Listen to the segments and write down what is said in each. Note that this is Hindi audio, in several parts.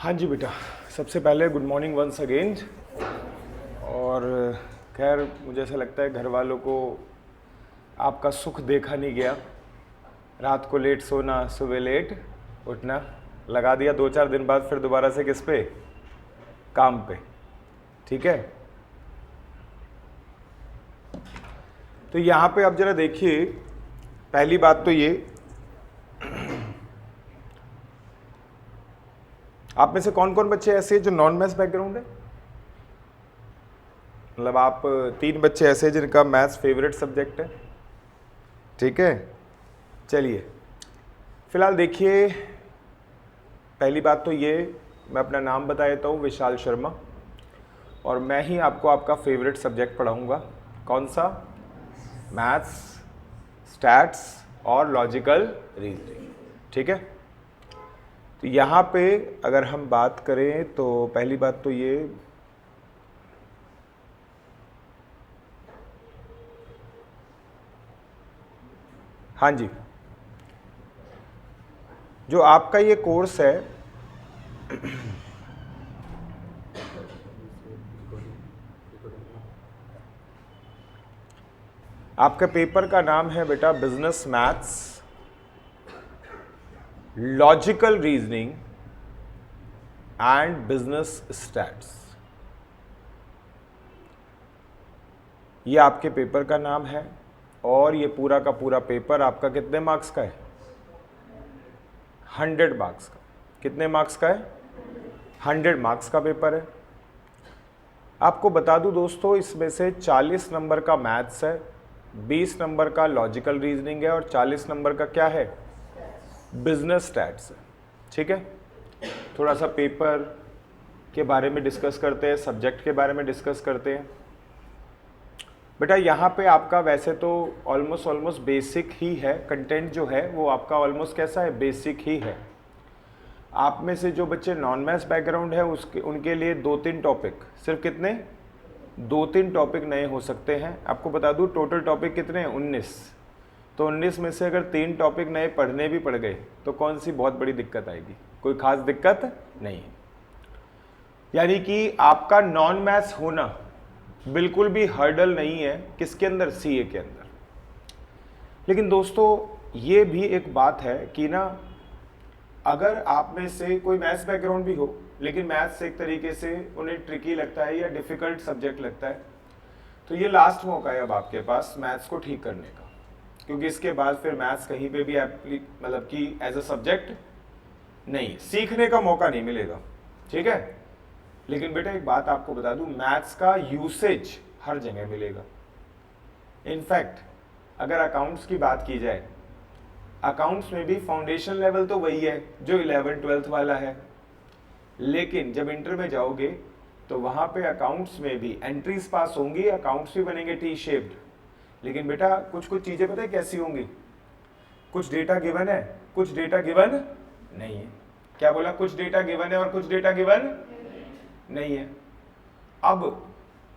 हाँ जी बेटा, सबसे पहले गुड मॉर्निंग वंस अगेन। और खैर मुझे ऐसा लगता है घर वालों को आपका सुख देखा नहीं गया। रात को लेट सोना, सुबह लेट उठना, लगा दिया 2-4 दिन बाद फिर दोबारा से किस पे? काम पे। ठीक है, तो यहाँ पे आप जरा देखिए, पहली बात तो ये, आप में से कौन कौन बच्चे ऐसे हैं जो नॉन मैथ्स बैकग्राउंड है? मतलब आप 3 बच्चे ऐसे हैं जिनका मैथ्स फेवरेट सब्जेक्ट है। ठीक है, चलिए फिलहाल देखिए, पहली बात तो ये, मैं अपना नाम बता देता हूँ, विशाल शर्मा, और मैं ही आपको आपका फेवरेट सब्जेक्ट पढ़ाऊँगा। कौन सा? मैथ्स, स्टैट्स और लॉजिकल रीजनिंग। ठीक है, तो यहाँ पे अगर हम बात करें तो पहली बात तो ये, हाँ जी, जो आपका ये कोर्स है, आपके पेपर का नाम है बेटा business maths, logical reasoning and business stats. ये आपके पेपर का नाम है, और ये पूरा का पूरा पेपर आपका कितने मार्क्स का है? 100 मार्क्स का। कितने मार्क्स का है? 100 मार्क्स का पेपर है। आपको बता दूं दोस्तों, इसमें से 40 नंबर का मैथ्स है, 20 नंबर का लॉजिकल रीजनिंग है, और 40 नंबर का क्या है? बिजनेस स्टैट्स है। ठीक है, थोड़ा सा पेपर के बारे में डिस्कस करते हैं, सब्जेक्ट के बारे में डिस्कस करते हैं। बेटा यहाँ पे आपका वैसे तो ऑलमोस्ट बेसिक ही है, कंटेंट जो है वो आपका ऑलमोस्ट कैसा है? बेसिक ही है। आप में से जो बच्चे नॉन मैथ्स बैकग्राउंड है उसके उनके लिए 2-3 टॉपिक, सिर्फ कितने? 2-3 टॉपिक नए हो सकते हैं। आपको बता दूं टोटल टॉपिक कितने हैं? 19। तो 19 में से अगर 3 टॉपिक नए पढ़ने भी पड़ गए तो कौन सी बहुत बड़ी दिक्कत आएगी? कोई खास दिक्कत नहीं है। यानी कि आपका नॉन मैथ्स होना बिल्कुल भी हर्डल नहीं है, किसके अंदर? सीए के अंदर। लेकिन दोस्तों ये भी एक बात है कि ना, अगर आप में से कोई मैथ्स बैकग्राउंड भी हो लेकिन मैथ्स एक तरीके से उन्हें ट्रिकी लगता है या डिफिकल्ट सब्जेक्ट लगता है, तो ये लास्ट मौका है अब आपके पास मैथ्स को ठीक करने का, क्योंकि इसके बाद फिर मैथ्स कहीं पे भी मतलब कि एज अ सब्जेक्ट नहीं, सीखने का मौका नहीं मिलेगा। ठीक है, लेकिन बेटा एक बात आपको बता दूं, मैथ्स का यूसेज हर जगह मिलेगा। इनफैक्ट अगर अकाउंट्स की बात की जाए, अकाउंट्स में भी फाउंडेशन लेवल तो वही है जो 11th-12th वाला है, लेकिन जब इंटर में जाओगे तो वहां पे अकाउंट्स में भी एंट्रीज पास होंगी, अकाउंट्स भी बनेंगे टी शेप्ड। लेकिन बेटा कुछ कुछ चीजें पता है कैसी होंगी? कुछ डेटा गिवन है, कुछ डेटा गिवन नहीं है। क्या बोला? कुछ डेटा गिवन है और कुछ डेटा गिवन नहीं है। अब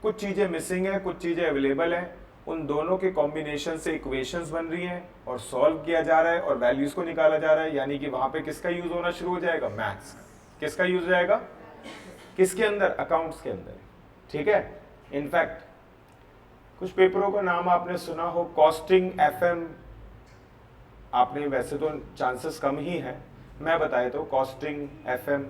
कुछ चीजें मिसिंग है, कुछ चीजें अवेलेबल है, उन दोनों के कॉम्बिनेशन से इक्वेशंस बन रही हैं और सॉल्व किया जा रहा है और वैल्यूज को निकाला जा रहा है। यानी कि वहां पे किसका यूज होना शुरू हो जाएगा? मैथ्स। किसका यूज हो जाएगा? किसके अंदर? अकाउंट्स के अंदर। ठीक है, इनफैक्ट कुछ पेपरों का नाम आपने सुना हो, कॉस्टिंग एफएम। आपने वैसे तो चांसेस कम ही है, मैं बताया तो कॉस्टिंग एफएम,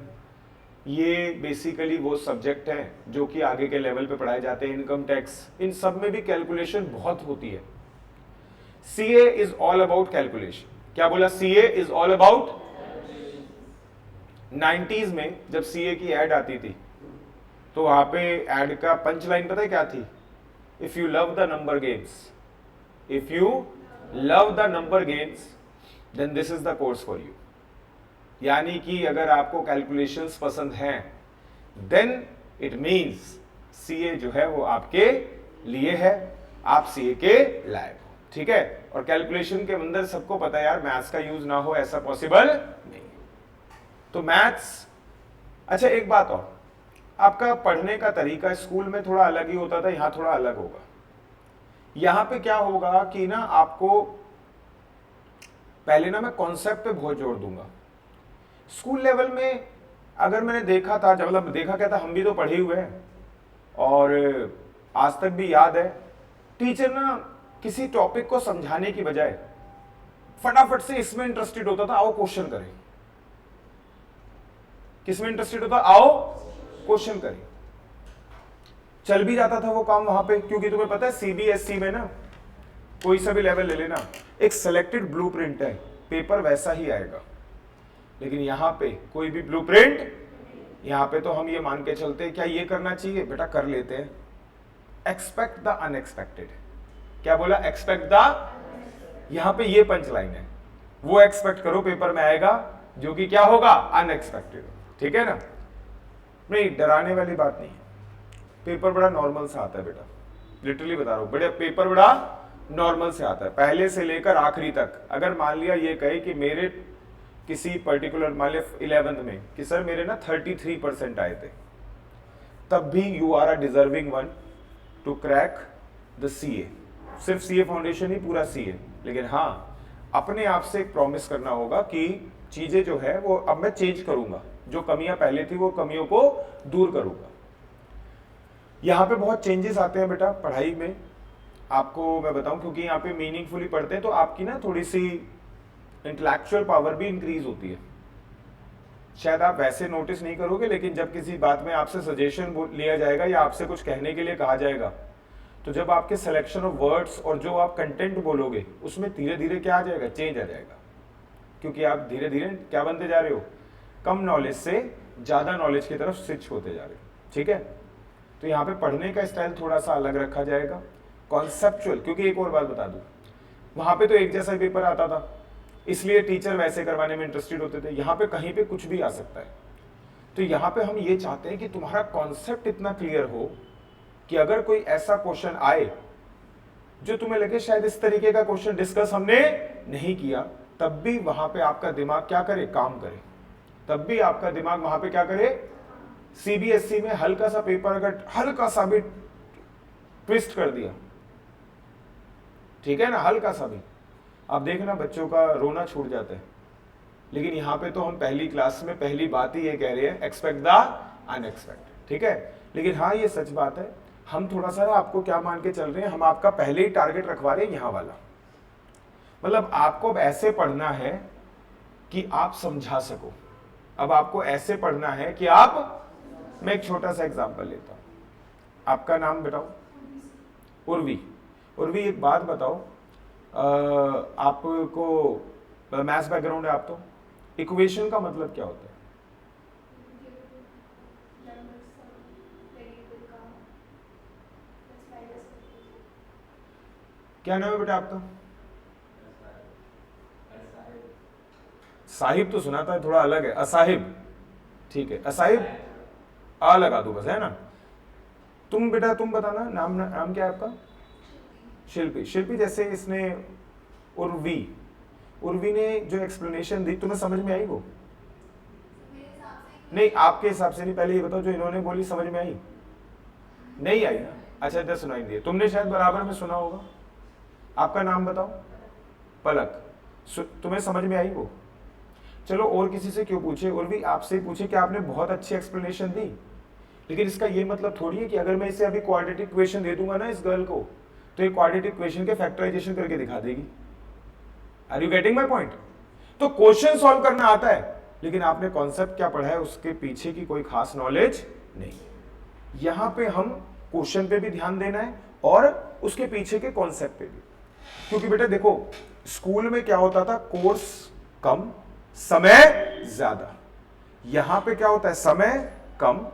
ये बेसिकली वो सब्जेक्ट हैं जो कि आगे के लेवल पे पढ़ाए जाते हैं। इनकम टैक्स, इन सब में भी कैलकुलेशन बहुत होती है। CA is all about calculation. क्या बोला? CA is all about. 90s में जब सीए की एड आती थी तो वहां पे एड का पंच लाइन पता है क्या थी? If you love the number games, if you love the number games then this is the course for you. यानी कि अगर आपको कैलकुलेशंस पसंद हैं देन इट मींस सीए जो है वो आपके लिए है, आप सीए के लायक हो। ठीक है, और कैलकुलेशन के अंदर सबको पता है यार, मैथ्स का यूज ना हो ऐसा पॉसिबल नहीं। तो मैथ्स, अच्छा एक बात और, आपका पढ़ने का तरीका स्कूल में थोड़ा अलग ही होता था, यहां थोड़ा अलग होगा। यहां पे क्या होगा कि ना, आपको पहले ना मैं कॉन्सेप्ट पे बहुत जोर दूंगा। स्कूल लेवल में अगर मैंने देखा था, जब मतलब देखा क्या था, हम भी तो पढ़े हुए हैं और आज तक भी याद है, टीचर ना किसी टॉपिक को समझाने की बजाय फटाफट से इसमें इंटरेस्टेड होता था, आओ क्वेश्चन करें। किसमें इंटरेस्टेड होता, आओ क्वेश्चन करें। चल भी जाता था वो काम वहां पे, क्योंकि तुम्हें पता है सीबीएसई में ना कोई सा भी लेवल ले लेना, एक सिलेक्टेड ब्लूप्रिंट है, पेपर वैसा ही आएगा। लेकिन यहां पे कोई भी ब्लूप्रिंट, यहां पे तो हम ये मान के चलते हैं क्या ये करना चाहिए, बेटा कर लेते हैं। Expect the unexpected. क्या बोला, एक्सपेक्ट द, यहां पे ये पंच लाइन है, वो एक्सपेक्ट करो पेपर में आएगा जो कि क्या होगा, अनएक्सपेक्टेड। ठीक है ना, नहीं डराने वाली बात नहीं है, पेपर बड़ा नॉर्मल से आता है बेटा, लिटरली बता रहा हूं, बड़े पेपर बड़ा नॉर्मल से आता है, पहले से लेकर आखिरी तक। अगर मान लिया ये कहे कि मेरे किसी पर्टिकुलर, मान लिया 11th में कि सर मेरे ना 33% आए थे, तब भी you are a deserving one to crack the CA. सिर्फ सीए फाउंडेशन ही पूरा सीए, लेकिन हाँ अपने आप से एक प्रॉमिस करना होगा कि चीजें जो है वो अब मैं चेंज करूंगा, जो कमियां पहले थी वो कमियों को दूर करूंगा। यहां पे बहुत चेंजेस आते हैं बेटा पढ़ाई में, आपको मैं बताऊं, क्योंकि यहाँ पे मीनिंगफुली पढ़ते हैं तो आपकी ना थोड़ी सी इंटेलेक्चुअल पावर भी इंक्रीज होती है। शायद आप वैसे नोटिस नहीं करोगे, लेकिन जब किसी बात में आपसे सजेशन लिया जाएगा या आपसे कुछ कहने के लिए कहा जाएगा, तो जब आपके सिलेक्शन ऑफ वर्ड्स और जो आप कंटेंट बोलोगे उसमें धीरे धीरे क्या आ जाएगा, चेंज आ जाएगा। क्योंकि आप धीरे धीरे क्या बनते जा रहे हो, कम नॉलेज से ज्यादा नॉलेज की तरफ स्विच होते जा रहे हो। ठीक है, तो यहाँ पे पढ़ने का स्टाइल थोड़ा सा अलग रखा जाएगा, कॉन्सेप्चुअल। क्योंकि एक और बात बता दूं, वहां पे तो एक जैसा पेपर आता था, इसलिए टीचर वैसे करवाने में इंटरेस्टेड होते थे। यहाँ पे कहीं पे कुछ भी आ सकता है, तो यहाँ पे हम ये चाहते हैं कि तुम्हारा कॉन्सेप्ट इतना क्लियर हो कि अगर कोई ऐसा क्वेश्चन आए जो तुम्हें लगे शायद इस तरीके का क्वेश्चन डिस्कस हमने नहीं किया, तब भी वहां पे आपका दिमाग क्या करे, काम करे। तब भी आपका दिमाग वहां पे क्या करे, सीबीएसई में हल्का सा पेपर अगर हल्का सा भी ट्विस्ट कर दिया, ठीक है ना, हल्का सा भी, आप देखना बच्चों का रोना छूट जाता है। लेकिन यहां पे तो हम पहली क्लास में पहली बात ही ये कह रहे हैं, एक्सपेक्ट द अनएक्सपेक्टेड। ठीक है, लेकिन हाँ ये सच बात है, हम थोड़ा सा आपको क्या मान के चल रहे हैं, हम आपका पहले ही टारगेट रखवा रहे हैं यहां वाला। मतलब आपको अब ऐसे पढ़ना है कि आप समझा सको। अब आपको ऐसे पढ़ना है कि आप, मैं एक छोटा सा एग्जांपल लेता हूं, आपका नाम बताओ, उर्वी। उर्वी एक बात बताओ, आपको मैथ्स बैकग्राउंड है आप तो, इक्वेशन का मतलब क्या होता है? क्या नाम है बेटा आपका? साहिब तो सुना था, थोड़ा अलग है, असाहिब। ठीक है, असाहिब आ लगा दो बस, है ना। तुम बेटा तुम बताना, नाम क्या है आपका? शिल्पी। शिल्पी जैसे इसने उर्वी, उर्वी ने जो एक्सप्लेनेशन दी तुम्हें समझ में आई वो? नहीं आपके हिसाब से नहीं, पहले ये बताओ जो इन्होंने बोली समझ में आई? नहीं आई ना, अच्छा इधर सुनाई दिए, तुमने शायद बराबर में सुना होगा। आपका नाम बताओ? पलक। तुम्हें समझ में आई वो? चलो और किसी से क्यों पूछे, उर्वी आपसे पूछे कि आपने बहुत अच्छी एक्सप्लेनेशन दी, लेकिन इसका ये मतलब थोड़ी है कि अगर मैं इसे अभी क्वाड्रेटिक इक्वेशन दे दूंगा ना इस गर्ल को, तो ये क्वाड्रेटिक इक्वेशन के फैक्टराइजेशन करके दिखा देगी। Are you getting my point? तो क्वेश्चन सॉल्व करना आता है, लेकिन आपने कॉन्सेप्ट क्या पढ़ा है उसके पीछे की कोई खास नॉलेज नहीं। यहां पे हम क्वेश्चन पे भी ध्यान देना है और उसके पीछे के कॉन्सेप्ट पे भी। क्योंकि बेटा देखो स्कूल में क्या होता था, कोर्स कम समय ज्यादा, यहां पे क्या होता है, समय कम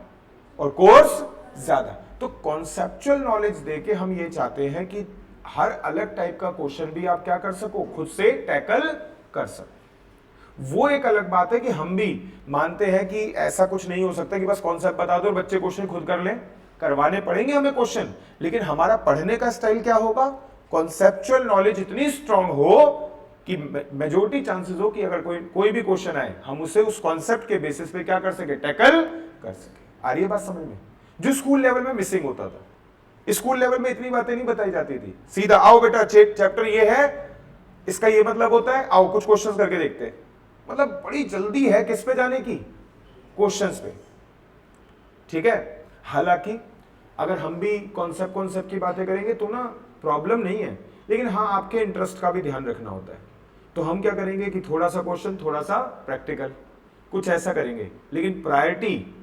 और कोर्स ज्यादा। तो कॉन्सेप्चुअल नॉलेज देके हम ये चाहते हैं कि हर अलग टाइप का क्वेश्चन भी आप क्या कर सको, खुद से टैकल कर सको। वो एक अलग बात है कि हम भी मानते हैं कि ऐसा कुछ नहीं हो सकता कि बस कॉन्सेप्ट बता दो और बच्चे क्वेश्चन खुद कर लें, करवाने पड़ेंगे हमें क्वेश्चन, लेकिन हमारा पढ़ने का स्टाइल क्या होगा, कॉन्सेप्चुअल नॉलेज इतनी स्ट्रांग हो कि मेजॉरिटी चांसेस हो कि अगर कोई भी क्वेश्चन आए हम उसे उस कॉन्सेप्ट के बेसिस पे क्या कर सके, टैकल कर सके। आ रही है बात समझ में? जो स्कूल लेवल में मिसिंग होता था, स्कूल लेवल में इतनी बातें नहीं बताई जाती थी, सीधा आओ बेटा चैप्टर ये है, इसका ये मतलब होता है, आओ कुछ क्वेश्चंस करके देखते हैं। मतलब बड़ी जल्दी है किस पे जाने की, क्वेश्चंस पे, ठीक है। हालांकि अगर हम भी कॉन्सेप्ट की बातें करेंगे तो ना प्रॉब्लम नहीं है, लेकिन हाँ आपके इंटरेस्ट का भी ध्यान रखना होता है। तो हम क्या करेंगे कि थोड़ा सा क्वेश्चन, थोड़ा सा प्रैक्टिकल, कुछ ऐसा करेंगे, लेकिन प्रायोरिटी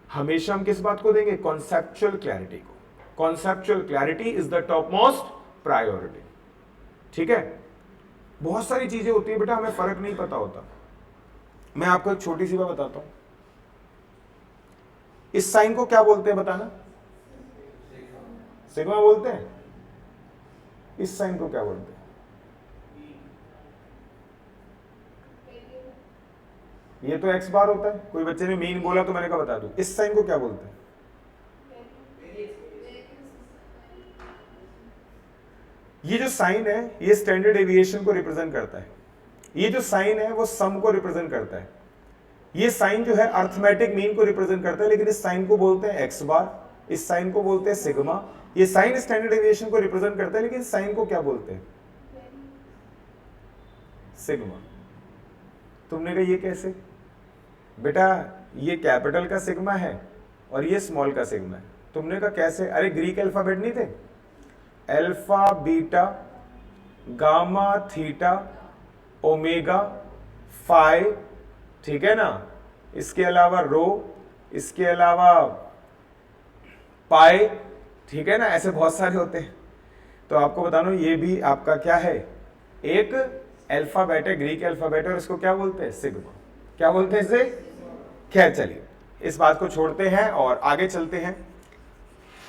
हमेशा हम किस बात को देंगे? कॉन्सेप्चुअल क्लैरिटी को। Conceptual clarity is the top most priority, ठीक है। बहुत सारी चीजें होती है बेटा, हमें फर्क नहीं पता होता। मैं आपको एक छोटी सी बात बताता हूं, इस साइन को क्या बोलते हैं बताना? सिग्मा बोलते हैं। इस साइन को क्या बोलते हैं? ये तो एक्स बार होता है। कोई बच्चे ने मीन बोला तो मैंने कहा बता दूं। इस साइन को क्या बोलते हैं? ये जो साइन है ये स्टैंडर्ड डेविएशन को रिप्रेजेंट करता है। ये जो साइन है वो सम को रिप्रेजेंट करता है। ये साइन जो है अर्थमेटिक मीन को रिप्रेजेंट करता है, लेकिन इस साइन को बोलते हैं एक्स बार, इस साइन को बोलते हैं सिग्मा। ये साइन स्टैंडर्ड डेविएशन को रिप्रेजेंट करता है, लेकिन साइन को क्या बोलते हैं? सिग्मा। तुमने कहा ये कैसे? बेटा ये कैपिटल का सिग्मा है और ये स्मॉल का सिग्मा है। तुमने कहा कैसे? अरे ग्रीक अल्फाबेट नहीं थे? Alpha, beta, gamma, theta, omega, phi, ठीक है ना, इसके अलावा रो, इसके अलावा पाई, ठीक है ना, ऐसे बहुत सारे होते हैं। तो आपको बता दूं ये भी आपका क्या है? एक अल्फाबेट है, ग्रीक अल्फाबेट है, और इसको क्या बोलते हैं? सिग्मा। क्या बोलते हैं इसे? खैर चलिए इस बात को छोड़ते हैं और आगे चलते हैं।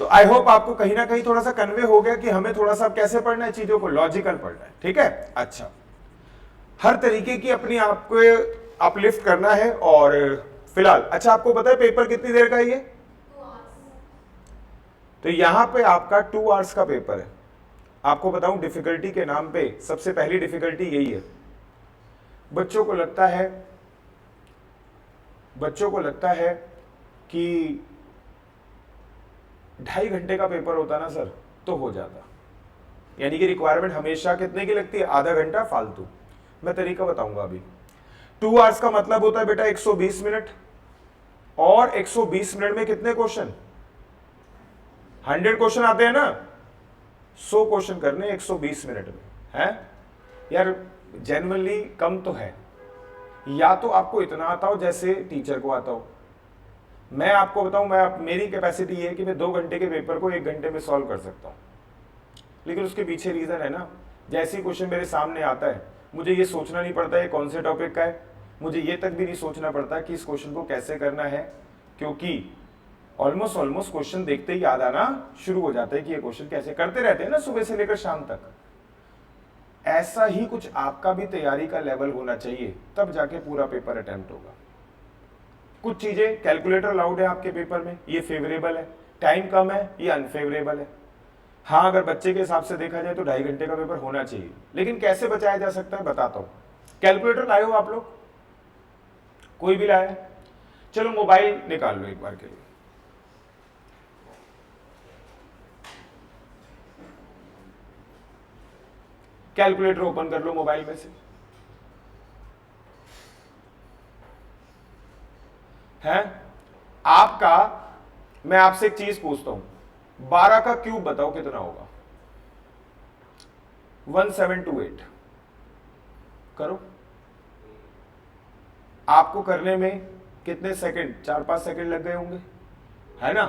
तो आई होप आपको कहीं ना कहीं थोड़ा सा कन्वे हो गया कि हमें थोड़ा सा कैसे पढ़ना है चीजों को, लॉजिकल पढ़ना है, ठीक है। अच्छा, हर तरीके की अपनी आपको अपलिफ्ट करना है। और फिलहाल अच्छा आपको पता है पेपर कितनी देर का है ये? 2 आवर्स। तो यहां पे आपका 2 आवर्स का पेपर है। आपको बताऊं डिफिकल्टी के नाम पे सबसे पहली डिफिकल्टी यही है। बच्चों को लगता है कि 2.5 घंटे का पेपर होता ना सर तो हो जाता, यानी कि रिक्वायरमेंट हमेशा कितने की लगती है? आधा घंटा फालतू। मैं तरीका बताऊंगा अभी। 2 आवर्स का मतलब होता है बेटा 120 मिनट, और 120 मिनट में कितने क्वेश्चन? 100 क्वेश्चन आते हैं ना, 100 क्वेश्चन करने 120 मिनट में, है यार जेन्युइनली कम तो है। या तो आपको इतना आता हो जैसे टीचर को आता हो। मैं आपको बताऊं, मेरी कैपेसिटी ये है कि मैं 2 घंटे के पेपर को 1 घंटे में सॉल्व कर सकता हूं, लेकिन उसके पीछे रीजन है ना, जैसे ही क्वेश्चन मेरे सामने आता है मुझे ये सोचना नहीं पड़ता है कौन से टॉपिक का है, मुझे ये तक भी नहीं सोचना पड़ता कि इस क्वेश्चन को कैसे करना है, क्योंकि ऑलमोस्ट क्वेश्चन देखते ही याद आना शुरू हो जाता है कि ये क्वेश्चन कैसे करते रहते हैं ना सुबह से लेकर शाम तक। ऐसा ही कुछ आपका भी तैयारी का लेवल होना चाहिए, तब जाके पूरा पेपर अटेम्प्ट होगा। कुछ चीजें कैलकुलेटर अलाउड है आपके पेपर में, ये फेवरेबल है, टाइम कम है, ये अनफेवरेबल है। हाँ अगर बच्चे के हिसाब से देखा जाए तो 2.5 घंटे का पेपर होना चाहिए, लेकिन कैसे बचाया जा सकता है बताता हूं। कैलकुलेटर लाए हो आप लोग? कोई भी लाया? चलो मोबाइल निकाल लो एक बार के लिए। कैलकुलेटर ओपन कर लो मोबाइल में से। है आपका, मैं आपसे एक चीज पूछता हूं, 12 का क्यूब बताओ कितना होगा? 1728 करो। आपको करने में कितने सेकंड? 4-5 सेकंड लग गए होंगे, है ना।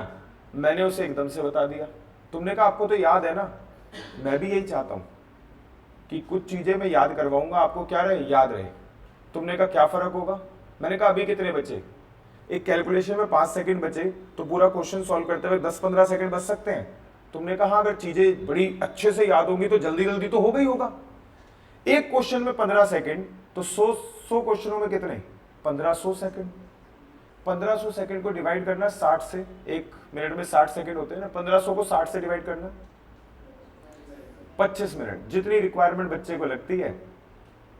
मैंने उसे एकदम से बता दिया। तुमने कहा आपको तो याद है ना, मैं भी यही चाहता हूं कि कुछ चीजें मैं याद करवाऊंगा आपको, क्या रहे? याद रहे। तुमने कहा क्या फर्क होगा? मैंने कहा अभी कितने बचे? एक कैलकुलेशन में 5 सेकंड बचे तो पूरा क्वेश्चन सॉल्व करते हुए 10-15 सेकंड बच सकते हैं। तुमने कहा अगर चीजें बड़ी अच्छे से याद होंगी तो जल्दी जल्दी तो होगा ही होगा। एक क्वेश्चन में 15 सेकंड तो 100 क्वेश्चनों में कितने? 1500 सेकंड। 1500 सेकंड को डिवाइड करना 60 से, एक मिनट में 60 सेकंड होते हैं ना, 1500 को 60 से डिवाइड करना 25 मिनट। जितनी रिक्वायरमेंट बच्चे को लगती है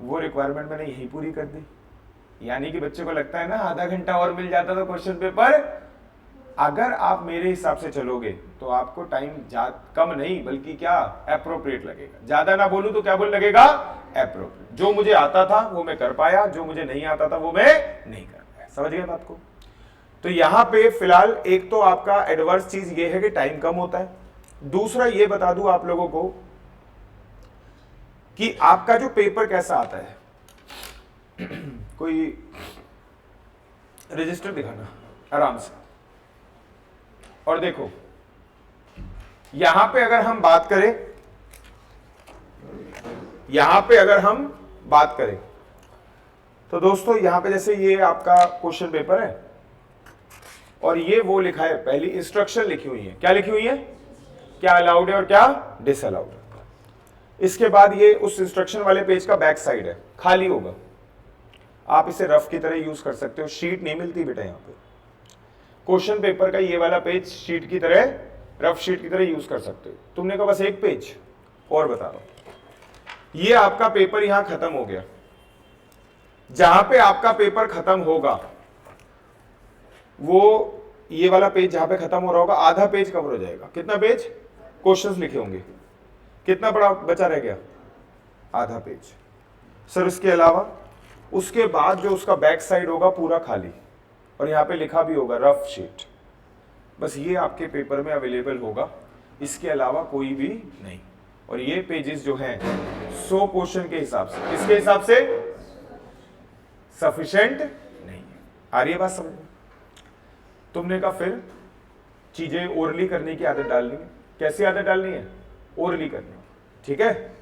वो रिक्वायरमेंट मैंने यही पूरी कर दी। यानी कि बच्चे को लगता है ना आधा घंटा और मिल जाता तो क्वेश्चन पेपर, अगर आप मेरे हिसाब से चलोगे तो आपको टाइम कम नहीं बल्कि क्या एप्रोप्रिएट लगेगा। ज्यादा ना बोलूं तो क्या बोल लगेगा? एप्रोप्रिएट। जो मुझे आता था वो मैं कर पाया, जो मुझे नहीं आता था वो मैं नहीं कर पाया। समझ गए बात को? तो यहां पे फिलहाल एक तो आपका एडवर्स चीज ये है कि टाइम कम होता है, दूसरा ये बता दूं आप लोगों को कि आपका जो पेपर कैसा आता है, कोई रजिस्टर दिखाना आराम से। और देखो यहां पे अगर हम बात करें, यहां पे अगर हम बात करें तो दोस्तों यहां पे जैसे ये आपका क्वेश्चन पेपर है और ये वो लिखा है, पहली इंस्ट्रक्शन लिखी हुई है, क्या लिखी हुई है, क्या अलाउड है और क्या डिसअलाउड है। इसके बाद ये उस इंस्ट्रक्शन वाले पेज का बैक साइड है, खाली होगा, आप इसे रफ की तरह यूज कर सकते हो, शीट नहीं मिलती बेटा यहाँ पे। क्वेश्चन पेपर का ये वाला पेज शीट की तरह, रफ शीट की तरह यूज कर सकते हो। तुमने कहा बस एक पेज और बता रहा हूं, ये आपका पेपर यहां खत्म हो गया, जहां पे आपका पेपर खत्म होगा वो ये वाला पेज जहां पे खत्म हो रहा होगा, आधा पेज कवर हो जाएगा। कितना पेज, क्वेश्चंस लिखे होंगे, कितना बड़ा बचा रह गया, आधा पेज। सर इसके अलावा उसके बाद जो उसका बैक साइड होगा पूरा खाली, और यहां पे लिखा भी होगा रफ शीट। बस ये आपके पेपर में अवेलेबल होगा, इसके अलावा कोई भी नहीं। और ये पेजेस जो हैं 100 क्वेश्चन के हिसाब से, किसके हिसाब से, सफिशिएंट नहीं है। आ रही है बात समझ में? तुमने कहा फिर चीजें ओरली करने की आदत डालनी है। कैसी आदत डालनी है, ओरली करने की, ठीक है।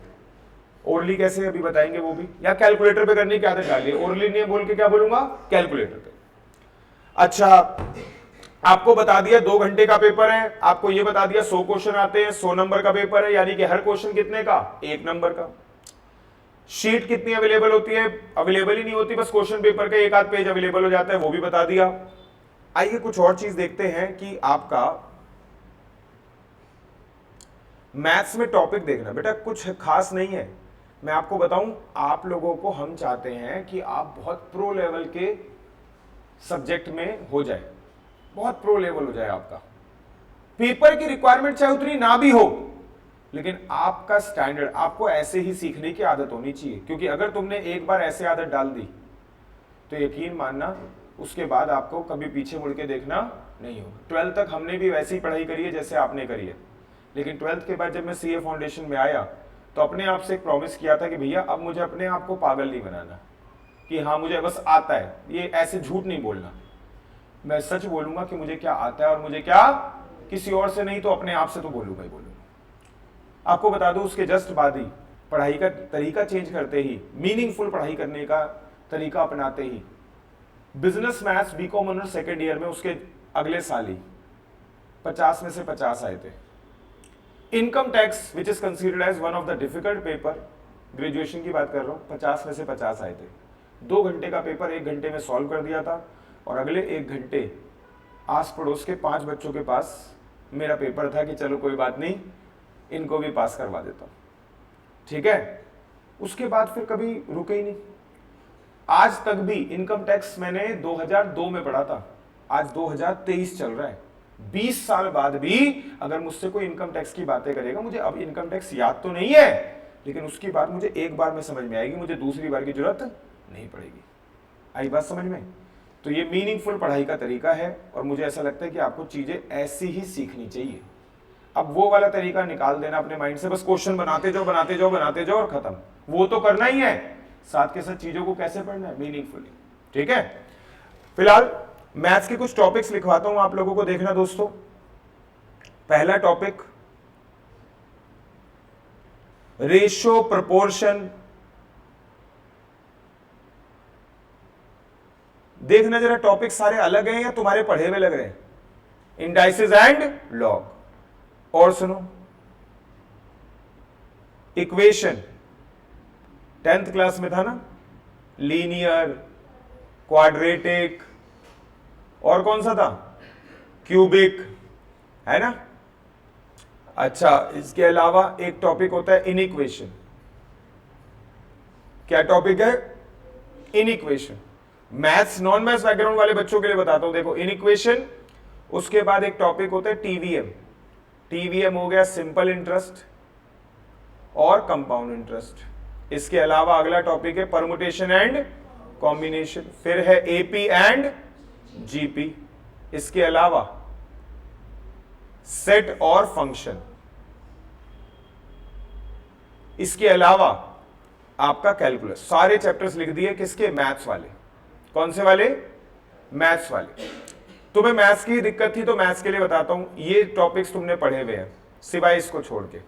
ओरली कैसे अभी बताएंगे वो भी, या कैलकुलेटर पे करने की आदत डालिए। ओरली नहीं बोल के क्या बोलूंगा, कैलकुलेटर पे। अच्छा आपको बता दिया 2 घंटे का पेपर है, आपको ये बता दिया 100 क्वेश्चन आते हैं, 100 नंबर का पेपर है, यानी कि हर क्वेश्चन कितने का, 1 नंबर का। शीट कितनी अवेलेबल होती है, अवेलेबल ही नहीं होती, बस क्वेश्चन पेपर का एक आध पेज अवेलेबल हो जाता है, वो भी बता दिया। आइए कुछ और चीज देखते हैं कि आपका मैथ्स में टॉपिक देखना बेटा कुछ खास नहीं है। मैं आपको बताऊं, आप लोगों को हम चाहते हैं कि आप बहुत प्रो लेवल के सब्जेक्ट में हो जाए, बहुत प्रो लेवल हो जाए आपका। पेपर की रिक्वायरमेंट चाहे उतनी ना भी हो, लेकिन आपका स्टैंडर्ड, आपको ऐसे ही सीखने की आदत होनी चाहिए। क्योंकि अगर तुमने एक बार ऐसे आदत डाल दी तो यकीन मानना उसके बाद आपको कभी पीछे मुड़ के देखना नहीं होगा। 12th तक हमने भी वैसी पढ़ाई करी है जैसे आपने करी है, लेकिन 12th के बाद जब मैं सीए फाउंडेशन में आया तो अपने आप से एक प्रॉमिस किया था कि भैया अब मुझे अपने आप को पागल नहीं बनाना कि हाँ मुझे बस आता है। ये ऐसे झूठ नहीं बोलना, मैं सच बोलूंगा कि मुझे क्या आता है, और मुझे क्या, किसी और से नहीं तो अपने आप से तो बोलूंगा ही बोलूंगा। आपको बता दूं उसके जस्ट बाद ही पढ़ाई का तरीका चेंज करते ही, मीनिंगफुल पढ़ाई करने का तरीका अपनाते ही, business maths B Com honour second year में उसके अगले साल ही 50 में से 50 आए थे। Income tax which is considered as one of the difficult paper, graduation की बात कर रहा हूं, 50 में से 50 आए थे। 2 घंटे का पेपर 1 घंटे में सॉल्व कर दिया था, और अगले 1 घंटे आस पड़ोस के 5 बच्चों के पास मेरा पेपर था कि चलो कोई बात नहीं इनको भी पास करवा देता हूं, ठीक है। उसके बाद फिर कभी रुके ही नहीं। आज तक भी इनकम टैक्स मैंने 2002 में पढ़ा था, आज 2023 चल रहा है। 20 साल बाद भी अगर मुझसे कोई इनकम टैक्स की बातें करेगा, मुझे अब इनकम टैक्स याद तो नहीं है, लेकिन उसकी बात मुझे एक बार में समझ में आएगी, मुझे दूसरी बार की जरूरत नहीं पड़ेगी। आई बात समझ में? तो ये मीनिंगफुल पढ़ाई का तरीका है, और मुझे ऐसा लगता है कि आपको चीजें ऐसी ही सीखनी चाहिए। अब वो वाला तरीका निकाल देना अपने माइंड से, बस क्वेश्चन बनाते जाओ बनाते जाओ बनाते जाओ और खत्म, वो तो करना ही है, साथ के साथ चीजों को कैसे पढ़ना है, मीनिंगफुली, ठीक है। फिलहाल मैथ्स के कुछ टॉपिक्स लिखवाता हूं आप लोगों को, देखना दोस्तों। पहला टॉपिक रेशियो प्रोपोर्शन, देखना जरा टॉपिक सारे अलग हैं या तुम्हारे पढ़े हुए लग रहे हैं। इंडाइसिस एंड लॉग, और सुनो इक्वेशन 10th क्लास में था ना, लीनियर, क्वाड्रेटिक, और कौन सा था, क्यूबिक, है ना। अच्छा इसके अलावा एक टॉपिक होता है इनइक्वेशन। क्या टॉपिक है, inequation. Maths non maths background वाले बच्चों के लिए बताता हूं, देखो इनइक्वेशन। उसके बाद एक टॉपिक होता है टीवीएम। टीवीएम हो गया सिंपल इंटरेस्ट और कंपाउंड इंटरेस्ट। इसके अलावा अगला टॉपिक है परमुटेशन एंड कॉम्बिनेशन, फिर है एपी एंड जीपी, इसके अलावा सेट और फंक्शन, इसके अलावा आपका कैलकुलस, सारे चैप्टर्स लिख दिए किसके, मैथ्स वाले। कौन से वाले, मैथ्स वाले। तुम्हें मैथ्स की दिक्कत थी तो मैथ्स के लिए बताता हूं, ये टॉपिक्स तुमने पढ़े हुए हैं सिवाय इसको छोड़ के,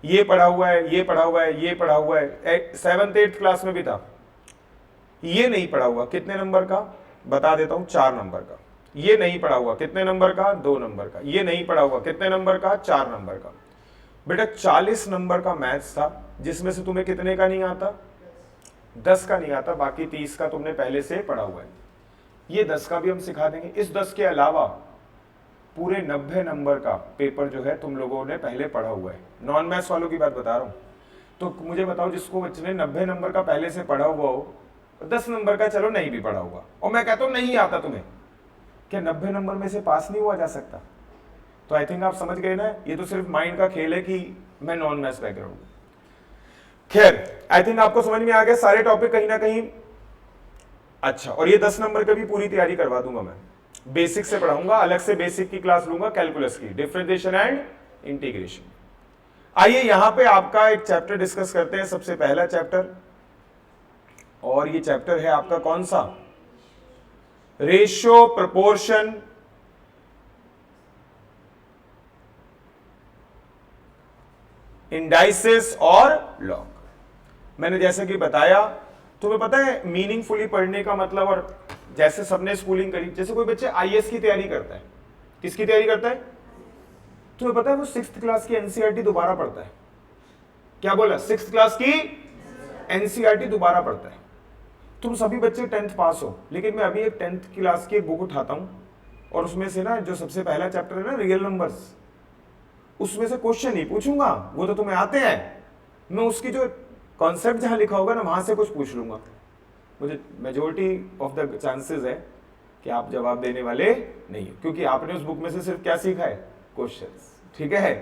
ये पढ़ा हुआ है, ये पढ़ा हुआ है, ये पढ़ा हुआ है, 7th 8th क्लास में भी था। ये नहीं पढ़ा हुआ, कितने नंबर का बता देता हूं, 4 नंबर का। ये नहीं पढ़ा हुआ, कितने नंबर का, 2 नंबर का। ये नहीं पढ़ा हुआ, कितने नंबर का, 4 नंबर का। बेटा 40 नंबर का मैथ्स था, जिसमें से तुम्हें कितने का नहीं आता, 10 का नहीं आता, बाकी 30 का तुमने पहले से पढ़ा हुआ है। ये 10 का भी हम सिखा देंगे। इस 10 के अलावा पूरे 90 नंबर का पेपर जो है तुम लोगों ने पहले पढ़ा हुआ है। नॉन मैथ्स वालों की बात बता रहा हूं, तो मुझे बताओ जिसको बच्चे ने 90 नंबर का पहले से पढ़ा हुआ हो, 10 नंबर का चलो नहीं भी पढ़ा हुआ, और मैं कहता हूं नहीं आता तुम्हें, क्या 90 नंबर में से पास नहीं हुआ जा सकता? तो आई थिंक आप समझ गए ना, ये तो सिर्फ माइंड का खेल है कि मैं नॉन मैथ्स बैकग्राउंड। खैर आई थिंक आपको समझ में आ गया सारे टॉपिक कहीं ना कहीं। अच्छा, और ये 10 नंबर का भी पूरी तैयारी करवा दूंगा मैं, बेसिक से पढ़ाऊंगा, अलग से बेसिक की क्लास लूंगा, कैलकुलस की, डिफरेंशिएशन एंड इंटीग्रेशन। आइए यहां पे आपका एक चैप्टर डिस्कस करते हैं, सबसे पहला चैप्टर, और ये चैप्टर है आपका कौन सा, रेशियो, प्रोपोर्शन, इंडाइसेस और लॉग। मैंने जैसे कि बताया, तुम्हें पता है मीनिंगफुली पढ़ने का मतलब, और जैसे सबने स्कूलिंग करी, जैसे कोई बच्चे आईएएस की तैयारी करता है, किसकी तैयारी करता है, तुम्हें पता है वो 6th क्लास की एनसीईआरटी दोबारा पढ़ता है। क्या बोला, 6th क्लास की एनसीईआरटी दोबारा पढ़ता है। तुम सभी बच्चे 10th पास हो, लेकिन मैं अभी एक 10th क्लास की एक बुक उठाता हूं, और उसमें से ना जो सबसे पहला चैप्टर है ना, रियल नंबर्स, उसमें से क्वेश्चन नहीं पूछूंगा, वो तो तुम्हें आते हैं, मैं उसकी जो कॉन्सेप्ट जहां लिखा होगा ना, वहां से कुछ पूछ लूंगा। मुझे मेजोरिटी ऑफ द चांसेस है कि आप जवाब देने वाले नहीं हो, क्योंकि आपने उस बुक में से सिर्फ क्या सीखा है, क्वेश्चंस। ठीक है,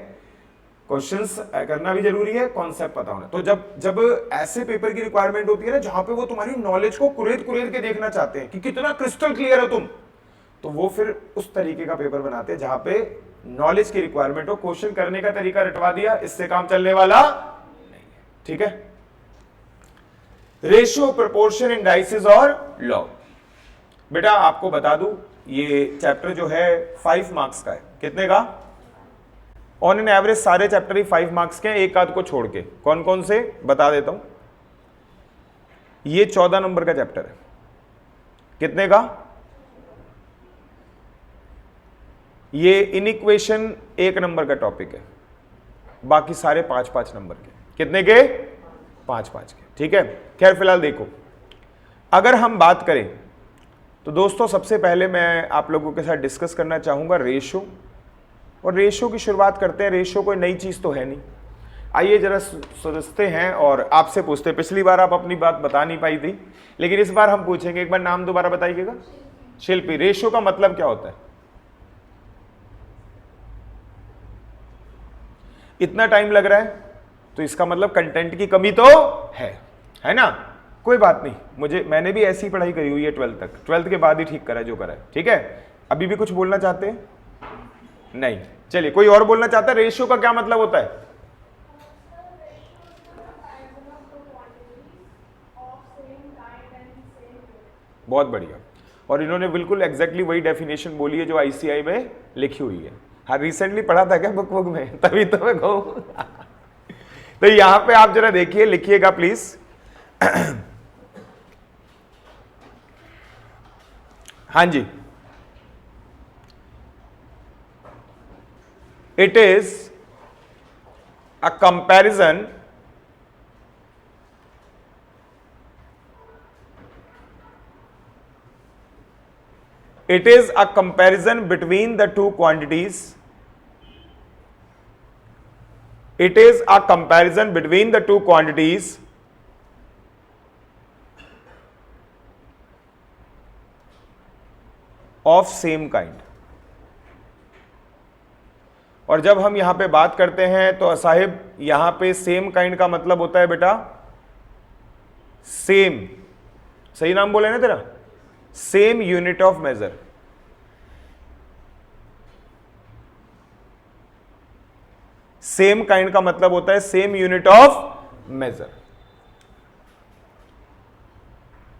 क्वेश्चंस करना भी जरूरी है, कॉन्सेप्ट पता होना। तो जब ऐसे पेपर की रिक्वायरमेंट होती है ना, जहां पे वो तुम्हारी नॉलेज को कुरेद के देखना चाहते हैं कि कितना क्रिस्टल क्लियर हो तुम, तो वो फिर उस तरीके का पेपर बनाते हैं जहां पे नॉलेज की रिक्वायरमेंट हो। क्वेश्चन करने का तरीका रटवा दिया, इससे काम चलने वाला नहीं है। ठीक है, रेशियो, प्रोपोर्शन, इंडाइसेस और लॉग। बेटा आपको बता दूं, ये चैप्टर जो है 5 मार्क्स का है। कितने का, ऑन एन एवरेज सारे चैप्टर ही 5 मार्क्स के हैं, एक आध को छोड़ के। कौन कौन से बता देता हूं। ये 14 नंबर का चैप्टर है। कितने का, ये इनइक्वेशन 1 नंबर का टॉपिक है, बाकी सारे 5-5 नंबर के। कितने के, 5-5 के। ठीक है, खैर फिलहाल देखो, अगर हम बात करें तो दोस्तों सबसे पहले मैं आप लोगों के साथ डिस्कस करना चाहूंगा रेशियो, और रेशियो की शुरुआत करते हैं। रेशियो कोई नई चीज तो है नहीं, आइए जरा सोचते हैं और आपसे पूछते हैं। पिछली बार आप अपनी बात बता नहीं पाई थी, लेकिन इस बार हम पूछेंगे। एक बार नाम दोबारा बताइएगा। शिल्पी, रेशियो का मतलब क्या होता है? इतना टाइम लग रहा है तो इसका मतलब कंटेंट की कमी तो है ना। कोई बात नहीं, मैंने भी ऐसी पढ़ाई करी हुई है 12th तक, 12th के बाद ही ठीक करा जो करा है। ठीक है, अभी भी कुछ बोलना चाहते हैं? नहीं, चलिए कोई और बोलना चाहता है। रेशियो का क्या मतलब होता है? बहुत बढ़िया, और इन्होंने बिल्कुल एग्जैक्टली वही डेफिनेशन बोली है जो आईसीआई में लिखी हुई है। हाँ, रिसेंटली पढ़ा था क्या बुक में, तभी तो मैं कहूं। तो यहां पे आप जरा देखिए, लिखिएगा प्लीज। हाँ जी, it is a comparison it is a comparison between the two quantities. It is a comparison between the two quantities of same kind. और जब हम यहां पे बात करते हैं तो साहिब यहां पे सेम काइंड का मतलब होता है बेटा सेम, सही नाम बोले ना तेरा, same unit of measure. Same kind का मतलब होता है same unit of measure.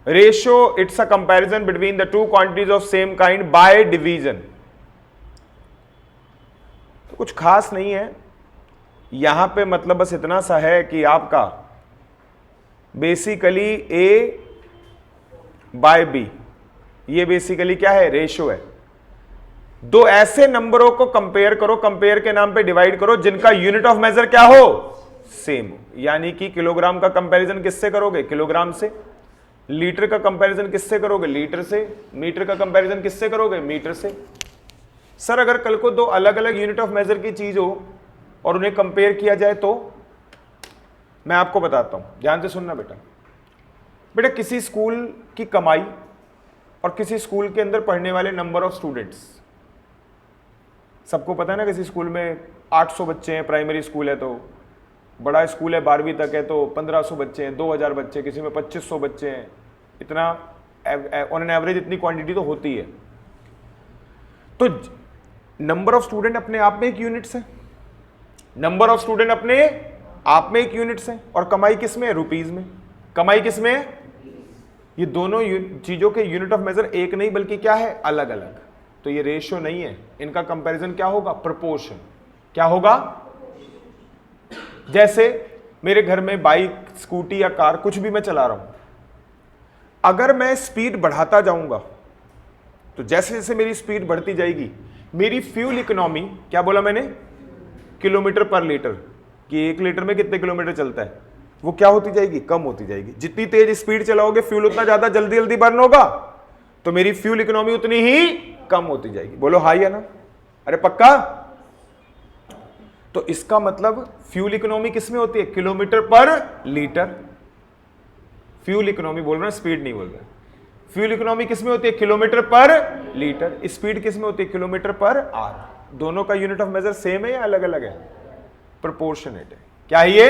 Ratio it's a comparison between the two quantities of same kind by division. तो कुछ खास नहीं है यहां पे, मतलब बस इतना सा है कि आपका बेसिकली ए बाय बी, ये बेसिकली क्या है, रेशियो है। दो ऐसे नंबरों को कंपेयर करो, कंपेयर के नाम पे डिवाइड करो जिनका यूनिट ऑफ मेजर क्या हो, सेम हो। यानी कि किलोग्राम का कंपैरिजन किससे करोगे, किलोग्राम से। लीटर का कंपैरिजन किससे करोगे, लीटर से। मीटर का कंपैरिजन किससे करोगे, मीटर से। सर अगर कल को दो अलग अलग यूनिट ऑफ मेजर की चीज हो और उन्हें कंपेयर किया जाए तो मैं आपको बताता हूं, ध्यान से सुनना बेटा। बेटा किसी स्कूल की कमाई और किसी स्कूल के अंदर पढ़ने वाले नंबर ऑफ स्टूडेंट्स, सबको पता है ना, किसी स्कूल में 800 बच्चे हैं, प्राइमरी स्कूल है, तो बड़ा स्कूल है 12वीं तक है तो 1500 बच्चे हैं, 2000 बच्चे, किसी में 2500 बच्चे हैं। इतना ऑन एन एवरेज इतनी क्वांटिटी तो होती है। तो नंबर ऑफ स्टूडेंट अपने आप में एक यूनिट्स है, नंबर ऑफ स्टूडेंट अपने आप में एक यूनिट्स है, और कमाई किस में है, रुपीज में। कमाई किस में है, ये दोनों चीजों के यूनिट ऑफ मेजर एक नहीं बल्कि क्या है, अलग अलग। तो ये रेशियो नहीं है, इनका कंपैरिजन क्या होगा, प्रोपोर्शन। क्या होगा, जैसे मेरे घर में बाइक, स्कूटी या कार कुछ भी मैं चला रहा हूं, अगर मैं स्पीड बढ़ाता जाऊंगा तो जैसे जैसे मेरी स्पीड बढ़ती जाएगी मेरी फ्यूल इकोनॉमी, क्या बोला मैंने, किलोमीटर पर लीटर, कि 1 लीटर में कितने किलोमीटर चलता है, वो क्या होती जाएगी, कम होती जाएगी। जितनी तेज स्पीड चलाओगे फ्यूल उतना ज्यादा जल्दी जल्दी बर्न होगा, तो मेरी फ्यूल इकोनॉमी उतनी ही कम होती जाएगी। बोलो हाँ या ना, अरे पक्का। तो इसका मतलब फ्यूल इकोनॉमी किस में होती है, किलोमीटर पर लीटर। फ्यूल इकोनॉमी बोल रहा है, स्पीड नहीं बोल रहा। फ्यूल इकोनॉमी किस में होती है, किलोमीटर पर लीटर। स्पीड किस में होती है, किलोमीटर पर आर। दोनों का यूनिट ऑफ मेजर सेम है या अलग अलग है, प्रोपोर्शनेट है। क्या है ये,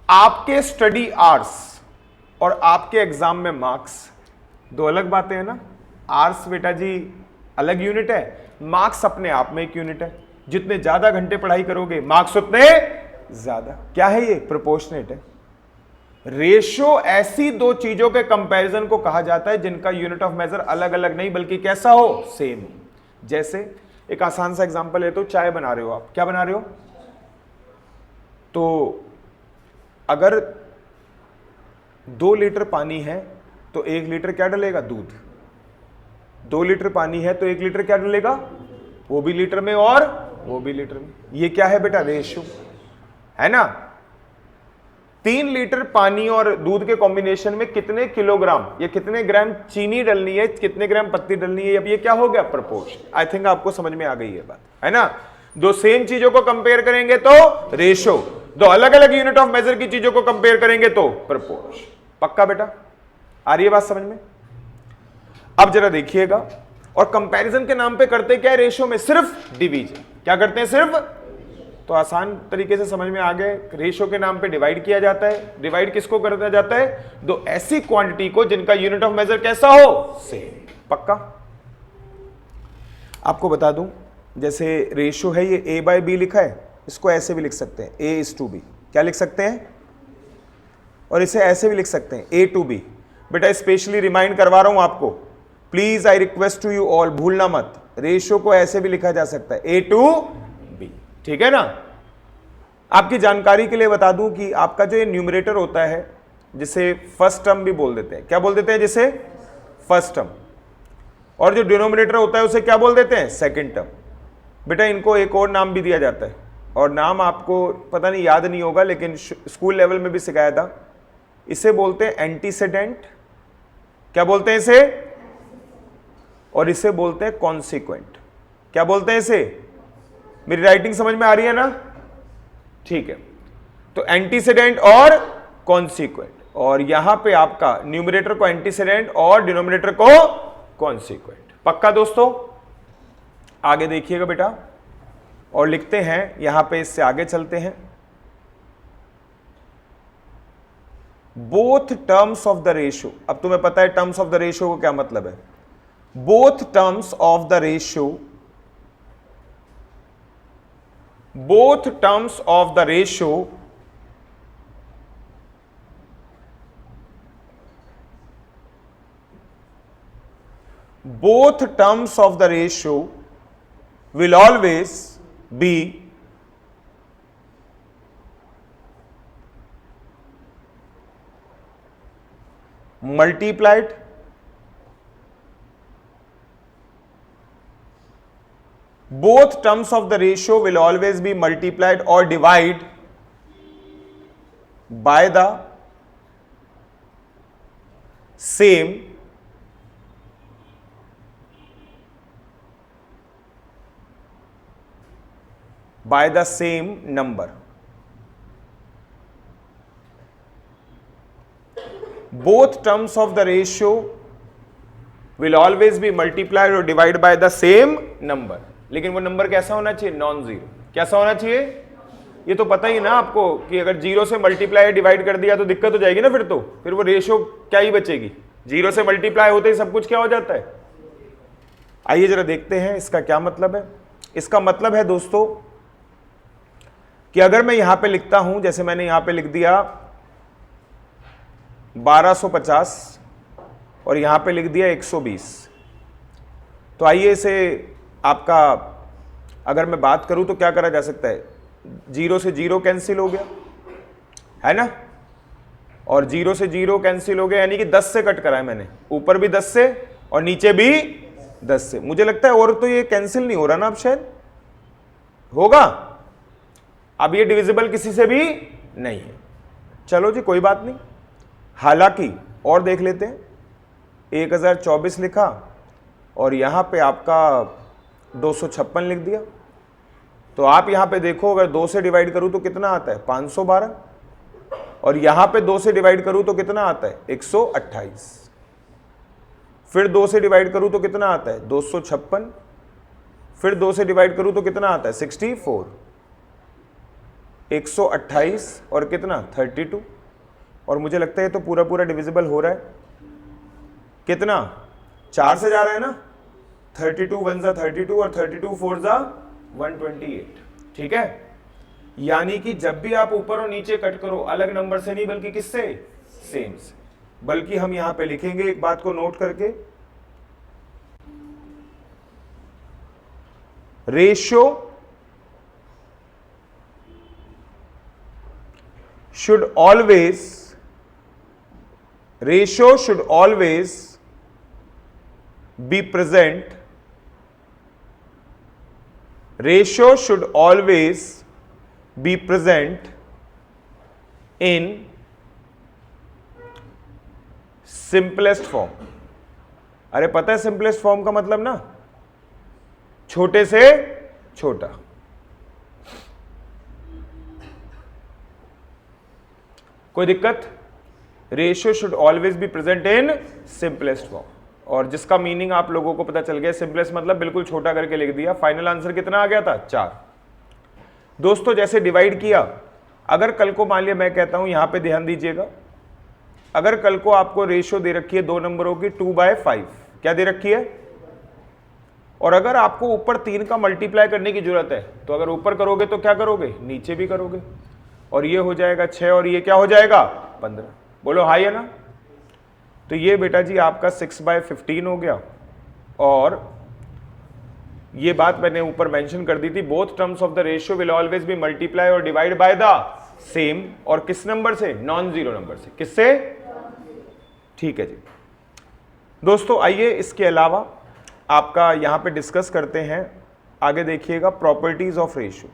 आपके स्टडी आवर्स और आपके एग्जाम में मार्क्स दो अलग बातें हैं ना। आवर्स बेटा जी अलग यूनिट है, मार्क्स अपने आप में एक यूनिट है। जितने ज्यादा घंटे पढ़ाई करोगे मार्क्स उतने ज्यादा। क्या है ये, प्रोपोर्शनेट है। रेशियो ऐसी दो चीजों के कंपैरिजन को कहा जाता है जिनका यूनिट ऑफ मेजर अलग अलग नहीं बल्कि कैसा हो, सेम। जैसे एक आसान सा एग्जांपल है, तो चाय बना रहे हो आप, क्या बना रहे हो, तो अगर 2 लीटर पानी है तो 1 लीटर क्या डलेगा, दूध। 2 लीटर पानी है तो 1 लीटर क्या डलेगा, वो भी लीटर में और वो भी लीटर में। ये क्या है बेटा, रेशियो है ना। 3 लीटर पानी और दूध के कॉम्बिनेशन में कितने किलोग्राम या कितने ग्राम चीनी डलनी है, कितने ग्राम पत्ती डलनी है, अब ये क्या हो गया, प्रोपोर्शन। आई थिंक आपको समझ में आ गई है बात, है ना। दो सेम चीजों को कंपेयर करेंगे तो रेशियो, दो अलग अलग यूनिट ऑफ मेजर की चीजों को कंपेयर करेंगे तो प्रोपोर्शन। पक्का बेटा, आ रही है बात समझ में। अब जरा देखिएगा, और कंपैरिजन के नाम पे करते क्या है रेशियो में, सिर्फ डिवीजन। क्या करते हैं, सिर्फ। तो आसान तरीके से समझ में आ गए, रेशियो के नाम पे डिवाइड किया जाता है। डिवाइड किसको करता जाता है, दो ऐसी क्वांटिटी को जिनका यूनिट ऑफ मेजर कैसा हो, सेम। पक्का। आपको बता दूं, जैसे रेशियो है ये a बाय बी लिखा है, इसको ऐसे भी लिख सकते हैं a:b। क्या लिख सकते हैं, और इसे ऐसे भी लिख सकते हैं a:b। बेटा स्पेशली रिमाइंड करवा रहा हूं आपको, please I request to you all, भूलना मत, रेशियो को ऐसे भी लिखा जा सकता है a:b। ठीक है ना। आपकी जानकारी के लिए बता दूं कि आपका जो ये न्यूमरेटर होता है, जिसे फर्स्ट टर्म भी बोल देते हैं, क्या बोल देते हैं, जिसे फर्स्ट टर्म, और जो डिनोमिनेटर होता है उसे क्या बोल देते हैं, सेकंड टर्म। बेटा इनको एक और नाम भी दिया जाता है, और नाम आपको पता नहीं याद नहीं होगा, लेकिन स्कूल लेवल में भी सिखाया था। इसे बोलते हैं एंटीसेडेंट, क्या बोलते हैं इसे, और इसे बोलते हैं कॉन्सिक्वेंट। क्या बोलते हैं इसे, मेरी राइटिंग समझ में आ रही है ना, ठीक है। तो एंटीसेडेंट और कॉन्सिक्वेंट, और यहां पे आपका न्यूमरेटर को एंटीसेडेंट और डिनोमिनेटर को कॉन्सिक्वेंट। पक्का दोस्तों, आगे देखिएगा बेटा, और लिखते हैं यहां पे, इससे आगे चलते हैं। Both terms of the ratio, अब तुम्हें पता है टर्म्स ऑफ द रेशियो को क्या मतलब है। Both terms of the ratio, both terms of the ratio will always be multiplied both terms of the ratio will always be multiplied or divided by the same number. Both terms of the ratio will always be multiplied or divided by the same number. लेकिन वो नंबर कैसा होना चाहिए? Non zero. कैसा होना चाहिए? ये तो पता ही ना आपको कि अगर जीरो से मल्टीप्लाई डिवाइड कर दिया तो दिक्कत हो जाएगी ना, फिर वो रेशियो क्या ही बचेगी? जीरो से मल्टीप्लाई होते ही सब कुछ क्या हो जाता है? आइए जरा देखते हैं इसका क्या मतलब है. इसका मतलब है दोस्तों कि अगर मैं यहां पे लिखता हूं, जैसे मैंने यहां पे लिख दिया 1250 और यहां पे लिख दिया 120, तो आइए इसे आपका अगर मैं बात करूं तो क्या करा जा सकता है? जीरो से जीरो कैंसिल हो गया है ना, और जीरो से जीरो कैंसिल हो गया, यानी कि 10 से कट करा है मैंने, ऊपर भी 10 से और नीचे भी 10 से. मुझे लगता है और तो ये कैंसिल नहीं हो रहा ना, अब शायद होगा. अब ये डिविजिबल किसी से भी नहीं है. चलो जी कोई बात नहीं. हालांकि और देख लेते हैं. 1024 लिखा और यहां पे आपका 256 लिख दिया, तो आप यहां पे देखो अगर 2 से डिवाइड करूं तो कितना आता है? 512, और यहां पे 2 से डिवाइड करूं तो कितना आता है? 128. फिर 2 से डिवाइड करूं तो कितना आता है? 256. फिर 2 से डिवाइड करूं तो कितना आता है? 64. 128 और कितना? 32. और मुझे लगता है ये तो पूरा पूरा डिविजिबल हो रहा है. कितना? 4 से जा रहा है ना. 32 1 जा 32 और 32 4 जा 128. ठीक है, यानी कि जब भी आप ऊपर और नीचे कट करो अलग नंबर से नहीं बल्कि किससे? सेम से. बल्कि हम यहां पे लिखेंगे एक बात को नोट करके, ratio should always be present. Ratio should always be present in simplest form. अरे पता है सिंपलेस्ट फॉर्म का मतलब ना? छोटे से छोटा. कोई दिक्कत? Ratio should always be present in simplest form. और जिसका मीनिंग आप लोगों को पता चल गया, सिंपलेस्ट मतलब बिल्कुल छोटा करके लिख दिया. फाइनल आंसर कितना आ गया था? 4. दोस्तों जैसे डिवाइड किया, अगर कल को मान लिया मैं कहता हूं, यहां पे ध्यान दीजिएगा, अगर कल को आपको रेशियो दे रखी है दो नंबरों की 2/5, क्या दे रखी है, और अगर आपको ऊपर 3 का मल्टीप्लाई करने की जरूरत है, तो अगर ऊपर करोगे तो क्या करोगे? नीचे भी करोगे, और ये हो जाएगा 6 और ये क्या हो जाएगा? 15. बोलो हाई है ना. तो ये बेटा जी आपका 6/15 हो गया. और ये बात मैंने ऊपर मेंशन कर दी थी, both terms of the ratio will always be multiply और डिवाइड बाय द सेम. और किस नंबर से? नॉन जीरो नंबर से. किससे? ठीक है जी दोस्तों. आइए इसके अलावा आपका यहां पे डिस्कस करते हैं. आगे देखिएगा properties of ratio.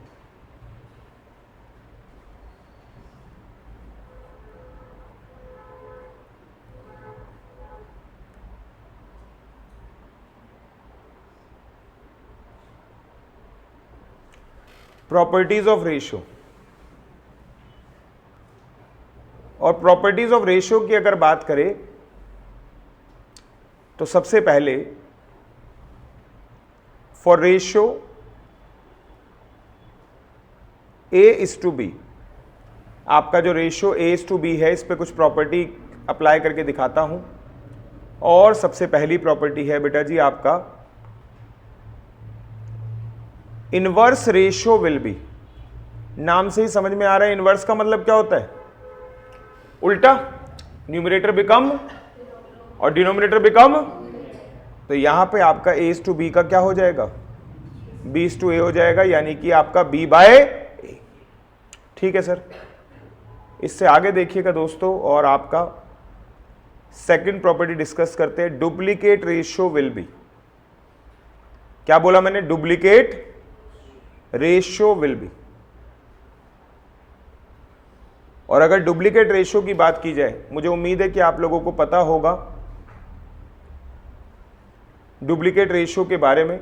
Properties of ratio. और प्रॉपर्टीज ऑफ रेशियो की अगर बात करें तो सबसे पहले फॉर रेशियो A:B, आपका जो रेशियो A:B है, इस पे कुछ प्रॉपर्टी अप्लाई करके दिखाता हूं. और सबसे पहली प्रॉपर्टी है बेटा जी आपका इनवर्स रेशियो विल बी. नाम से ही समझ में आ रहा है इनवर्स का मतलब क्या होता है, उल्टा, न्यूमरेटर बिकम और डिनोमिनेटर बिकम। तो यहां पे आपका a is to b का क्या हो जाएगा, b is to a हो जाएगा, यानी कि आपका b by a। ठीक है सर, इससे आगे देखिएगा दोस्तों, और आपका सेकंड प्रॉपर्टी डिस्कस करते हैं, डुप्लीकेट रेशियो विल बी। क्या बोला मैंने, डुप्लीकेट रेशियो विल बी। और अगर डुप्लीकेट रेशियो की बात की जाए, मुझे उम्मीद है कि आप लोगों को पता होगा डुप्लीकेट रेशियो के बारे में।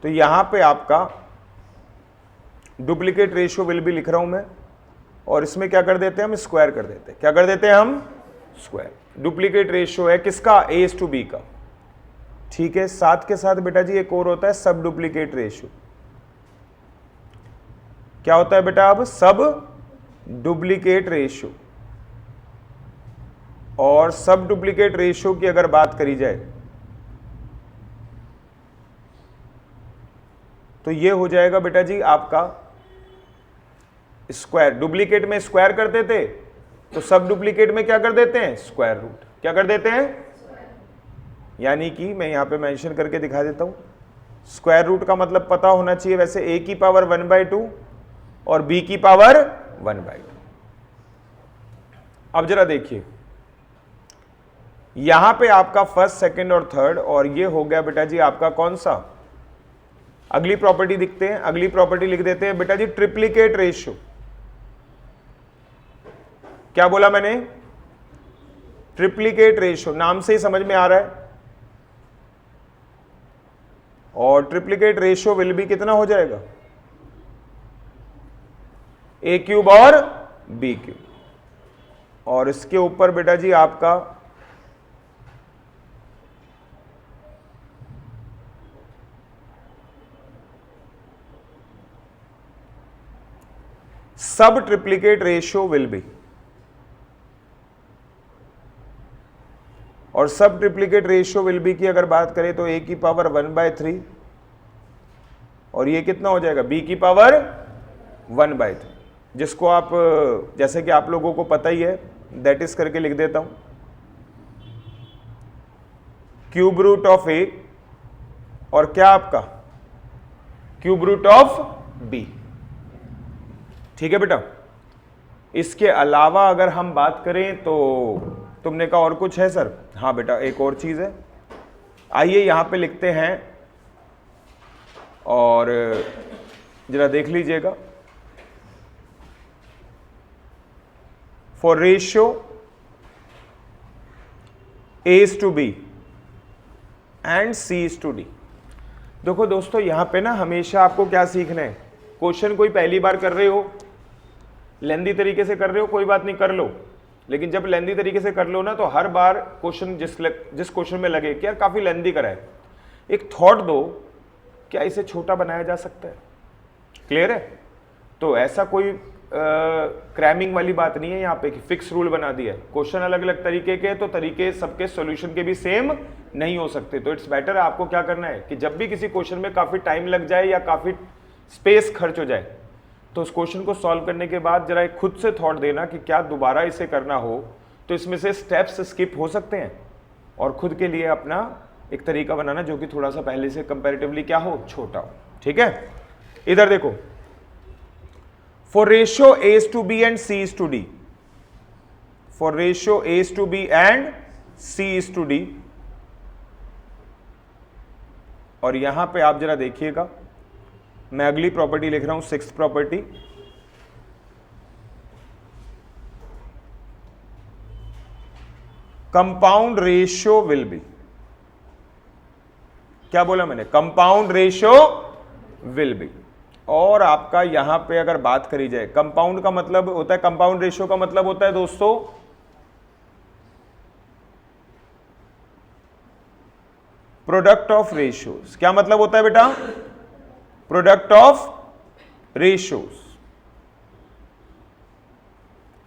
तो यहां पे आपका डुप्लीकेट रेशियो विल बी लिख रहा हूं मैं, और इसमें क्या कर देते हैं हम, स्क्वायर कर देते हैं। क्या कर देते हैं हम, स्क्वायर। डुप्लीकेट रेशियो है किसका, a is to b का। ठीक है, साथ के साथ बेटा जी एक और होता है सब डुप्लीकेट रेशियो। क्या होता है बेटा, अब सब डुप्लीकेट रेशियो। और सब डुप्लीकेट रेशियो की अगर बात करी जाए तो ये हो जाएगा बेटा जी आपका स्क्वायर। डुप्लीकेट में स्क्वायर करते थे, तो सब डुप्लीकेट में क्या कर देते हैं, स्क्वायर रूट। क्या कर देते हैं, यानी कि मैं यहां पे मेंशन करके दिखा देता हूं, स्क्वायर रूट का मतलब पता होना चाहिए वैसे, a की पावर 1/2 और b की पावर 1/2। अब जरा देखिए, यहां पे आपका फर्स्ट, सेकंड और थर्ड, और ये हो गया बेटा जी आपका कौन सा, अगली प्रॉपर्टी दिखते हैं। अगली प्रॉपर्टी लिख देते हैं बेटा जी ट्रिप्लीकेट रेशियो। क्या बोला मैंने, ट्रिप्लीकेट रेशियो, नाम से ही समझ में आ रहा है। और ट्रिप्लीकेट रेशियो विल बी कितना हो जाएगा, a क्यूब और b क्यूब, और इसके ऊपर बेटा जी आपका सब ट्रिप्लीकेट रेशियो विल बी। और सब ट्रिप्लीकेट रेशियो विल बी की अगर बात करें तो a की पावर 1/3, और ये कितना हो जाएगा, b की पावर 1/3, जिसको आप, जैसे कि आप लोगों को पता ही है, दैट इज करके लिख देता हूं, क्यूब रूट ऑफ a, और क्या आपका क्यूब रूट ऑफ b। ठीक है बेटा। इसके अलावा अगर हम बात करें तो तुमने कहा और कुछ है सर, हाँ बेटा एक और चीज है, आइए यहां पे लिखते हैं और जरा देख लीजिएगा, for ratio a is to b and c is to d। देखो दोस्तों, यहां पे ना हमेशा आपको क्या सीखना है, क्वेश्चन कोई पहली बार कर रहे हो, लेंदी तरीके से कर रहे हो, कोई बात नहीं कर लो, लेकिन जब लेंदी तरीके से कर लो ना, तो हर बार क्वेश्चन जिस क्वेश्चन में लगे कि यार काफी लेंदी करा है, एक थॉट दो, क्या इसे छोटा बनाया जा सकता है। क्लियर है। तो ऐसा कोई क्रैमिंग वाली बात नहीं है यहाँ पे कि फिक्स रूल बना दिया है। क्वेश्चन अलग अलग तरीके के, तो तरीके सबके सॉल्यूशन के भी सेम नहीं हो सकते। तो इट्स बेटर आपको क्या करना है कि जब भी किसी क्वेश्चन में काफी टाइम लग जाए या काफी स्पेस खर्च हो जाए, तो उस क्वेश्चन को सॉल्व करने के बाद जरा एक खुद से थॉट देना कि क्या दोबारा इसे करना हो तो इसमें से स्टेप्स स्किप हो सकते हैं, और खुद के लिए अपना एक तरीका बनाना जो कि थोड़ा सा पहले से कंपैरेटिवली क्या हो, छोटा हो। ठीक है। इधर देखो, for ratio a is to b and c is to d, for ratio a is to b and c is to d, और यहां पे आप जरा देखिएगा, मैं अगली प्रॉपर्टी लिख रहा हूं, sixth property, compound ratio will be. क्या बोला मैंने, कंपाउंड रेशियो विल बी। और आपका यहां पे अगर बात करी जाए, कंपाउंड का मतलब होता है, कंपाउंड रेशियो का मतलब होता है दोस्तों प्रोडक्ट ऑफ रेशियोज। क्या मतलब होता है बेटा, प्रोडक्ट ऑफ रेशियोज।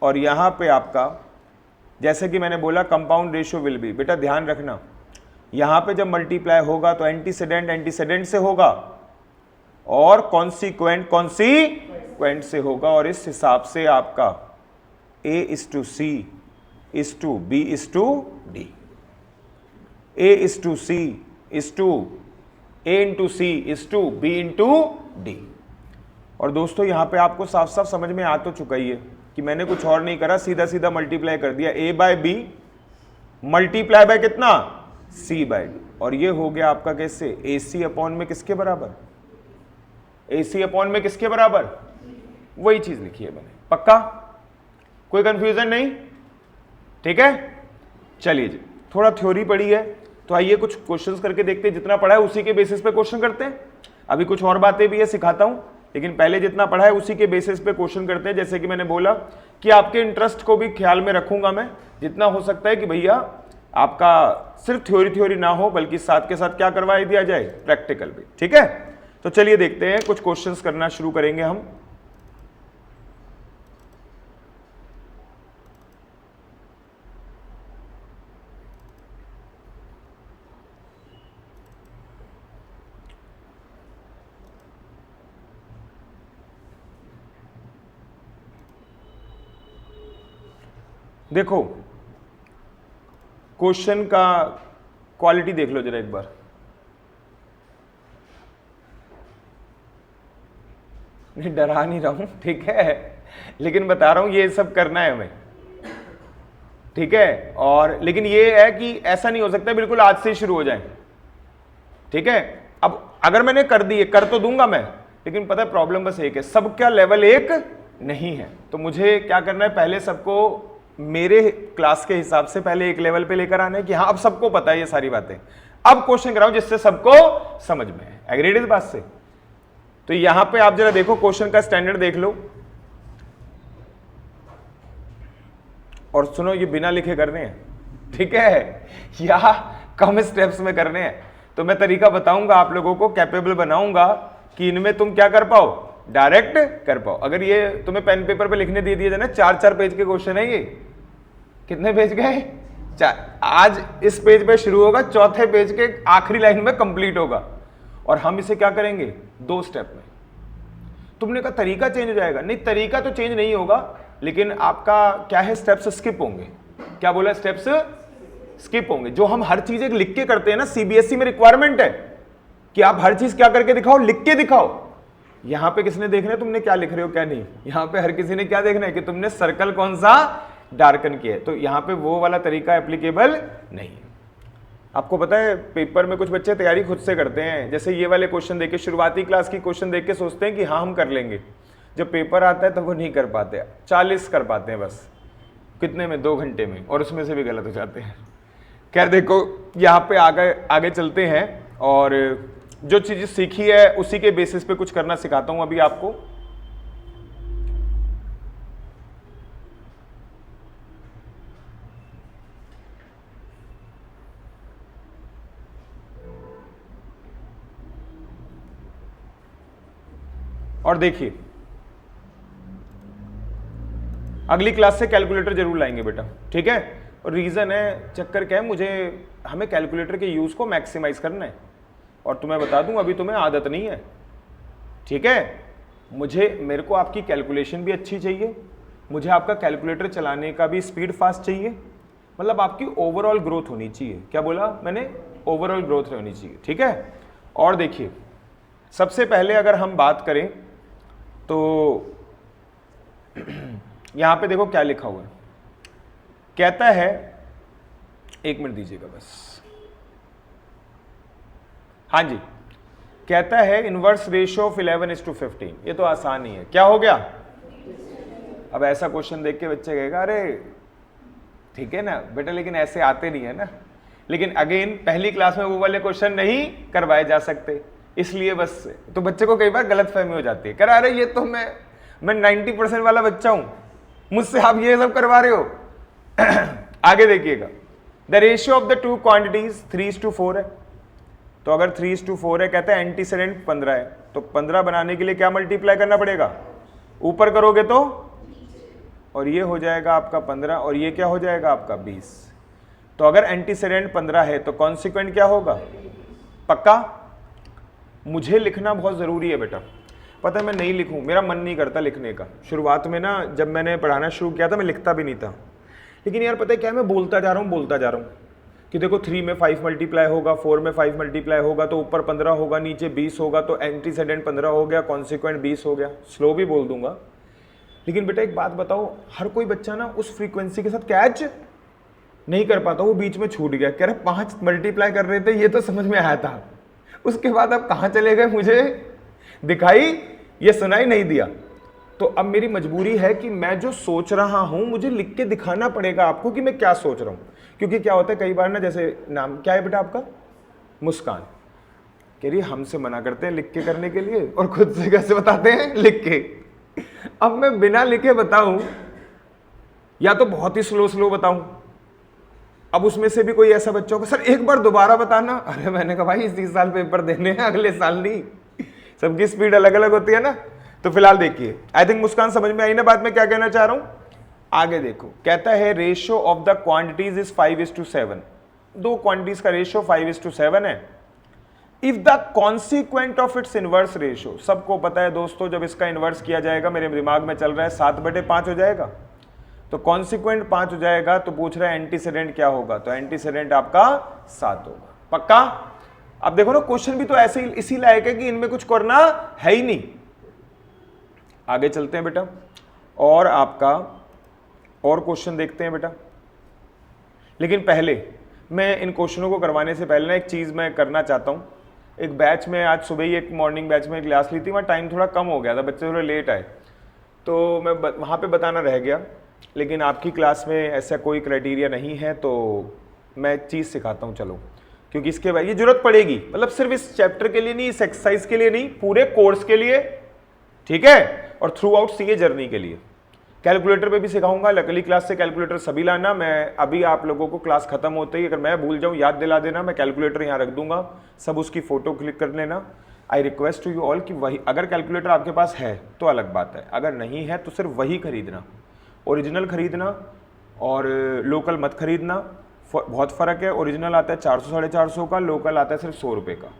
और यहां पे आपका जैसे कि मैंने बोला कंपाउंड रेशियो विल बी, बेटा ध्यान रखना, यहां पे जब मल्टीप्लाई होगा तो एंटीसीडेंट एंटीसीडेंट से होगा, और कॉन्सिक्वेंट से होगा, और इस हिसाब से आपका A:C is to B is to D, A:C is to A into C is to B into D। और दोस्तों यहां पे आपको साफ साफ समझ में आ तो चुका ही है कि मैंने कुछ और नहीं करा, सीधा सीधा मल्टीप्लाई कर दिया A by B multiply by कितना C बाय D, और ये हो गया आपका कैसे AC अपॉन में किसके बराबर, AC अपॉन में किसके बराबर, वही चीज लिखी है मैंने। पक्का, कोई कंफ्यूजन नहीं? ठीक है, चलिए जी, थोड़ा थ्योरी पढ़ी है तो आइए कुछ क्वेश्चंस करके देखते हैं। जितना पढ़ा है उसी के बेसिस पे क्वेश्चन करते हैं। अभी कुछ और बातें भी है सिखाता हूं, लेकिन पहले जितना पढ़ा है उसी के बेसिस पे क्वेश्चन करते हैं। जैसे कि मैंने बोला कि आपके इंटरेस्ट को भी ख्याल में रखूंगा मैं, जितना हो सकता है कि भैया आपका सिर्फ थ्योरी ना हो, बल्कि साथ के साथ क्या करवा दिया जाए, प्रैक्टिकल भी। ठीक है, तो चलिए देखते हैं, कुछ क्वेश्चंस करना शुरू करेंगे हम। देखो क्वेश्चन का क्वालिटी देख लो जरा एक बार। नहीं, डरा नहीं रहा हूं, ठीक है, लेकिन बता रहा हूं ये सब करना है हमें, ठीक है। और लेकिन ये है कि ऐसा नहीं हो सकता बिल्कुल आज से ही शुरू हो जाए, ठीक है। अब अगर मैंने कर दी, कर तो दूंगा मैं, लेकिन पता है प्रॉब्लम बस एक है, सबका लेवल एक नहीं है। तो मुझे क्या करना है, पहले सबको मेरे क्लास के हिसाब से पहले एक लेवल पे लेकर आना है कि हाँ अब सबको पता है ये सारी बातें। अब क्वेश्चन कराऊं जिससे सबको समझ में है। एग्रीड इस बात से? तो यहां पे आप जरा देखो, क्वेश्चन का स्टैंडर्ड देख लो और सुनो, ये बिना लिखे करने हैं, ठीक है, या कम स्टेप्स में करने हैं। तो मैं तरीका बताऊंगा आप लोगों को, कैपेबल बनाऊंगा कि इनमें तुम क्या कर पाओ, डायरेक्ट कर पाओ। अगर ये तुम्हें पेन पेपर पे लिखने दे दिए जाए ना, 4-4 पेज के क्वेश्चन है, ये कितने पेज गए, 4। आज इस पेज पे शुरू होगा, चौथे पेज के आखिरी लाइन में कंप्लीट होगा, और हम इसे क्या करेंगे 2 स्टेप में। तुमने कहा तरीका चेंज हो जाएगा, नहीं तरीका तो चेंज नहीं होगा, लेकिन आपका क्या है, स्टेप्स स्किप होंगे। क्या बोला, स्टेप्स स्किप होंगे। जो हम हर चीज एक लिख के करते हैं ना, सीबीएसई में रिक्वायरमेंट है कि आप हर चीज क्या करके दिखाओ, लिख के दिखाओ। यहां पे किसने देखना है तुमने क्या लिख रहे हो क्या नहीं, यहां पे हर किसी ने क्या देखना है कि तुमने सर्कल कौन सा डार्कन किया है। तो यहां पे वो वाला तरीका एप्लीकेबल नहीं है। आपको पता है पेपर में कुछ बच्चे तैयारी खुद से करते हैं, जैसे ये वाले क्वेश्चन देख के, शुरुआती क्लास की क्वेश्चन देख के सोचते हैं कि हाँ हम कर लेंगे, जब पेपर आता है तब वो नहीं कर पाते, 40 कर पाते हैं बस, कितने में, 2 घंटे में, और उसमें से भी गलत हो जाते हैं। खैर देखो, यहाँ पे आगे चलते हैं, और जो चीज सीखी है उसी के बेसिस पे कुछ करना सिखाता हूं अभी आपको। और देखिए, अगली क्लास से कैलकुलेटर जरूर लाएंगे बेटा, ठीक है। और रीजन है, चक्कर क्या है, हमें कैलकुलेटर के यूज को मैक्सिमाइज करना है, और तुम्हें बता दूं अभी तुम्हें आदत नहीं है, ठीक है। मेरे को आपकी कैलकुलेशन भी अच्छी चाहिए, मुझे आपका कैलकुलेटर चलाने का भी स्पीड फास्ट चाहिए, मतलब आपकी ओवरऑल ग्रोथ होनी चाहिए। क्या बोला मैंने, ओवरऑल ग्रोथ होनी चाहिए, ठीक है। और देखिए, सबसे पहले अगर हम बात करें तो यहां पे देखो क्या लिखा हुआ है, कहता है, 1 मिनट दीजिएगा बस, हाँ जी, कहता है इनवर्स रेशियो ऑफ 11:15। ये तो आसान ही है, क्या हो गया। अब ऐसा क्वेश्चन देख के बच्चे कहेगा अरे ठीक है ना बेटा, लेकिन ऐसे आते नहीं है ना। लेकिन अगेन पहली क्लास में वो वाले क्वेश्चन नहीं करवाए जा सकते, इसलिए बस तो बच्चे को कई बार गलतफहमी हो जाती है, कह रहा अरे ये तो मैं 90% वाला बच्चा हूं, मुझसे आप ये सब करवा रहे हो। आगे देखिएगा, the ratio of the 2 quantities 3:4 है। तो अगर 3:4 है, कहते हैं एंटीसेडेंट 15 है, तो 15 बनाने के लिए क्या मल्टीप्लाई करना पड़ेगा, ऊपर करोगे तो, और ये हो जाएगा आपका 15, और ये क्या हो जाएगा आपका 20। तो अगर एंटीसेडेंट 15 है तो कॉन्सिक्वेंट क्या होगा, पक्का। मुझे लिखना बहुत ज़रूरी है बेटा। पता है मैं नहीं लिखूं, मेरा मन नहीं करता लिखने का। शुरुआत में ना जब मैंने पढ़ाना शुरू किया था मैं लिखता भी नहीं था, लेकिन यार पता है क्या, मैं बोलता जा रहा हूँ कि देखो 3 में 5 मल्टीप्लाई होगा, 4 में 5 मल्टीप्लाई होगा तो ऊपर 15 होगा, नीचे 20 होगा, तो एंटीसेडेंट 15 हो गया, कॉन्सिक्वेंट 20 हो गया। स्लो भी बोल दूंगा, लेकिन बेटा एक बात बताओ, हर कोई बच्चा ना उस फ्रीक्वेंसी के साथ कैच नहीं कर पाता, वो बीच में छूट गया। कह रहे 5 मल्टीप्लाई कर रहे थे, ये तो समझ में आया था, उसके बाद अब कहाँ चले गए मुझे दिखाई ये सुनाई नहीं दिया। तो अब मेरी मजबूरी है कि मैं जो सोच रहा हूं मुझे लिख के दिखाना पड़ेगा आपको कि मैं क्या सोच रहा हूं। क्योंकि क्या होता है कई बार ना, जैसे नाम क्या है बेटा आपका, मुस्कान, कह रही हमसे मना करते हैं लिख के करने के लिए और खुद से कैसे बताते हैं लिख के। अब मैं बिना लिखे बताऊं या तो बहुत ही स्लो बताऊं। अब उसमें से भी कोई ऐसा बच्चा होगा, सर एक बार दोबारा बताना। अरे मैंने कहा भाई इसी साल पेपर देने हैं, अगले साल नहीं। सबकी स्पीड अलग अलग होती है ना। तो फिलहाल देखिए, आई थिंक मुस्कान समझ में आई ना बात मैं क्या कहना चाह रहा हूं। आगे देखो, कहता है ratio of the quantities is 5:7। दो क्वांटिटीज का रेशियो 5:7 है। If the consequent of its inverse ratio, सबको पता है दोस्तों जब इसका इनवर्स किया जाएगा, मेरे दिमाग में चल रहा है 7/5 हो जाएगा, तो कॉन्सिक्वेंट 5 हो जाएगा। तो पूछ रहा है एंटीसेडेंट क्या होगा, तो एंटीसेडेंट आपका 7 होगा। पक्का? अब देखो ना क्वेश्चन भी तो ऐसे ही इसी लायक है कि इनमें कुछ करना है ही नहीं। आगे चलते हैं बेटा, और आपका और क्वेश्चन देखते हैं बेटा। लेकिन पहले मैं इन क्वेश्चनों को करवाने से पहले ना एक चीज मैं करना चाहता हूं। एक बैच में आज सुबह ही एक मॉर्निंग बैच में क्लास ली थी, वहाँ टाइम थोड़ा कम हो गया था, बच्चे थोड़े लेट आए, तो मैं वहाँ पे बताना रह गया। लेकिन आपकी क्लास में ऐसा कोई क्राइटेरिया नहीं है, तो मैं एक चीज़ सिखाता हूँ चलो, क्योंकि इसके बाद ये जरूरत पड़ेगी, मतलब सिर्फ इस चैप्टर के लिए नहीं, इस एक्सरसाइज के लिए नहीं, पूरे कोर्स के लिए, ठीक है, और थ्रू आउट सीए जर्नी के लिए। कैलकुलेटर पे भी सिखाऊंगा, अगली क्लास से कैलकुलेटर सभी लाना। मैं अभी आप लोगों को क्लास खत्म होते ही अगर मैं भूल जाऊं याद दिला देना, मैं कैलकुलेटर यहाँ रख दूंगा, सब उसकी फोटो क्लिक कर लेना। I request to you all कि वही, अगर कैलकुलेटर आपके पास है तो अलग बात है, अगर नहीं है तो सिर्फ वही खरीदना, ओरिजिनल खरीदना और लोकल मत खरीदना। बहुत फ़र्क है, ओरिजिनल आता है 400-450 का, लोकल आता है सिर्फ 100 रुपये का।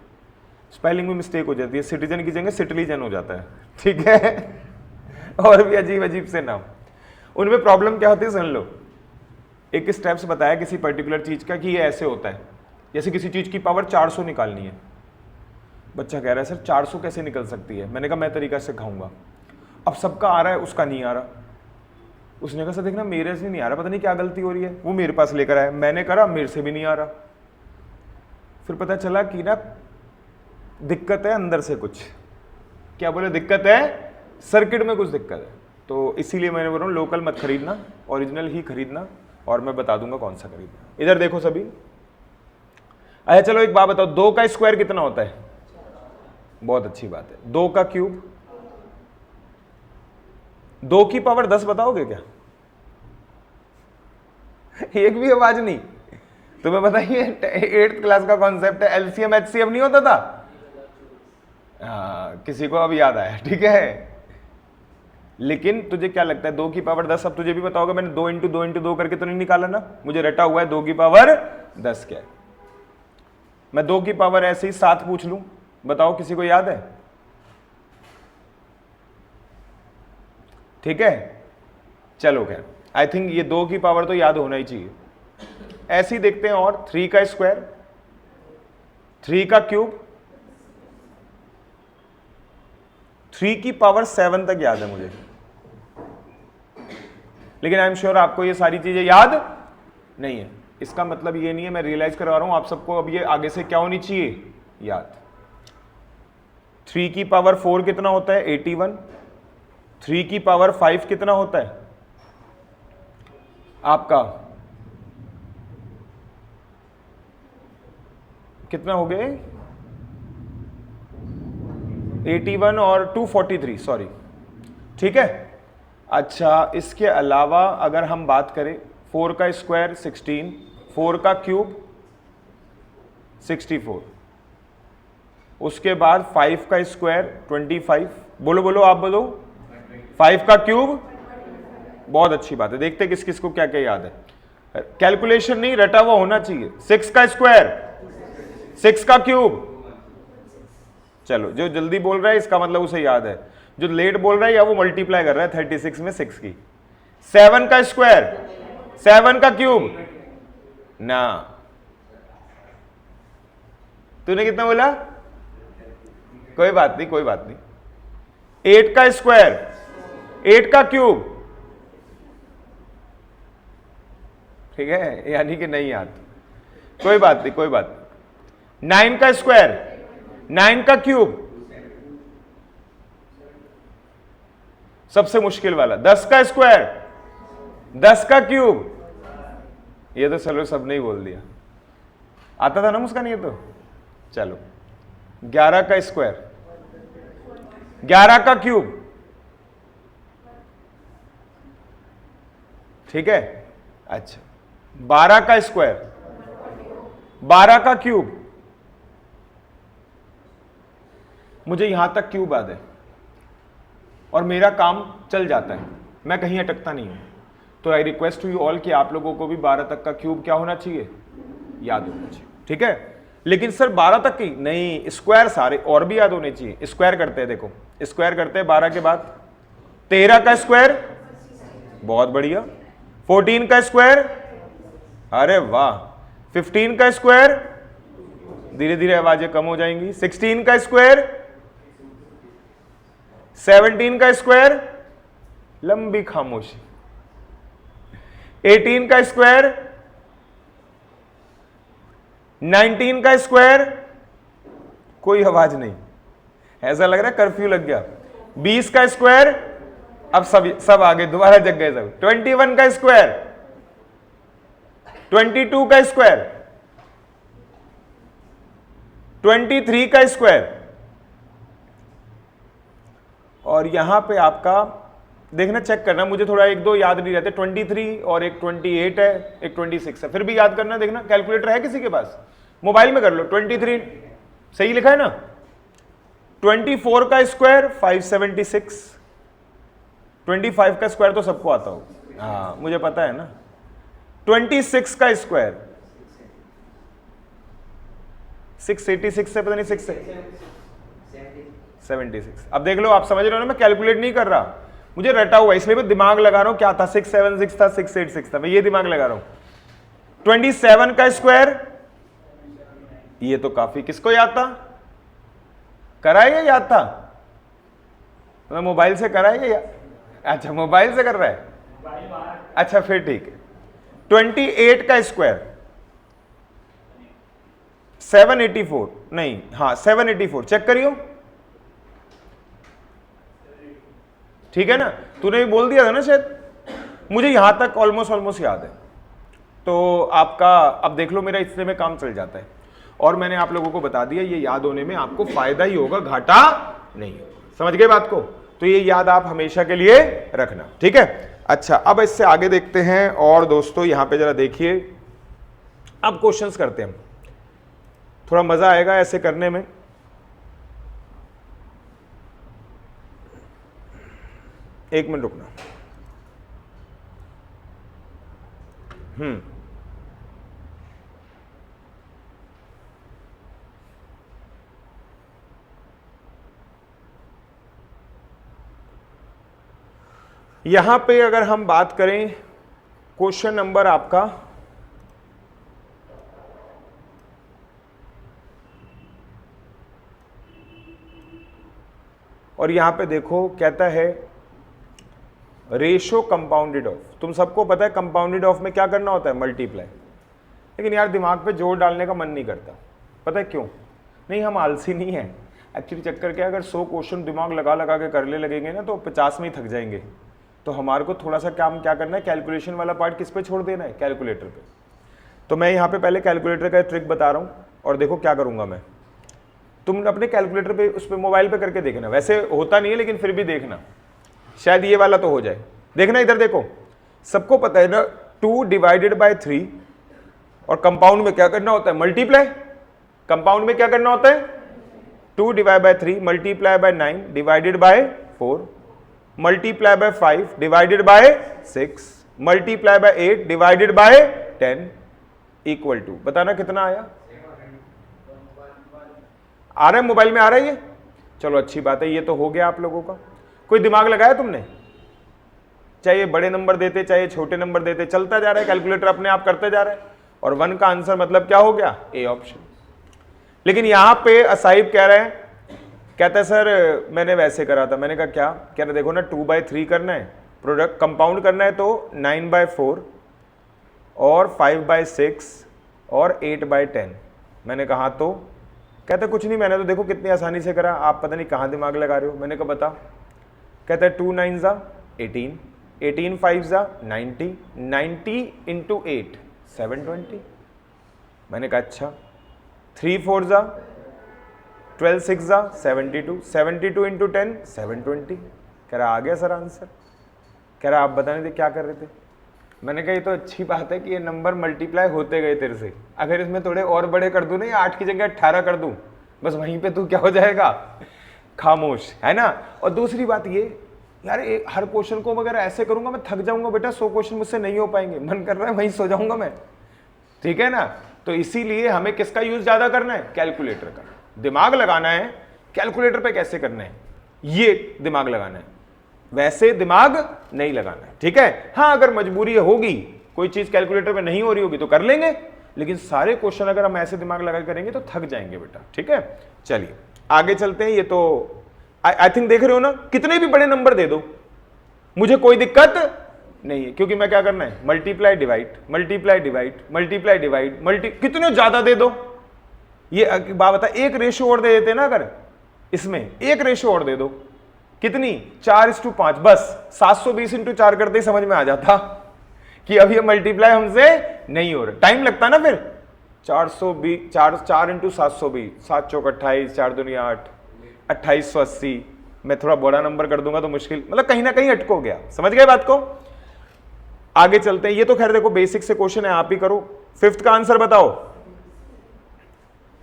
स्पेलिंग में मिस्टेक हो जाती है, सिटीजन की जगह सिटिलीजन हो जाता है, ठीक है। और भी अजीब अजीब से नाम। उनमें प्रॉब्लम क्या होती है सुन लो। एक स्टेप्स बताया किसी पर्टिकुलर चीज़ का कि ये ऐसे होता है, जैसे किसी चीज़ की पावर 400 निकालनी है। बच्चा कह रहा है सर 400 कैसे निकल सकती है। मैंने कहा मैं तरीका सिखाऊंगा। अब सबका आ रहा है, उसका नहीं आ रहा। उसने कहा सर देखना मेरे से नहीं आ रहा, पता नहीं क्या गलती हो रही है। वो मेरे पास लेकर आया, मैंने करा, मेरे से भी नहीं आ रहा। फिर पता चला कि ना दिक्कत है अंदर से कुछ। क्या बोले? दिक्कत है सर्किट में कुछ दिक्कत है। तो इसीलिए मैंने बोल रहा हूँ लोकल मत खरीदना, ओरिजिनल ही खरीदना, और मैं बता दूंगा कौन सा खरीदना। इधर देखो सभी। अच्छा चलो एक बात बताओ, 2 का स्क्वायर कितना होता है? बहुत अच्छी बात है। 2 का क्यूब, 2 की पावर 10 बताओगे क्या? एक भी आवाज नहीं। तुम्हें बताइए 8th क्लास का कॉन्सेप्ट है, एलसीएम एचसीएम नहीं होता था। किसी को अब याद आया, ठीक है। लेकिन तुझे क्या लगता है 2 की पावर 10? अब तुझे भी बताओगे, मैंने 2 × 2 × 2 करके तो नहीं निकाला ना, मुझे रटा हुआ है 2 की पावर 10 क्या है। मैं 2 की पावर ऐसे ही 7 पूछ लूं, बताओ किसी को याद है? ठीक है, चलो खैर, आई थिंक ये 2 की पावर तो याद होना ही चाहिए। ऐसे ही देखते हैं, और 3 का स्क्वायर, 3 का क्यूब, 3 की पावर 7 तक याद है मुझे, लेकिन आई एम श्योर आपको ये सारी चीजें याद नहीं है। इसका मतलब ये नहीं है, मैं रियलाइज करवा रहा हूं आप सबको, अब ये आगे से क्या होनी चाहिए याद। 3 की पावर 4 कितना होता है? 81। 3 की पावर 5 कितना होता है आपका? कितना हो गए? 81 और 243, सॉरी, ठीक है। अच्छा, इसके अलावा अगर हम बात करें, 4 का स्क्वायर 16, 4 का क्यूब 64, उसके बाद 5 का स्क्वायर 25, बोलो बोलो आप बोलो, 5 का क्यूब, बहुत अच्छी बात है। देखते किस किस को क्या क्या याद है, कैलकुलेशन नहीं रटा हुआ होना चाहिए। 6 का स्क्वायर, 6 का क्यूब, चलो, जो जल्दी बोल रहा है इसका मतलब उसे याद है, जो लेट बोल रहा है या वो मल्टीप्लाई कर रहा है 36 में 6 की। 7 का स्क्वायर, 7 का क्यूब ना। तूने कितना बोला? कोई बात नहीं, कोई बात नहीं। 8 का स्क्वायर, 8 का क्यूब, ठीक है, यानी कि नहीं याद, कोई बात नहीं, कोई बात नहीं। 9 का स्क्वायर, 9 का क्यूब, सबसे मुश्किल वाला 10 का स्क्वायर, 10 का क्यूब, ये तो चलो सबने ही बोल दिया, आता था ना मुस्कान ये तो। चलो 11 का स्क्वायर, 11 का क्यूब, ठीक है। अच्छा 12 का स्क्वायर, 12 का क्यूब, मुझे यहां तक क्यूब याद है और मेरा काम चल जाता है, मैं कहीं अटकता नहीं हूं। तो I request to you all कि आप लोगों को भी 12 तक का क्यूब क्या होना चाहिए, याद होना चाहिए, ठीक है। लेकिन सर 12 तक की नहीं, स्क्वायर सारे और भी याद होने चाहिए। स्क्वायर करते हैं, देखो स्क्वायर करते हैं 12 के बाद। 13 का स्क्वायर, बहुत बढ़िया। 14 का स्क्वायर, अरे वाह। 15 का स्क्वायर, धीरे धीरे आवाजें कम हो जाएंगी। 16 का स्क्वायर, 17 का स्क्वायर, लंबी खामोशी। 18 का स्क्वायर, 19 का स्क्वायर, कोई आवाज नहीं, ऐसा लग रहा है कर्फ्यू लग गया। 20 का स्क्वायर, अब सब आगे दोबारा जग गए सब। 21 का स्क्वायर, 22 का स्क्वायर, 23 का स्क्वायर, और यहां पे आपका देखना, चेक करना, मुझे थोड़ा एक दो याद नहीं रहते। 23 और एक 28 है, एक 26 है, फिर भी याद करना। देखना कैलकुलेटर है किसी के पास, मोबाइल में कर लो। 23 सही लिखा है ना। 24 का स्क्वायर 576, 25 का स्क्वायर तो सबको आता हो, हाँ मुझे पता है ना। 26 का स्क्वायर 686 से, पता नहीं 6 से 76। अब देख लो, आप समझ रहे हो ना, मैं कैलकुलेट नहीं कर रहा, मुझे रटा हुआ, इसलिए मैं दिमाग लगा रहा हूं। क्या था, 676 था, 686 था, मैं ये दिमाग लगा रहा हूं। 27 का स्क्वायर, ये तो काफी, किसको याद था, करा है या याद था, मतलब मोबाइल से करा है या, अच्छा मोबाइल से कर रहा है, अच्छा फिर ठीक है। 28 का स्क्वायर 784, नहीं हाँ 784, चेक करियो, ठीक है ना। तूने भी बोल दिया था ना शायद, मुझे यहां तक ऑलमोस्ट याद है। तो आपका अब देख लो, मेरा इतने में काम चल जाता है, और मैंने आप लोगों को बता दिया, ये याद होने में आपको फायदा ही होगा, घाटा नहीं होगा। समझ गए बात को, तो ये याद आप हमेशा के लिए रखना, ठीक है। अच्छा अब इससे आगे देखते हैं, और दोस्तों यहां पे जरा देखिए, अब क्वेश्चंस करते हैं, थोड़ा मजा आएगा ऐसे करने में। एक मिनट रुकना। यहां पे अगर हम बात करें, क्वेश्चन नंबर आपका और यहां पे देखो, कहता है रेशो कंपाउंडेड ऑफ। तुम सबको पता है कंपाउंडेड ऑफ में क्या करना होता है, मल्टीप्लाई। लेकिन यार दिमाग पे जोर डालने का मन नहीं करता, पता है क्यों? नहीं, हम आलसी नहीं है एक्चुअली। चक्कर क्या है, अगर 100 क्वेश्चन दिमाग लगा लगा के करने लगेंगे ना, तो 50 में ही थक जाएंगे। तो हमारे को थोड़ा सा काम क्या करना है, कैलकुलेशन वाला पार्ट किस पे छोड़ देना है, कैलकुलेटर पे। तो मैं यहाँ पे पहले कैलकुलेटर का ट्रिक बता रहा हूँ, और देखो क्या करूँगा मैं। तुम अपने कैलकुलेटर पे, उस पर मोबाइल पे करके देखना, वैसे होता नहीं है लेकिन फिर भी देखना, शायद ये वाला तो हो जाए। देखना इधर देखो, सबको पता है ना 2 डिवाइडेड बाय 3, और कंपाउंड में क्या करना होता है, मल्टीप्लाई। कंपाउंड में क्या करना होता है, 2 divide by 3 multiply by 9 divided by 4 multiply by 5 divided by 6 multiply by 8 divided by 10 equal to, बताना कितना आया। आ रहा है मोबाइल में, आ रहा है ये, चलो अच्छी बात है, ये तो हो गया आप लोगों का। कोई दिमाग लगाया तुमने? चाहे बड़े नंबर देते चाहे छोटे नंबर देते, चलता जा रहा है, कैलकुलेटर अपने आप करते जा रहा है। और 1 का आंसर मतलब क्या हो गया? A option. लेकिन यहां पे असाइब कह रहे हैं, कहता है सर मैंने वैसे करा था। मैंने कहा क्या? कह रहे देखो ना 2/3 करना है, प्रोडक्ट कंपाउंड करना है तो 9/4 और 5/6 और 8/10। मैंने कहा तो कहता कुछ नहीं, मैंने तो देखो कितनी आसानी से करा, आप पता नहीं कहाँ दिमाग लगा रहे हो। मैंने कहा बता। कहता है 2 9 18, 18 5 90, 90 × 8 720। मैंने कहा अच्छा। 3 4 12 6 72, 72 × 10 720। कह रहा आ गया सर आंसर। कह रहा आप बताने थे क्या कर रहे थे। मैंने कहा ये तो अच्छी बात है कि ये नंबर मल्टीप्लाई होते गए तेरे से, अगर इसमें थोड़े और बड़े कर दूं ना, या 8 की जगह 18 कर दूं, बस वहीं पे तू क्या हो जाएगा? खामोश, है ना। और दूसरी बात ये यार, हर क्वेश्चन को अगर ऐसे करूंगा मैं थक जाऊंगा बेटा, 100 क्वेश्चन मुझसे नहीं हो पाएंगे, मन कर रहा है वहीं सो जाऊंगा मैं, ठीक है ना। तो इसीलिए हमें किसका यूज ज्यादा करना है? कैलकुलेटर का। दिमाग लगाना है कैलकुलेटर पे कैसे करना है, ये दिमाग लगाना है, वैसे दिमाग नहीं लगाना है, ठीक है। हाँ अगर मजबूरी होगी, कोई चीज कैलकुलेटर पे नहीं हो रही होगी तो कर लेंगे, लेकिन सारे क्वेश्चन अगर हम ऐसे दिमाग लगा करेंगे तो थक जाएंगे बेटा, ठीक है। चलिए आगे चलते हैं। ये तो आई थिंक देख रहे हो ना, कितने भी बड़े नंबर दे दो मुझे कोई दिक्कत नहीं है, क्योंकि मैं क्या करना है? Multiply divide, multiply divide, multiply divide, कितने ज्यादा दे दो। ये बात बता, एक रेशियो और दे देते ना, अगर इसमें एक रेशियो और दे दो, कितनी? 4:5, बस 720 × 4 करते ही समझ में आ जाता कि अब ये मल्टीप्लाई हमसे नहीं हो रहा। टाइम लगता ना फिर। 420 4 × 720, 7 चौक 28, 4 दूनी 8, 2880। मैं थोड़ा बड़ा नंबर कर दूंगा तो मुश्किल, मतलब कहीं ना कहीं अटको गया। समझ गए बात को? आगे चलते हैं। ये तो खैर देखो बेसिक से क्वेश्चन है, आप ही करो। 5th का आंसर बताओ।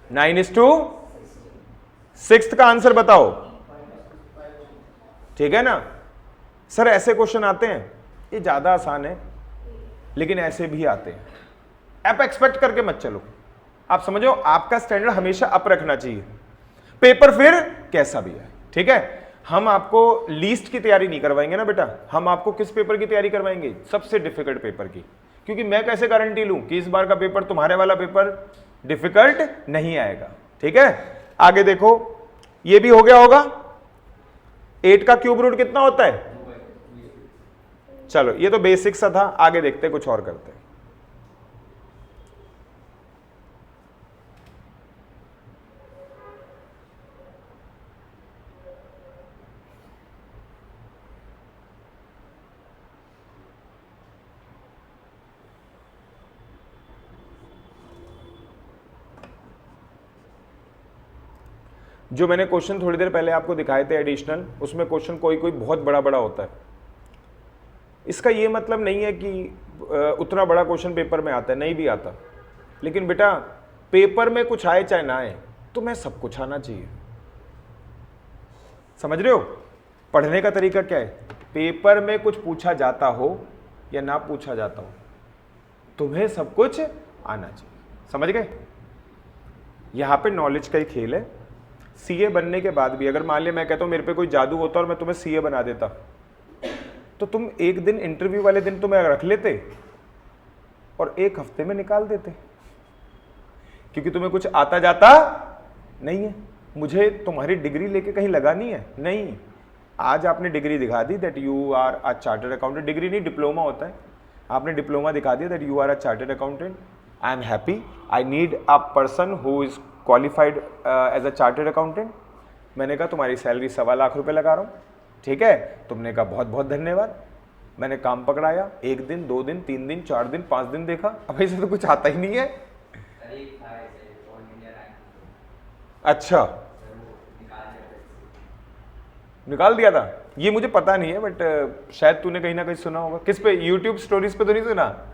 9:6 का आंसर बताओ, ठीक है ना। सर ऐसे क्वेश्चन आते हैं, ये ज्यादा आसान है, लेकिन ऐसे भी आते हैं। आप एक्सपेक्ट करके मत चलो, आप समझो आपका स्टैंडर्ड हमेशा अप रखना चाहिए, पेपर फिर कैसा भी है, ठीक है। हम आपको लीस्ट की तैयारी नहीं करवाएंगे ना बेटा, हम आपको किस पेपर की तैयारी करवाएंगे? सबसे डिफिकल्ट पेपर की, क्योंकि मैं कैसे गारंटी लूं कि इस बार का पेपर, तुम्हारे वाला पेपर डिफिकल्ट नहीं आएगा, ठीक है। आगे देखो, ये भी हो गया होगा। 8 का क्यूब रूट कितना होता है? चलो ये तो बेसिक सा था, आगे देखते हैं, कुछ और करते हैं। जो मैंने क्वेश्चन थोड़ी देर पहले आपको दिखाए थे एडिशनल, उसमें क्वेश्चन कोई कोई बहुत बड़ा बड़ा होता है। इसका ये मतलब नहीं है कि उतना बड़ा क्वेश्चन पेपर में आता है, नहीं भी आता, लेकिन बेटा पेपर में कुछ आए चाहे ना आए, तुम्हें सब कुछ आना चाहिए। समझ रहे हो? पढ़ने का तरीका क्या है? पेपर में कुछ पूछा जाता हो या ना पूछा जाता हो, तुम्हें सब कुछ आना चाहिए। समझ गए? यहां पे नॉलेज का ही खेल है। सीए बनने के बाद भी अगर मान लिया मैं कहता हूं मेरे पे कोई जादू होता और मैं तुम्हें सीए बना देता, तो तुम एक दिन इंटरव्यू वाले दिन तुम्हें रख लेते और 1 हफ्ते में निकाल देते, क्योंकि तुम्हें कुछ आता जाता नहीं है। मुझे तुम्हारी डिग्री लेके कहीं लगानी है नहीं, आज आपने डिग्री दिखा दी that you are a chartered accountant. Degree नहीं, डिप्लोमा होता है। आपने डिप्लोमा दिखा दिया that you are a chartered accountant. I am happy, I need a person who is qualified as a chartered accountant. मैंने कहा तुम्हारी सैलरी 1.25 लाख रुपए लगा रहा हूँ, ठीक है। तुमने कहा बहुत बहुत धन्यवाद। मैंने काम पकड़ाया, 1 दिन 2 दिन 3 दिन 4 दिन 5 दिन देखा, अब ऐसे तो कुछ आता ही नहीं है। अच्छा, निकाल दिया था, ये मुझे पता नहीं है, बट शायद तूने कहीं ना कहीं सुना होगा। किस पे? यूट्यूब स्टोरीज पे तो नहीं सुना?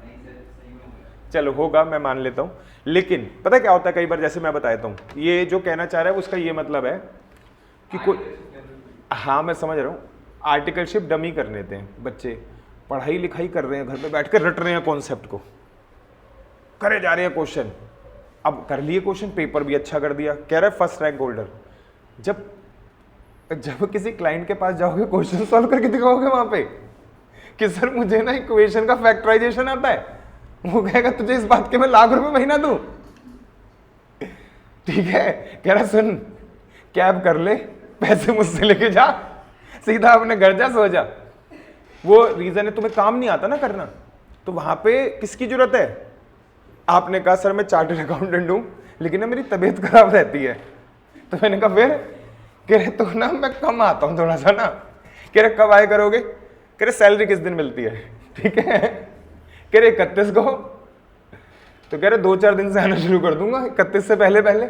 चलो होगा, मैं मान लेता हूं। लेकिन पता क्या होता है कई बार, जैसे मैं बताता हूं, ये जो कहना चाह रहा है उसका ये मतलब है कि कोई, हाँ मैं समझ रहा हूं, आर्टिकलशिप डमी कर लेते हैं बच्चे, पढ़ाई लिखाई कर रहे हैं, घर पे बैठ कर रट रहे हैं कॉन्सेप्ट को, करे जा रहे हैं क्वेश्चन। अब कर लिए क्वेश्चन, पेपर भी अच्छा कर दिया, कह रहा है 1st रैंक होल्डर। जब जब किसी क्लाइंट के पास जाओगे क्वेश्चन सॉल्व करके दिखाओगे वहां पे कि सर मुझे ना इक्वेशन का फैक्टराइजेशन आता है, वो कहेगा तुझे इस बात के मैं ₹1,00,000 महीना दूं? ठीक है, कह रहा सुन कैब कर ले, पैसे मुझसे लेके जा, सीधा अपने घर जा, सो जा। वो रीजन है तुम्हें काम नहीं आता ना करना, तो वहां पे किसकी जरूरत है? आपने कहा सर मैं चार्टर्ड अकाउंटेंट हूं लेकिन ना मेरी तबीयत खराब रहती है, तो मैंने कहा फिर? कह रहे तो ना मैं कम आता हूं थोड़ा सा ना। कह रहे कब आए करोगे? कह रहे सैलरी किस दिन मिलती है? ठीक है, कह रहे 31 को। तो कह रहे 2-4 दिन से आना शुरू कर दूंगा, 31 से पहले पहले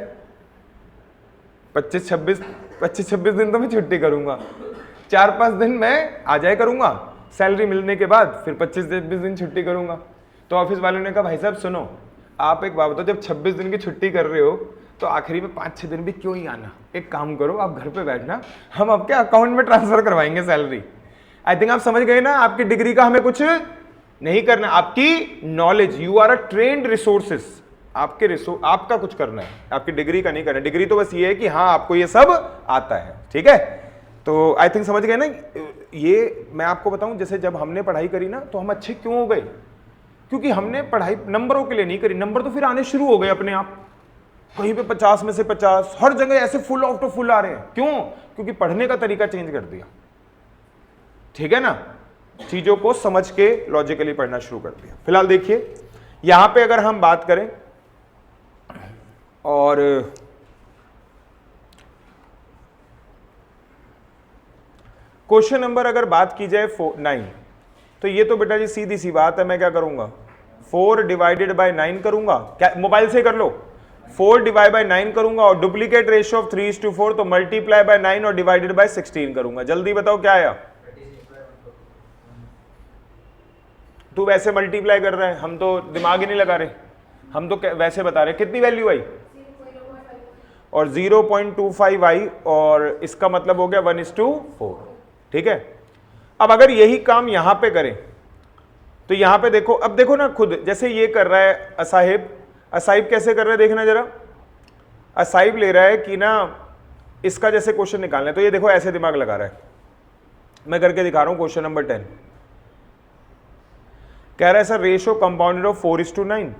25-26 दिन तो मैं छुट्टी करूंगा, 4-5 दिन मैं आ जाए करूंगा, सैलरी मिलने के बाद फिर 25-26 दिन छुट्टी करूंगा। तो ऑफिस वालों ने कहा भाई साहब सुनो, आप एक बात बताओ, जब 26 दिन की छुट्टी कर रहे हो तो आखिरी में 5-6 दिन भी क्यों ही आना? एक काम करो, आप घर पे बैठना, हम आपके अकाउंट में ट्रांसफर करवाएंगे सैलरी। आई थिंक आप समझ गए ना, आपकी डिग्री का हमें कुछ नहीं करना, आपकी knowledge, you are a trained resources, आपका कुछ करना है, आपकी डिग्री का नहीं करना। डिग्री तो बस ये है कि हाँ आपको ये सब आता है, ठीक है। तो आई थिंक समझ गए ना। ये मैं आपको बताऊं, जैसे जब हमने पढ़ाई करी ना तो हम अच्छे क्यों हो गए? क्योंकि हमने पढ़ाई नंबरों के लिए नहीं करी, नंबर तो फिर आने शुरू हो गए अपने आप, कहीं पे 50 में से 50, हर जगह ऐसे फुल आफ्टर फुल आ रहे हैं। क्यों? क्योंकि पढ़ने का तरीका चेंज कर दिया, ठीक है ना, चीजों को समझ के लॉजिकली पढ़ना शुरू कर दिया। फिलहाल देखिए यहां पे अगर हम बात करें, और क्वेश्चन नंबर अगर बात की जाए 9, तो ये तो बेटा जी सीधी सी बात है, मैं क्या करूंगा 4 डिवाइडेड बाय 9 करूंगा, क्या मोबाइल से कर लो, 4 डिवाइड बाय 9 करूंगा, और डुप्लीकेट रेशियो ऑफ 3:4, तो मल्टीप्लाई बाय 9 और डिवाइडेड बाय 16 करूंगा। जल्दी बताओ क्या आया? तू वैसे मल्टीप्लाई कर रहा है, हम तो दिमाग ही नहीं लगा रहे, हम तो वैसे बता रहे। कितनी वैल्यू आई? और 0.25 आई, और इसका मतलब हो गया 1:4, ठीक है। अब अगर यही काम यहां पे करें तो यहां पे देखो, अब देखो ना खुद, जैसे ये कर रहा है असाइब कैसे कर रहा है देखना जरा। असाइब ले रहा है कि ना इसका जैसे क्वेश्चन निकालना है, तो ये देखो ऐसे दिमाग लगा रहा है। मैं करके दिखा रहा हूं क्वेश्चन नंबर 10, कह रहा है sir ratio compounded of 4:9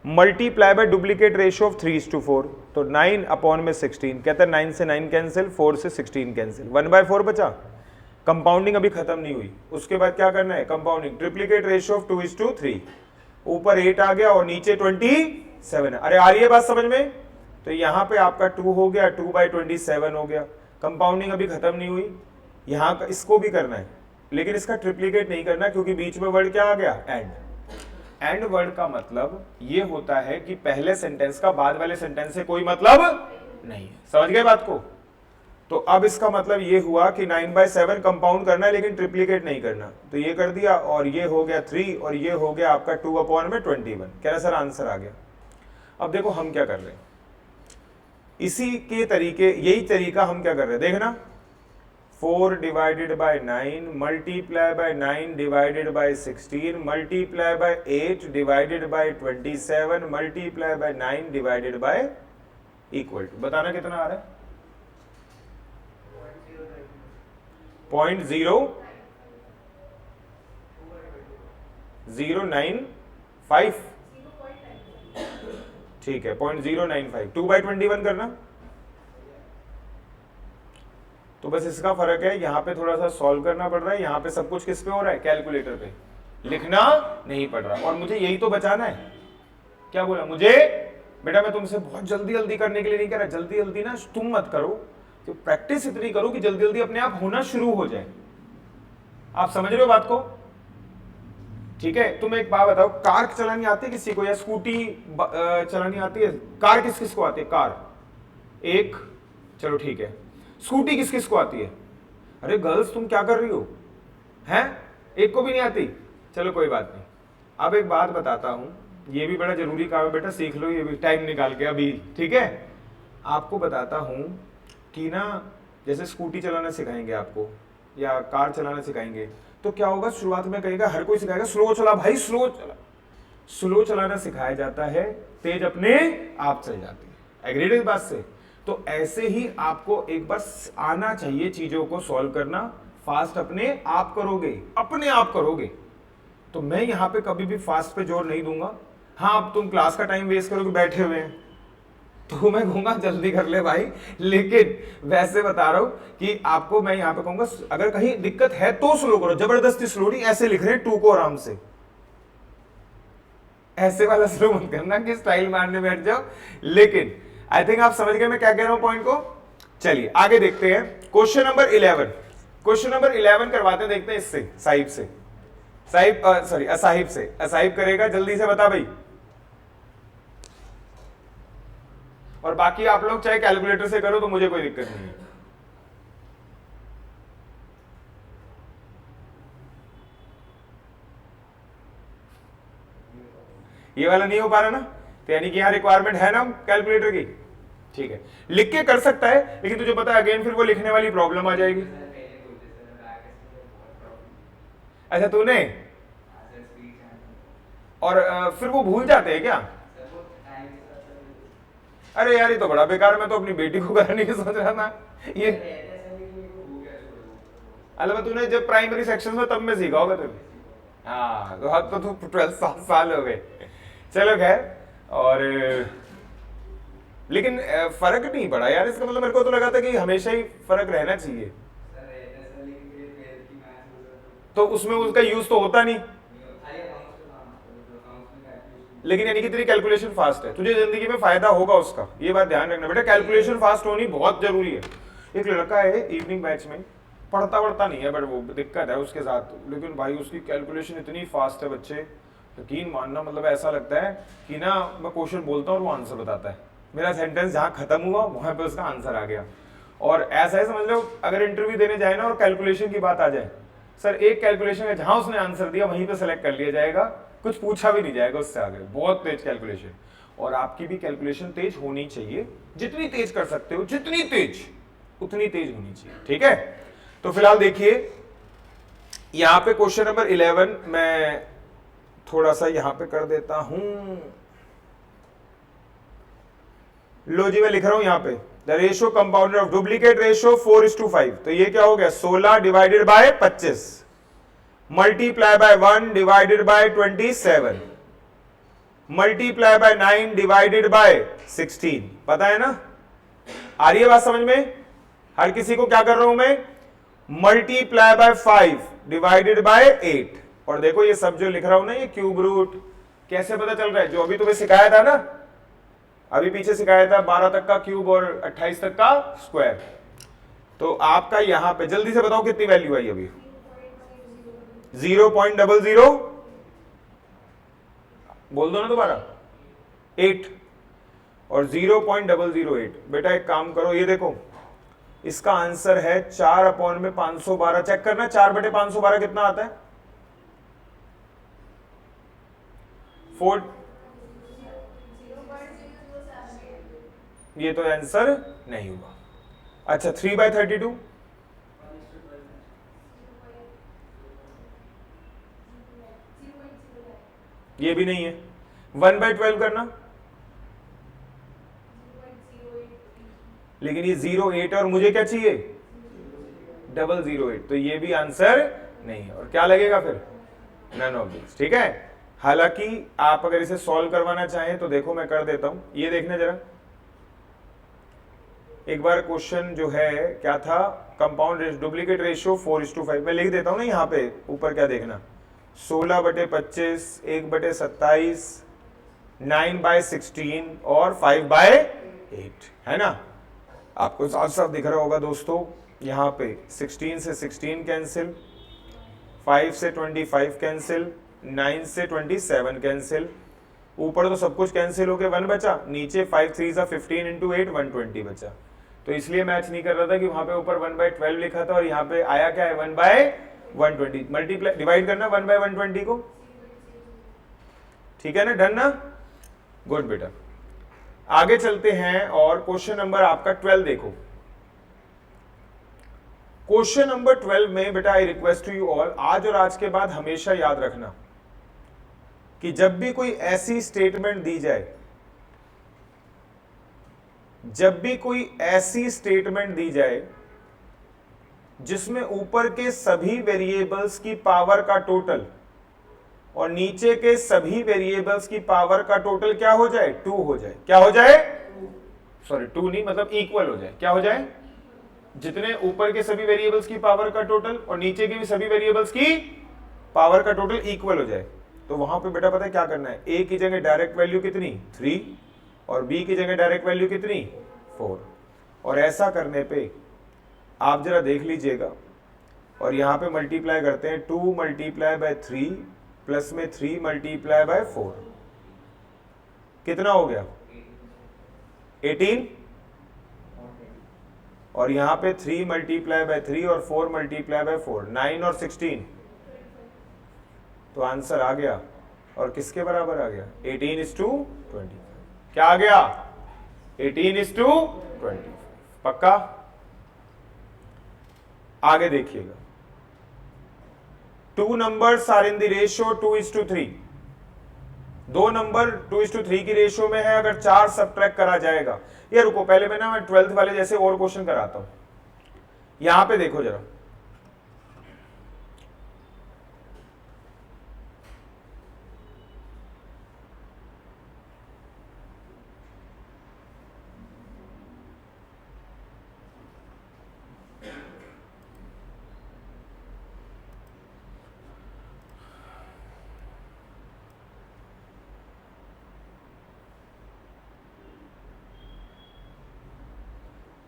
multiply by duplicate ratio of 3:4, तो 9 अपॉन में 16, कहता है 9 से 9 कैंसिल, 4 से 16 कैंसिल, 1/4 बचा। कंपाउंडिंग अभी खत्म नहीं हुई, उसके बाद क्या करना है कंपाउंडिंग, ट्रिप्लीकेट रेशियो ऑफ 2:3, ऊपर 8 आ गया और नीचे 27। अरे आ रही है बात समझ में? तो यहां पे आपका 2 हो गया, 2/27 हो गया। कंपाउंडिंग अभी खत्म नहीं हुई, यहां का इसको भी करना है, लेकिन इसका ट्रिप्लीकेट नहीं करना, क्योंकि बीच में वर्ड क्या आ गया? एंड वर्ड का मतलब ये होता है कि पहले सेंटेंस का बाद वाले सेंटेंस से कोई मतलब नहीं है। समझ गए बात को? तो अब इसका मतलब ये हुआ कि 9/7 कंपाउंड करना है लेकिन ट्रिप्लीकेट नहीं करना, तो ये कर दिया, और ये हो गया 3, और ये हो गया आपका 2/21। कह रहा सर आंसर आ गया। अब देखो हम क्या कर रहे हैं, इसी के तरीके, यही तरीका हम क्या कर रहे हैं देखना, 4 divided by 9 multiply by 9 divided by 16 multiply by 8 divided by 27 multiply by 9 divided by equal to, बताना कितना आ रहा है? 0.095, ठीक है 0.095, 2/21 करना। तो बस इसका फर्क है, यहां पे थोड़ा सा सॉल्व करना पड़ रहा है, यहां पे सब कुछ किस पे हो रहा है? कैलकुलेटर पे, लिखना नहीं पड़ रहा। और मुझे यही तो बचाना है। क्या बोला मुझे? बेटा मैं तुमसे बहुत जल्दी जल्दी करने के लिए नहीं कह रहा, जल्दी जल्दी ना तुम मत करो, तो प्रैक्टिस इतनी करो कि जल्दी जल्दी अपने आप होना शुरू हो जाए। आप समझ रहे हो बात को? ठीक है। तुम एक बात बताओ, कार चलानी आती है किसी को, या स्कूटी चलानी आती है? कार किस किस को आती है? कार एक, चलो ठीक है। स्कूटी किस किस को आती है? अरे गर्ल्स तुम क्या कर रही हो, हैं? एक को भी नहीं आती? चलो कोई बात नहीं। अब एक बात बताता हूं, ये भी बड़ा जरूरी काम है बेटा, सीख लो ये भी टाइम निकाल के अभी, ठीक है। आपको बताता हूं कि ना जैसे स्कूटी चलाना सिखाएंगे आपको या कार चलाना सिखाएंगे, तो क्या होगा, शुरुआत में कहेगा, हर कोई सिखाएगा स्लो चला भाई, स्लो चला। स्लो चलाना सिखाया जाता है, तेज अपने आप चल जाती है। एग्रीड इस बात से? तो ऐसे ही आपको एक बार आना चाहिए चीजों को सॉल्व करना, फास्ट अपने आप करोगे। तो मैं यहां पे कभी भी फास्ट पे जोर नहीं दूंगा। हाँ, अब तुम क्लास का टाइम वेस्ट करोगे बैठे हुए हैं तो मैं कहूंगा जल्दी कर ले भाई, लेकिन वैसे बता रहा हूं कि आपको मैं यहां पे कहूंगा अगर कहीं दिक्कत है तो स्लो करो, जबरदस्ती स्लो नहीं। ऐसे लिख रहे हैं 2 को आराम से, ऐसे वाला स्लो मत करना कि स्टाइल मारने बैठ जाओ। लेकिन आई थिंक आप समझ गए मैं क्या कह रहा हूं पॉइंट को। चलिए आगे देखते हैं क्वेश्चन नंबर 11। क्वेश्चन नंबर 11 करवाते देखते हैं इससे, साहिब से, असाहिब से। असाहिब करेगा, जल्दी से बता भाई। और बाकी आप लोग चाहे कैलकुलेटर से करो तो मुझे कोई दिक्कत नहीं है। ये वाला नहीं हो पा रहा ना, तो यानी कि यहां रिक्वायरमेंट है ना कैलकुलेटर की। ठीक है, लिख के कर सकता है, लेकिन तुझे पता है अगेन फिर वो लिखने वाली प्रॉब्लम आ जाएगी। अच्छा तूने, और फिर वो भूल जाते हैं क्या? अरे यार ये तो बड़ा बेकार, मैं तो अपनी बेटी को कराने की सोच रहा था ये। अल्लाह तूने जब प्राइमरी सेक्शन में तब में सीखा होगा तुझे। हाँ तो अब तो 12 साल हो गए। चलो खैर, और लेकिन फर्क नहीं पड़ा यार इसका, मतलब मेरे को तो लगा था कि हमेशा ही फर्क रहना चाहिए, तो उसमें उसका यूज तो होता नहीं। लेकिन यानी कि तेरी कैलकुलेशन फास्ट है, तुझे जिंदगी में फायदा होगा उसका, ये बात ध्यान रखना बेटा, कैलकुलेशन फास्ट होनी बहुत जरूरी है। एक लड़का है इवनिंग बैच में, पढ़ता नहीं है बट वो दिक्कत है उसके साथ, लेकिन भाई उसकी कैलकुलेशन इतनी फास्ट है बच्चे, यकीन मानना, मतलब ऐसा लगता है कि ना मैं क्वेश्चन बोलता हूँ और वो आंसर बताता है, मेरा सेंटेंस जहाँ खत्म हुआ वहां पे उसका आंसर आ गया। और ऐसा है समझ लो, अगर इंटरव्यू देने जाए ना और कैलकुलेशन की बात आ जाए, सर एक कैलकुलेशन है जहां उसने आंसर दिया वहीं पे सेलेक्ट कर लिया जाएगा, कुछ पूछा भी नहीं जाएगा उससे आगे, बहुत तेज कैलकुलेशन। और आपकी भी कैलकुलेशन तेज होनी चाहिए, जितनी तेज कर सकते हो, जितनी तेज उतनी तेज होनी चाहिए, ठीक है। तो फिलहाल देखिए यहां पे क्वेश्चन नंबर 11 मैं थोड़ा सा यहां पे कर देता हूं। लो जी मैं लिख रहा हूं यहां पे, the ratio compounded of duplicate ratio 4:5, तो ये क्या हो गया 16 divided by 25 multiply by 1 divided by 27 multiply by 9 divided by 16। पता है ना, आ रही है बात समझ में? हर किसी को क्या कर रहा हूं मैं, मल्टीप्लाई बाय 5 डिवाइडेड बाय 8। और देखो ये सब जो लिख रहा हूं ना, ये क्यूब रूट कैसे पता चल रहा है, जो अभी तुम्हें सिखाया था ना, अभी पीछे सिखाया था 12 तक का क्यूब और 28 तक का स्क्वायर। तो आपका यहां पे जल्दी से बताओ कितनी वैल्यू आई अभी, 0.00 बोल दो ना दोबारा, 8 और 0.008। बेटा एक काम करो, ये देखो इसका आंसर है 4/512। चेक करना 4/512 कितना आता है, 4। ये तो आंसर नहीं हुआ। अच्छा 3/32, ये भी नहीं है। 1/12 करना, लेकिन ये 08 और मुझे क्या चाहिए 008, तो ये भी आंसर नहीं है। और क्या लगेगा फिर, नन ऑफ दिस, ठीक है। हालांकि आप अगर इसे सॉल्व करवाना चाहें तो देखो मैं कर देता हूं, ये देखना जरा एक बार क्वेश्चन जो है क्या था, कंपाउंड डुप्लीकेट रेशियो 4:5। मैं लिख देता हूं ना यहाँ पे ऊपर, क्या देखना 16/25 1/27 9/16 और 5/8 है ना। आपको साफ साफ दिख रहा होगा दोस्तों, यहाँ पे 16 से 16 कैंसिल, 5 से 25 कैंसिल, 9 से 27 कैंसिल, ऊपर तो सब कुछ कैंसिल होके 1 बचा, नीचे 5 3 15 इंटू 8 120 बचा। तो इसलिए मैच नहीं कर रहा था कि वहां पे ऊपर 1/12 लिखा था और यहाँ पे आया क्या है 1/120। मल्टीप्लाई डिवाइड करना 1/120 को, ठीक है ना, डन ना, गुड बेटा। आगे चलते हैं और क्वेश्चन नंबर आपका 12 देखो। क्वेश्चन नंबर 12 में बेटा I request to you all, आज और आज के बाद हमेशा याद रखना कि जब भी कोई ऐसी स्टेटमेंट दी जाए जब भी कोई ऐसी स्टेटमेंट दी जाए जिसमें ऊपर के सभी वेरिएबल्स की पावर का टोटल और नीचे के सभी वेरिएबल्स की पावर का टोटल क्या हो जाए, 2 हो जाए। क्या हो जाए, सॉरी 2 नहीं, मतलब इक्वल हो जाए। क्या हो जाए, जितने ऊपर के सभी वेरिएबल्स की पावर का टोटल और नीचे के भी सभी वेरिएबल्स की पावर का टोटल इक्वल हो जाए। तो वहां पे बेटा पता है क्या करना है, ए की जगह डायरेक्ट वैल्यू कितनी 3 और बी की जगह डायरेक्ट वैल्यू कितनी 4। और ऐसा करने पे आप जरा देख लीजिएगा, और यहां पे मल्टीप्लाई करते हैं 2 मल्टीप्लाई बाय 3 प्लस में 3 मल्टीप्लाई बाय 4, कितना हो गया 18। और यहां पे 3 मल्टीप्लाई बाय 3 और 4 मल्टीप्लाई बाय 4 9 और 16, तो आंसर आ गया। और किसके बराबर आ गया, 18:25। क्या आ गया, 18:25। पक्का। आगे देखिएगा, 2 numbers are in the ratio 2:3। 2 number 2:3 की रेशियो में है, अगर 4 सब्ट्रैक्ट करा जाएगा। ये रुको, पहले मैं 12th वाले जैसे और क्वेश्चन कराता हूं। यहां पे देखो जरा,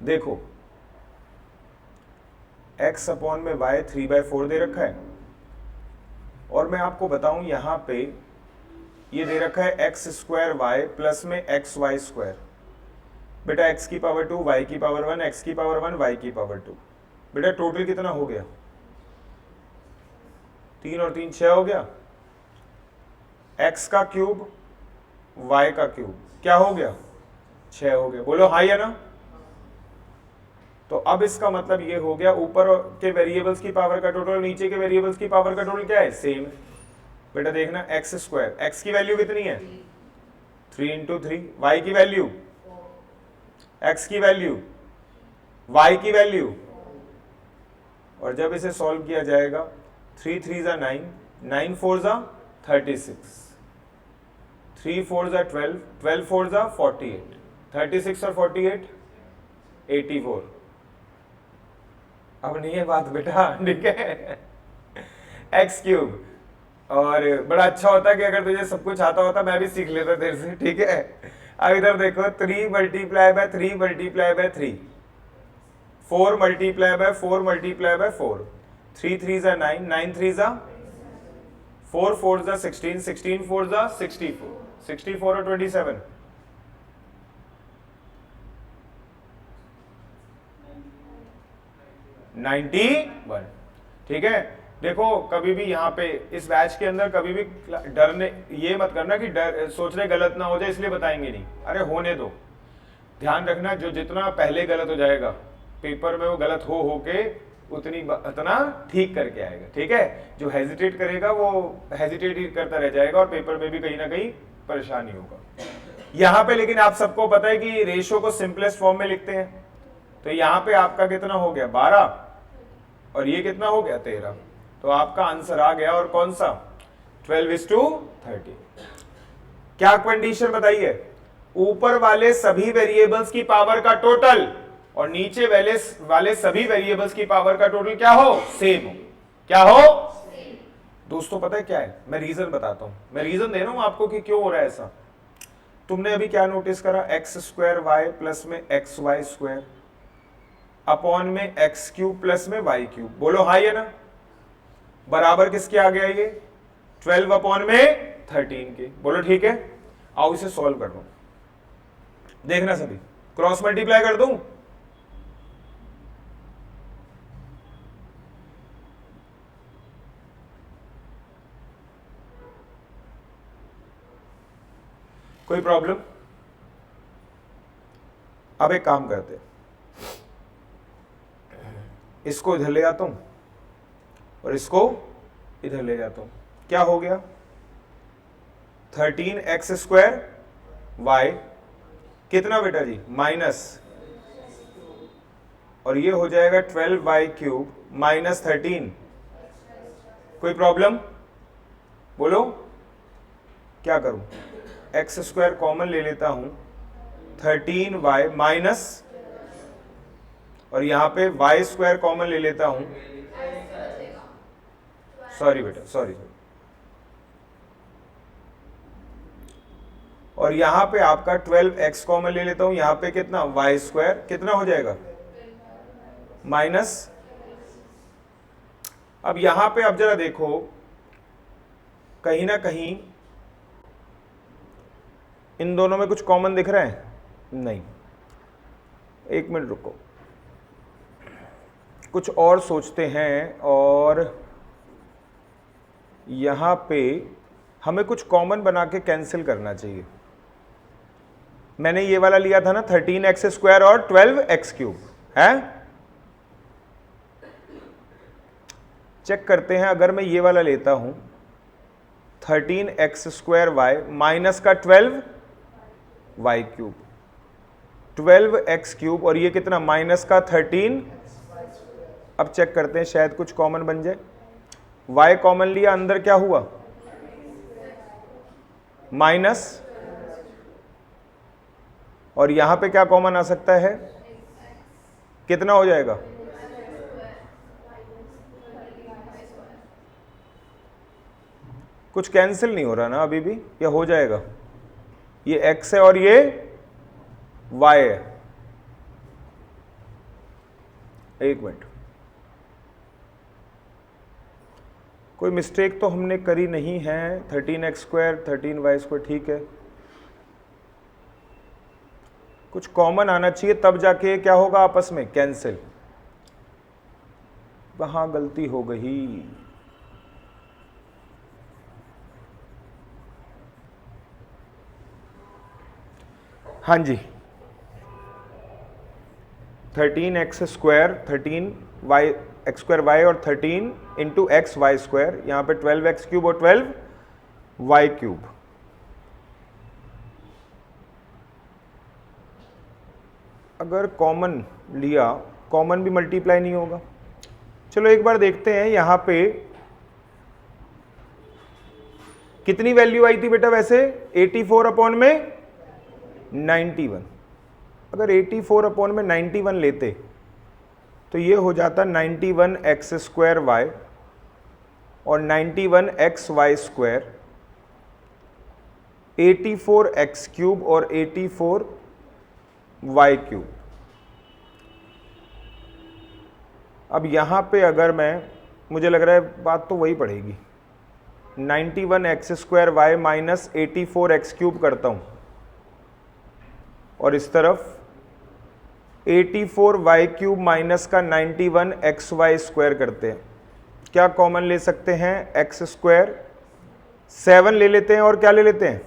देखो x अपॉन में y 3/4 दे रखा है, और मैं आपको बताऊं यहां पे ये दे रखा है x² y प्लस में xy²। बेटा x की पावर 2 y की पावर 1 x की पावर 1 y की पावर 2। बेटा टोटल कितना हो गया, 3 और 3 6 हो गया। x का क्यूब y का क्यूब क्या हो गया, 6 हो गया। बोलो हाँ या ना। तो अब इसका मतलब ये हो गया, ऊपर के वेरिएबल्स की पावर का टोटल, नीचे के वेरिएबल्स की पावर का टोटल क्या है, सेम। बेटा देखना x², x की वैल्यू कितनी है 3 × 3, y की वैल्यू, x की वैल्यू, y की वैल्यू। और जब इसे सॉल्व किया जाएगा 3 3 = 9, 9 4 = 36, 3 4 = 12, 12 4 = 48, 36 और 48 84। अब नहीं है बात बेटा, ठीक है, x³। और बड़ा अच्छा होता कि अगर तुझे सब कुछ आता होता, मैं भी सीख लेता तेरे से, ठीक है। अब इधर देखो 3 multiply bye 3 multiply bye 3, 4 multiply bye 4 multiply bye 4, 3 3 = 9, 9 3 = 4 4 = 16, 16 4 = 64, 64 और 27 91। ठीक है। देखो कभी भी यहाँ पे इस बैच के अंदर कभी भी डरने ये मत करना कि सोच रहे गलत ना हो जाए इसलिए बताएंगे नहीं, अरे होने दो। ध्यान रखना जो जितना पहले गलत हो जाएगा पेपर में वो गलत हो के उतना ठीक करके आएगा, ठीक है। जो हेजिटेट करेगा वो हेजिटेट ही करता रह जाएगा और पेपर में भी कहीं ना कहीं परेशानी होगा। यहाँ पे लेकिन आप सबको पता है कि रेशो को सिंपलेस्ट फॉर्म में लिखते हैं, तो यहाँ पे आपका कितना हो गया 12 और ये कितना हो गया 13, तो आपका आंसर आ गया। और कौन सा 12:30। क्या कंडीशन बताइए, ऊपर वाले सभी वेरिएबल्स की पावर का टोटल और नीचे वाले सभी वेरिएबल्स की पावर का टोटल क्या हो, सेम हो। क्या हो दोस्तों, पता है क्या है, मैं रीजन बताता हूं, मैं रीजन दे रहा हूं आपको कि क्यों हो रहा है ऐसा। तुमने अभी क्या नोटिस करा, x² y प्लस में xy² अपॉन में x³ प्लस में y³। बोलो हाँ या ना। बराबर किसके आ गया ये 12 अपॉन में 13 के। बोलो ठीक है। आओ इसे सॉल्व कर दो, देखना सभी क्रॉस मल्टीप्लाई कर दूं। कोई प्रॉब्लम। अब एक काम करते, इसको इधर ले आता हूं और इसको इधर ले जाता हूं। क्या हो गया 13x² y कितना बेटा जी, माइनस, और ये हो जाएगा 12y³ माइनस 13। कोई प्रॉब्लम बोलो, क्या करूं, x² कॉमन ले लेता हूं, 13y माइनस, और यहां पे y² कॉमन ले लेता हूं, सॉरी बेटा सॉरी, और यहां पे आपका 12x कॉमन ले लेता हूं, यहां पे कितना y² कितना हो जाएगा माइनस। अब यहां पे अब जरा देखो, कहीं ना कहीं इन दोनों में कुछ कॉमन दिख रहा है, नहीं, एक मिनट रुको, कुछ और सोचते हैं, और यहां पे हमें कुछ कॉमन बना के कैंसिल करना चाहिए। मैंने ये वाला लिया था ना 13x² और 12x³ है, चेक करते हैं, अगर मैं ये वाला लेता हूं 13x² माइनस का 12y³, 12x³ और ये कितना माइनस का 13। अब चेक करते हैं शायद कुछ कॉमन बन जाए, y कॉमन लिया, अंदर क्या हुआ माइनस, और यहां पे क्या कॉमन आ सकता है, कितना हो जाएगा, कुछ कैंसिल नहीं हो रहा ना अभी भी, या हो जाएगा, ये x है और ये y है, एक मिनट, कोई मिस्टेक तो हमने करी नहीं है, 13x² 13y², ठीक है, कुछ कॉमन आना चाहिए तब जाके क्या होगा आपस में कैंसिल, वहां गलती हो गई। हाँ जी, 13x² 13x² और 13 इंटू xy², यहाँ पे 12x³ और 12y³। अगर कॉमन लिया, कॉमन भी मल्टीप्लाई नहीं होगा, चलो एक बार देखते हैं, यहाँ पे कितनी वैल्यू आई थी बेटा वैसे, 84/91। अगर 84/91 लेते तो ये हो जाता 91x² और 91xy², 84x³ और 84y³। अब यहाँ पे अगर मुझे लग रहा है बात तो वही पड़ेगी, 91x² माइनस 84x³ करता हूँ, और इस तरफ 84y³ माइनस का 91xy² करते हैं, क्या कॉमन ले सकते हैं, x², 7 ले लेते हैं, और क्या ले लेते हैं,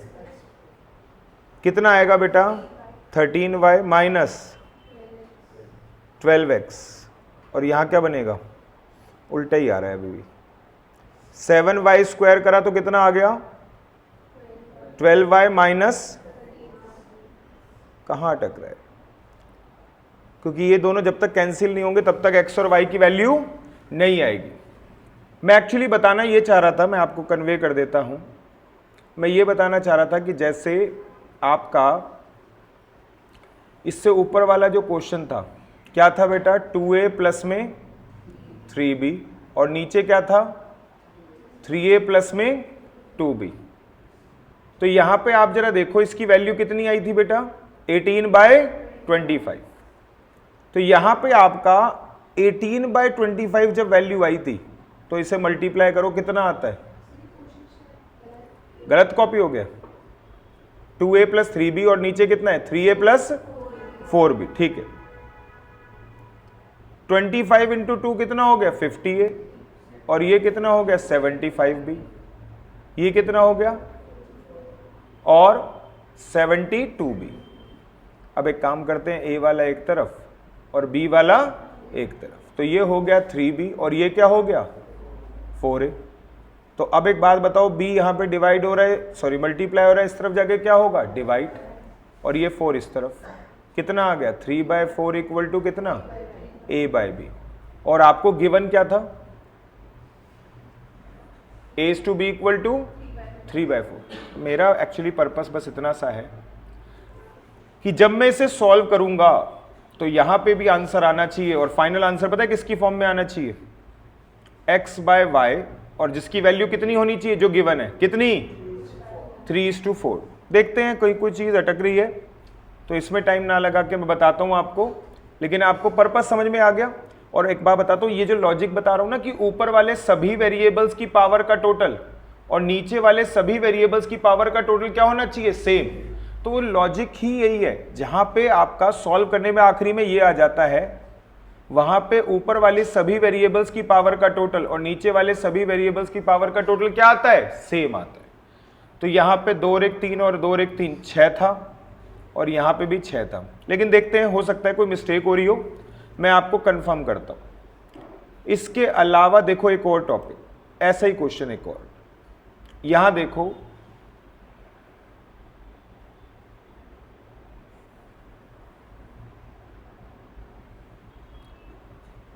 कितना आएगा बेटा 13y माइनस 12x, और यहाँ क्या बनेगा, उल्टा ही आ रहा है अभी भी, 7y² करा तो कितना आ गया 12y माइनस, कहाँ अटक रहा है, क्योंकि ये दोनों जब तक कैंसिल नहीं होंगे तब तक x और y की वैल्यू नहीं आएगी। मैं एक्चुअली बताना ये चाह रहा था, मैं आपको कन्वे कर देता हूं, मैं ये बताना चाह रहा था कि जैसे आपका इससे ऊपर वाला जो क्वेश्चन था, क्या था बेटा, 2a प्लस में 3b, और नीचे क्या था 3a प्लस में 2b। तो यहां पे आप जरा देखो इसकी वैल्यू कितनी आई थी बेटा, 18/25। तो यहां पे आपका 18/25 जब वैल्यू आई थी तो इसे मल्टीप्लाई करो, कितना आता है, गलत कॉपी हो गया, 2a प्लस 3b, और नीचे कितना है 3a प्लस 4b, ठीक है, 25 इंटू 2 कितना हो गया 50a, और ये कितना हो गया 75b, ये कितना हो गया और 72b। अब एक काम करते हैं, a वाला एक तरफ और b वाला एक तरफ, तो ये हो गया 3b और ये क्या हो गया 4a। तो अब एक बात बताओ, b यहां पे डिवाइड हो रहा है, सॉरी मल्टीप्लाई हो रहा है, इस तरफ जाके क्या होगा डिवाइड, और ये 4 इस तरफ, कितना आ गया 3/4 इक्वल टू कितना a/b। और आपको गिवन क्या था a/b इक्वल टू 3/4। मेरा एक्चुअली पर्पस बस इतना सा है कि जब मैं इसे सॉल्व करूंगा तो यहां पे भी आंसर आना चाहिए, और फाइनल आंसर पता है किसकी फॉर्म में आना चाहिए, x/y, और जिसकी वैल्यू कितनी होनी चाहिए जो गिवन है, कितनी 3:4। देखते हैं कोई चीज अटक रही है तो इसमें टाइम ना लगा के मैं बताता हूं आपको, लेकिन आपको पर्पस समझ में आ गया। और एक बात बताता हूं, ये जो लॉजिक बता रहा हूं ना कि ऊपर वाले सभी वेरिएबल्स की पावर का टोटल और नीचे वाले सभी वेरिएबल्स की पावर का टोटल क्या होना चाहिए, सेम। तो वो लॉजिक ही यही है, जहां पे आपका सॉल्व करने में आखिरी में ये आ जाता है, वहां पे ऊपर वाली सभी वेरिएबल्स की पावर का टोटल और नीचे वाले सभी वेरिएबल्स की पावर का टोटल क्या आता है, सेम आता है। तो यहां पे 2 और 1 3 और 2 और 1 3 6 था, और यहां पे भी 6 था। लेकिन देखते हैं, हो सकता है कोई मिस्टेक हो रही हो, मैं आपको कंफर्म करता हूं। इसके अलावा देखो एक और टॉपिक, ऐसा ही क्वेश्चन एक और, यहां देखो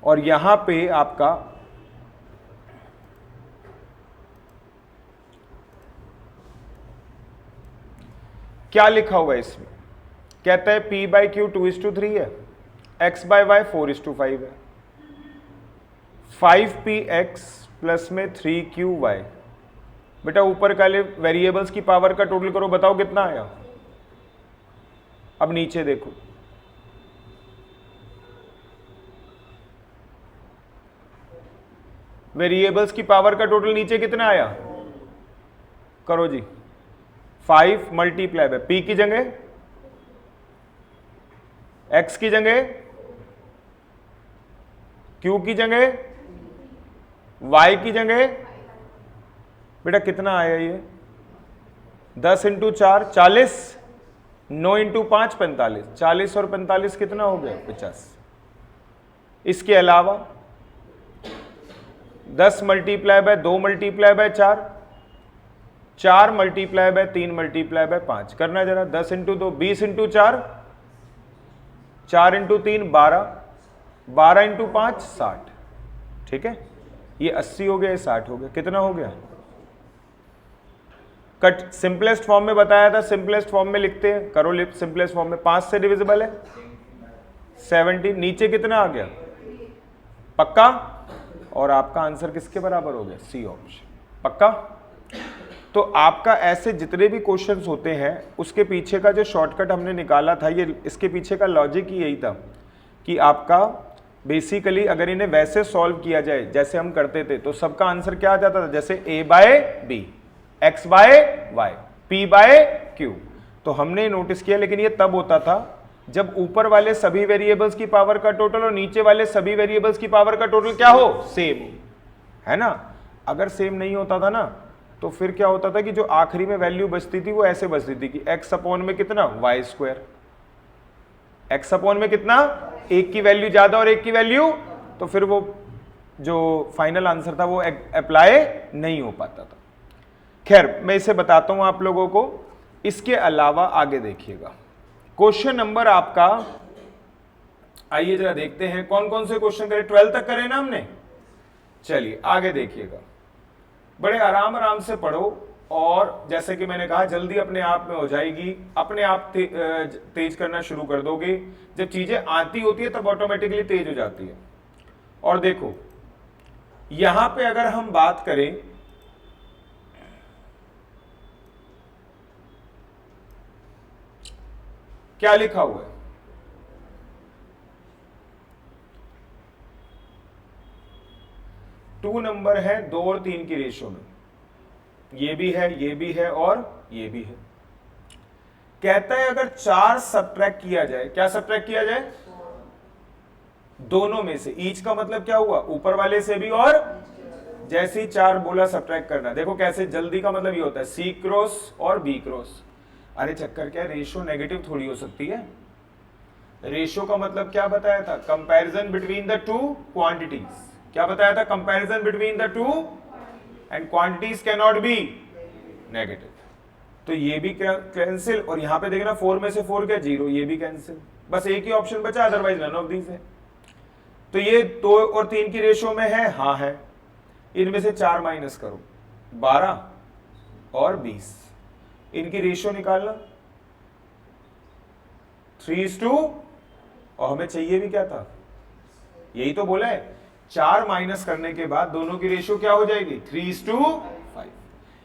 और यहां पे आपका क्या लिखा हुआ है इसमें, कहता है p/q 2:3 है, x/y 4:5 है, 5px प्लस में 3qy। बेटा ऊपर वाले वेरिएबल्स की पावर का टोटल करो, बताओ कितना आया। अब नीचे देखो, वेरिएबल्स की पावर का टोटल नीचे कितना आया, करो जी, 5 मल्टीप्लाई बाय p की जगह x की जगह q की जगह y की जगह, बेटा कितना आया ये 10 × 4 40, 9 × 5 45, 40 और 45 कितना हो गया 50। इसके अलावा 10 multiply by 2 multiply by 4, 4 multiply bye 3 multiply by 5, करना जरा, 10 × 2 20 × 4, 4 × 3 12, 12 × 5 60। ठीक है, ये 80 हो गया, ये 60 हो गया, कितना हो गया। कट सिंपलेस्ट फॉर्म में बताया था, सिंपलेस्ट फॉर्म में लिखते हैं, करो लिप सिंपलेस्ट फॉर्म में, 5 से डिविजिबल है 70, नीचे कितना आ गया, पक्का। और आपका आंसर किसके बराबर हो गया, सी ऑप्शन, पक्का। तो आपका ऐसे जितने भी क्वेश्चंस होते हैं उसके पीछे का जो शॉर्टकट हमने निकाला था, ये इसके पीछे का लॉजिक ही यही था कि आपका बेसिकली अगर इन्हें वैसे सॉल्व किया जाए जैसे हम करते थे तो सबका आंसर क्या आ जाता था, जैसे a/b, x/y, p/q। तो हमने नोटिस किया, लेकिन ये तब होता था जब ऊपर वाले सभी वेरिएबल्स की पावर का टोटल और नीचे वाले सभी वेरिएबल्स की पावर का टोटल क्या हो, सेम, है ना। अगर सेम नहीं होता था ना तो फिर क्या होता था कि जो आखिरी में वैल्यू बचती थी वो ऐसे बचती थी कि x/, में कितना y², x/, में कितना, एक की वैल्यू ज्यादा और एक की वैल्यू, तो फिर वो जो फाइनल आंसर था वो अप्लाई नहीं हो पाता था। खैर मैं इसे बताता हूं आप लोगों को। इसके अलावा आगे देखिएगा, क्वेश्चन नंबर आपका, आइए जरा देखते हैं कौन कौन से क्वेश्चन करें, 12 तक करें ना हमने। चलिए आगे देखिएगा, बड़े आराम आराम से पढ़ो, और जैसे कि मैंने कहा जल्दी अपने आप में हो जाएगी, अपने आप तेज करना शुरू कर दोगे। जब चीजें आती होती है तब ऑटोमेटिकली तेज हो जाती है। और देखो यहां पे अगर हम बात करें, क्या लिखा हुआ है, टू नंबर है 2 और 3 की रेशियो में, ये भी है, ये भी है और ये भी है। कहता है अगर 4 सब्ट्रैक्ट किया जाए, क्या सब्ट्रैक्ट किया जाए, दोनों में से, ईच का मतलब क्या हुआ, ऊपर वाले से भी, और जैसे ही 4 बोला सब्ट्रैक्ट करना। देखो कैसे, जल्दी का मतलब ये होता है C क्रॉस और B क्रॉस। अरे चक्कर क्या, रेशियो नेगेटिव थोड़ी हो सकती है। रेशियो का मतलब क्या बताया था, comparison between the two quantities. क्या बताया था, comparison between the to and quantities can not be negative. तो ये भी कैंसिल, और यहाँ पे देखना 4 में से 4 क्या 0, ये भी कैंसिल, बस एक ही ऑप्शन बचा, अदरवाइज नन ऑफ दीज है। तो ये 2 और 3 की रेशियो में है, हाँ है। इनमें से 4 माइनस करो, 12 और 20, इनकी रेशियो निकालना 3:2, और हमें चाहिए भी क्या था, यही तो बोला है, 4 माइनस करने के बाद दोनों की रेशियो क्या हो जाएगी 3:5।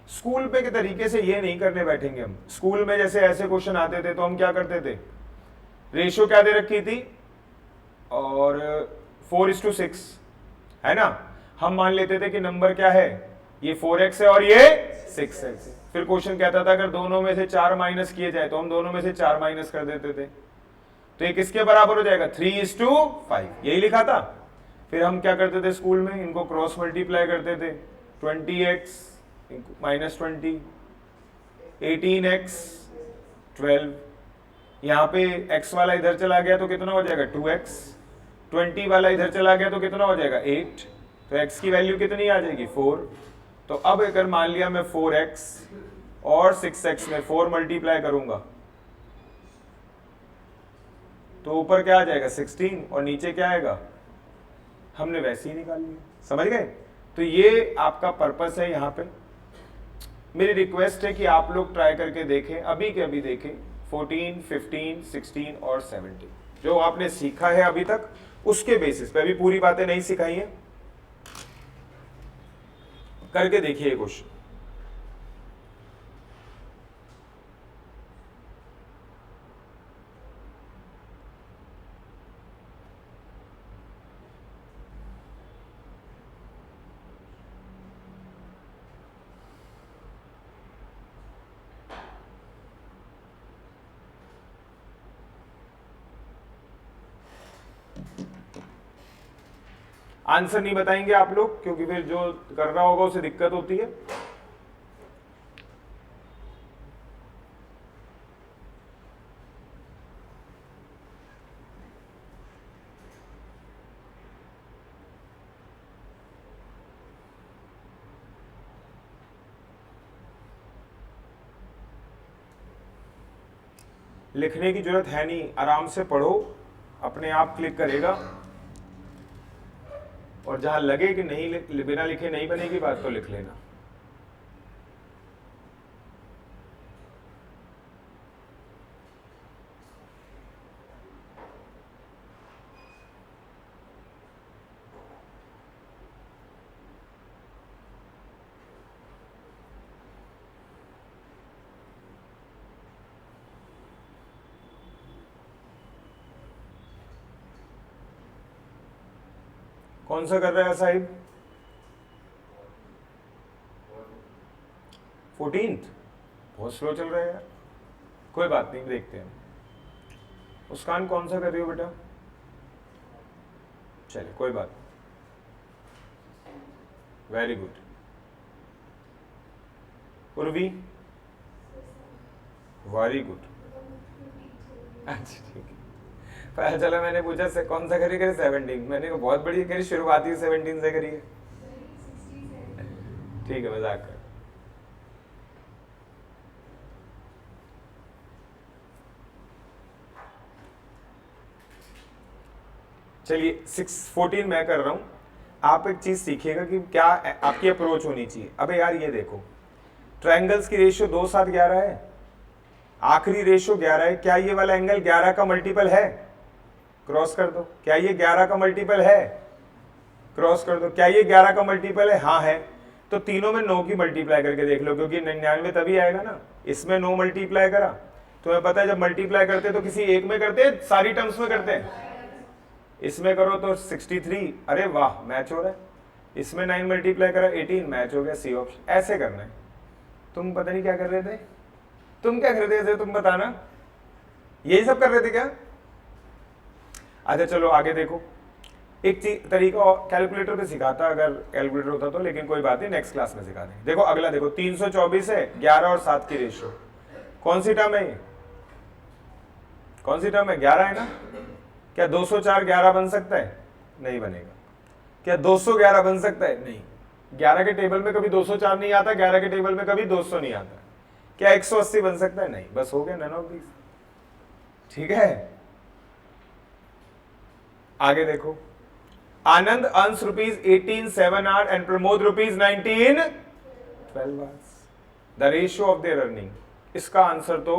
स्कूल पे के तरीके से ये नहीं करने बैठेंगे हम। स्कूल में जैसे ऐसे क्वेश्चन आते थे तो हम क्या करते थे, रेशियो क्या दे रखी थी, और 4:6 है ना, हम मान लेते थे कि नंबर क्या है, ये 4x है और ये 6x है। फिर क्वेश्चन कहता था अगर दोनों में से 4 माइनस किए जाए, तो हम दोनों में से 4 माइनस कर देते थे, तो ये किसके बराबर हो जाएगा 3:5, यही लिखा था। फिर हम क्या करते थे स्कूल में, इनको क्रॉस मल्टीप्लाई करते थे, 20x माइनस 20, 18x 12, यहाँ पे x वाला इधर चला गया तो कितना हो जाएगा 2x, 20 वाला इधर चला गया तो कितना हो जाएगा 8, तो x की वैल्यू कितनी आ जाएगी 4। तो अब अगर मान लिया मैं 4x और 6x में 4 मल्टीप्लाई करूंगा तो ऊपर क्या आ जाएगा 16, और नीचे क्या आएगा, हमने वैसे ही निकाल लिया, समझ गए। तो ये आपका पर्पस है यहाँ पे। मेरी रिक्वेस्ट है कि आप लोग ट्राई करके देखें, अभी के अभी देखें 14, 15, 16 और 17, जो आपने सीखा है अभी तक उसके बेसिस पे, अभी पूरी बातें नहीं सिखाई है, करके देखिए क्वेश्चन। आंसर नहीं बताएंगे आप लोग, क्योंकि फिर जो कर रहा होगा उसे दिक्कत होती है। लिखने की जरूरत है नहीं, आराम से पढ़ो, अपने आप क्लिक करेगा, और जहां लगे कि नहीं बिना लिखे नहीं बनेगी बात तो लिख लेना। कौन सा कर रहा है साहिब, 14th, बहुत स्लो चल रहा है यार, कोई बात नहीं, देखते हैं। मुस्कान कौन सा कर रही हो बेटा, चलिए कोई बात, very good. Urvi, very good, अच्छा ठीक है। पता चला मैंने पूछा से कौन सा करी, 17, मैंने कहा बहुत बढ़िया करी, शुरुआती 17 से करिए, ठीक है मजाक कर। चलिए 14 मैं कर रहा हूं, आप एक चीज सीखिएगा कि क्या आपकी अप्रोच होनी चाहिए। अबे यार ये देखो, ट्रायंगल्स की रेशियो 2, 7, 11 है, आखिरी रेशियो 11 है, क्या ये वाला एंगल 11 का मल्टीपल है, क्रॉस कर दो। क्या ये 11 का मल्टीपल है, क्रॉस कर दो। क्या ये 11 का मल्टीपल है, हाँ है। तो तीनों में 9 की मल्टीप्लाई करके देख लो, क्योंकि 99 तभी आएगा ना, इसमें 9 मल्टीप्लाई करा। तुम्हें पता है जब मल्टीप्लाई करते तो किसी एक में करते, सारी टर्म्स में करते हैं, इसमें करो तो 63, अरे वाह मैच हो रहा है। इसमें 9 मल्टीप्लाई करा 18, मैच हो गया, सी ऑप्शन। ऐसे करना है। तुम पता नहीं क्या कर रहे थे, तुम क्या कर रहे थे, तुम बताना, यही सब कर रहे थे क्या? अच्छा चलो आगे देखो, एक चीज तरीका कैलकुलेटर पे सिखाता अगर कैलकुलेटर होता तो, लेकिन कोई बात नहीं, नेक्स्ट क्लास में सिखा देंगे। देखो अगला देखो, 324 है, 11 और 7 की रेशियो, कौन सी टर्म है ये, कौन सी टर्म है, 11 है ना। क्या 204 11 बन सकता है? नहीं बनेगा। क्या 211 बन सकता है? नहीं। 11 के टेबल में कभी 204 नहीं आता, 11 के टेबल में कभी 200 नहीं आता। क्या 180 बन सकता है? नहीं, बस हो गया नन ऑफ दीज। ठीक है, आगे देखो, Anand earns ₹18.7 and Pramod ₹19.12। The ratio of their earning. इसका आंसर तो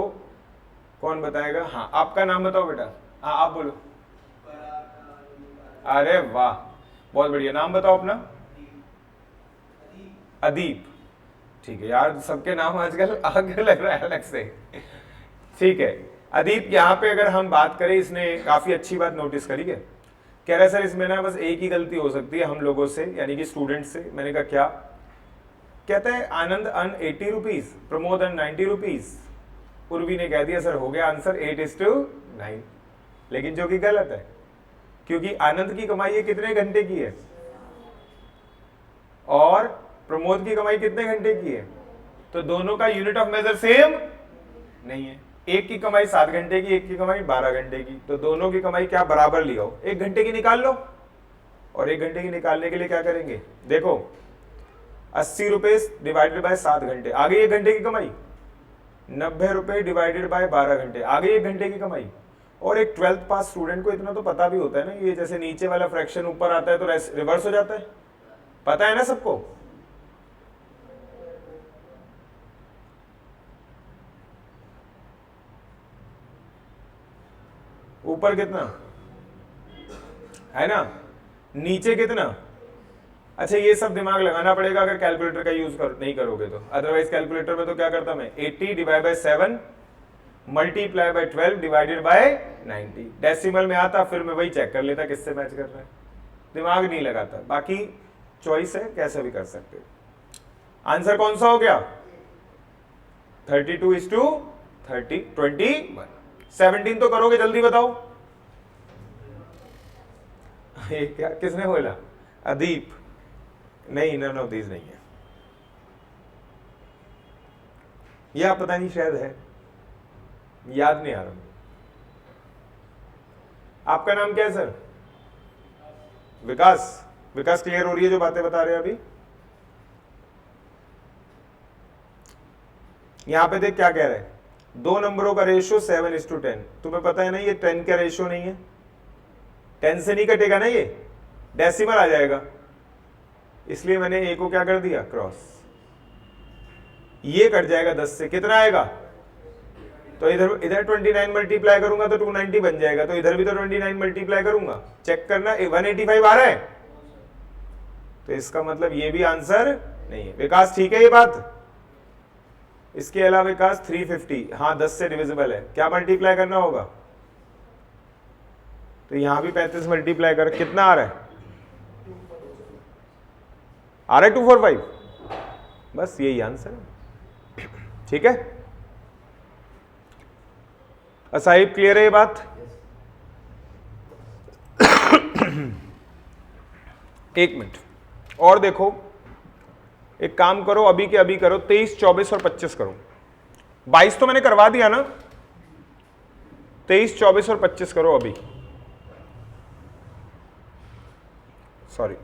कौन बताएगा? हाँ, आपका नाम बताओ बेटा। हाँ, आप बोलो। अरे वाह, बहुत बढ़िया। नाम बताओ अपना। अदीप। ठीक है यार, सबके नाम आजकल अलग लग रहा है अलग से। ठीक है अदीप, यहाँ पे अगर हम बात करें, इसने काफी अच्छी बात नोटिस करी है। कह रहा है सर इसमें ना बस एक ही गलती हो सकती है हम लोगों से, यानी कि स्टूडेंट से। मैंने कहा क्या? कहता है आनंद अर्न ₹80, प्रमोद अर्न ₹90। उर्वी ने कह दिया सर हो गया आंसर 8:9, लेकिन जो कि गलत है, क्योंकि आनंद की कमाई ये कितने घंटे की है और प्रमोद की कमाई कितने घंटे की है, तो दोनों का यूनिट ऑफ मेजर सेम नहीं है। एक की कमाई 7 घंटे की, एक की कमाई 12 घंटे की, तो दोनों की कमाई क्या बराबर लिया हो, 1 घंटे की निकाल लो। और 1 घंटे की निकालने के लिए क्या करेंगे? देखो, ₹80 डिवाइडेड बाय 7 घंटे, आ गई 1 घंटे की कमाई। ₹90 डिवाइडेड बाय 12 घंटे, आ गई 1 घंटे की कमाई। और एक 12th पास स्टूडेंट को इतना तो पता भी होता है ना, ये जैसे नीचे वाला फ्रैक्शन ऊपर आता है तो रिवर्स हो जाता है, पता है ना सबको। ऊपर कितना है ना, नीचे कितना। अच्छा, ये सब दिमाग लगाना पड़ेगा अगर कैलकुलेटर का यूज नहीं करोगे तो। अदरवाइज कैलकुलेटर में तो क्या करता मैं, 80 divide by 7 multiply by 12 divided by 90। Decimal में आता फिर मैं वही चेक कर लेता किससे मैच कर रहा है, दिमाग नहीं लगाता। बाकी चॉइस है, कैसे भी कर सकते हो। आंसर कौन सा हो गया? 32:30, 17 तो करोगे, जल्दी बताओ। ये क्या, किसने बोला? अदीप। नहीं, नन ऑफ दीज नहीं है। या पता नहीं, शायद है, याद नहीं आ रहा। आपका नाम क्या है सर? विकास। विकास, क्लियर हो रही है जो बातें बता रहे हैं अभी? यहां पे देख क्या कह रहे हैं, 2 नंबरों का रेशियो 7:10। तुम्हें पता है ना ये 10 का रेशियो नहीं है, 10 से नहीं कटेगा ना, ये डेसिमल आ जाएगा, इसलिए मैंने ए को क्या कर दिया, क्रॉस। ये कट जाएगा 10 से, कितना आएगा? तो इधर 29 मल्टीप्लाई करूंगा तो 290 बन जाएगा, तो इधर भी तो 29 मल्टीप्लाई करूंगा, चेक करना 185 आ रहा है, तो इसका मतलब ये भी आंसर नहीं है। विकास ठीक है ये बात? इसके अलावा विकास 350, हाँ 10 से डिविजिबल है, क्या मल्टीप्लाई करना होगा? तो यहां भी 35 मल्टीप्लाई कर, कितना आ रहा है? आ रहा है 245, बस यही आंसर है। ठीक है असाहिब, क्लियर है ये बात? एक मिनट और देखो, एक काम करो, अभी के अभी करो, 23, 24 और 25 करो। 22 तो मैंने करवा दिया ना, 23, 24 और 25 करो अभी। सॉरी,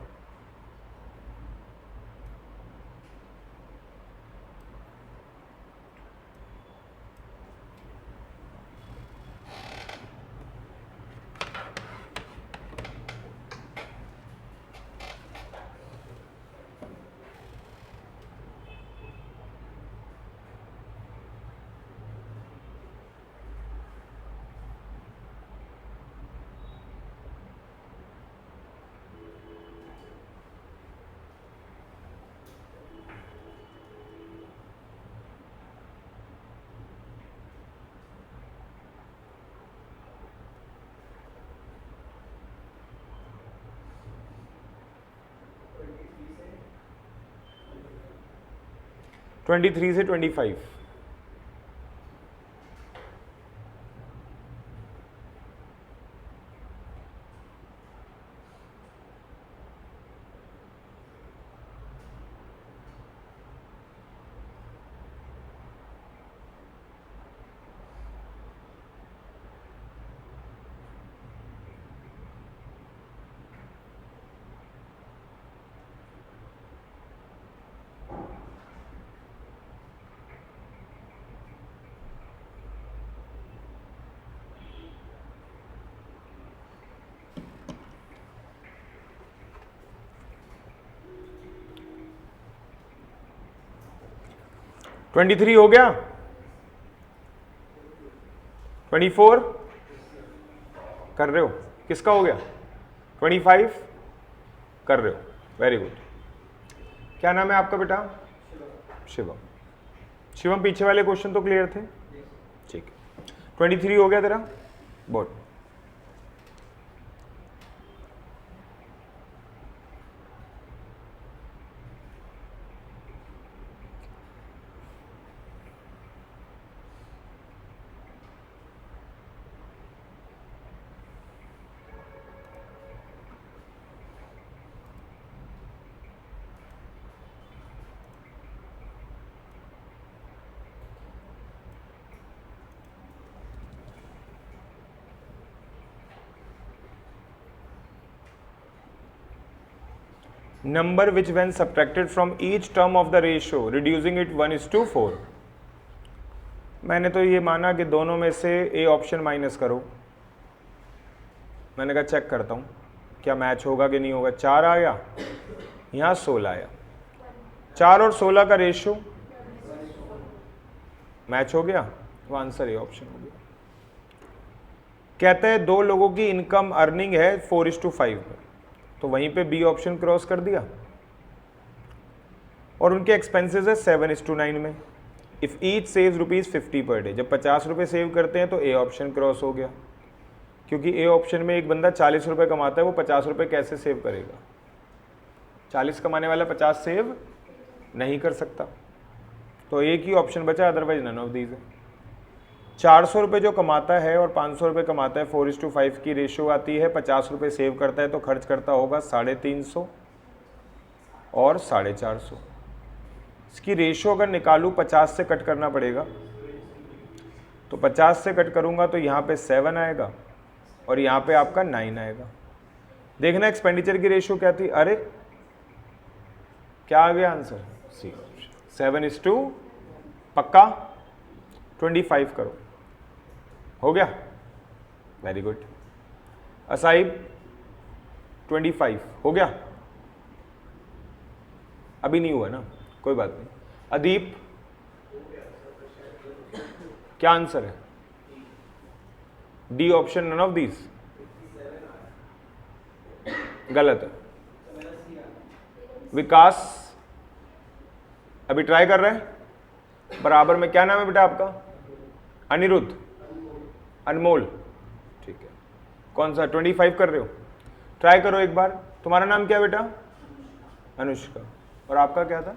ट्वेंटी 23 से 25। 23 हो गया, 24 कर रहे हो, किसका हो गया, 25 कर रहे हो, वेरी गुड। क्या नाम है आपका बेटा? शिवम। शिवम पीछे वाले क्वेश्चन तो क्लियर थे, ठीक है। 23 हो गया तेरा, बहुत। Number which when subtracted from each term of the ratio reducing it 1:4। मैंने तो ये माना कि दोनों में से ए ऑप्शन माइनस करो। मैंने कहा चेक करता हूँ क्या मैच होगा कि नहीं होगा। 4 आया, यहाँ 16 आया, 4 और 16 का रेशियो मैच हो गया, वो आंसर ए ऑप्शन हो गया। कहते हैं 2 लोगों की इनकम अर्निंग है 4:5 में, तो वहीं पे बी ऑप्शन क्रॉस कर दिया। और उनके एक्सपेंसेस है 7:9 में। If each saves ₹50 per day, जब 50 रुपये सेव करते हैं तो ए ऑप्शन क्रॉस हो गया, क्योंकि ए ऑप्शन में एक बंदा 40 रुपये कमाता है, वो 50 रुपये कैसे सेव करेगा? 40 कमाने वाला 50 सेव नहीं कर सकता, तो एक ही ऑप्शन बचा, अदरवाइज नन ऑफ दीज है। 400 रुपये जो कमाता है और 500 रुपये कमाता है, 4:5 की रेशियो आती है। 50 रुपये सेव करता है तो खर्च करता होगा 350 और 450। इसकी रेशियो अगर निकालूँ 50 से कट करना पड़ेगा, तो 50 से कट करूँगा तो यहाँ पे 7 आएगा और यहाँ पे आपका 9 आएगा। देखना एक्सपेंडिचर की रेशियो क्या थी, अरे क्या आ गया आंसर, सी। 7:, पक्का 25 करो, हो गया, वेरी गुड। असाइब 25 हो गया, अभी नहीं हुआ ना, कोई बात नहीं। अदीप क्या आंसर है? D option, none of these, गलत है। विकास अभी ट्राई कर रहे हैं, बराबर में क्या नाम है बेटा आपका? अनिरुद्ध, अनमोल, ठीक है। कौन सा 25 कर रहे हो? ट्राई करो एक बार। तुम्हारा नाम क्या है बेटा? अनुष्का। और आपका क्या था?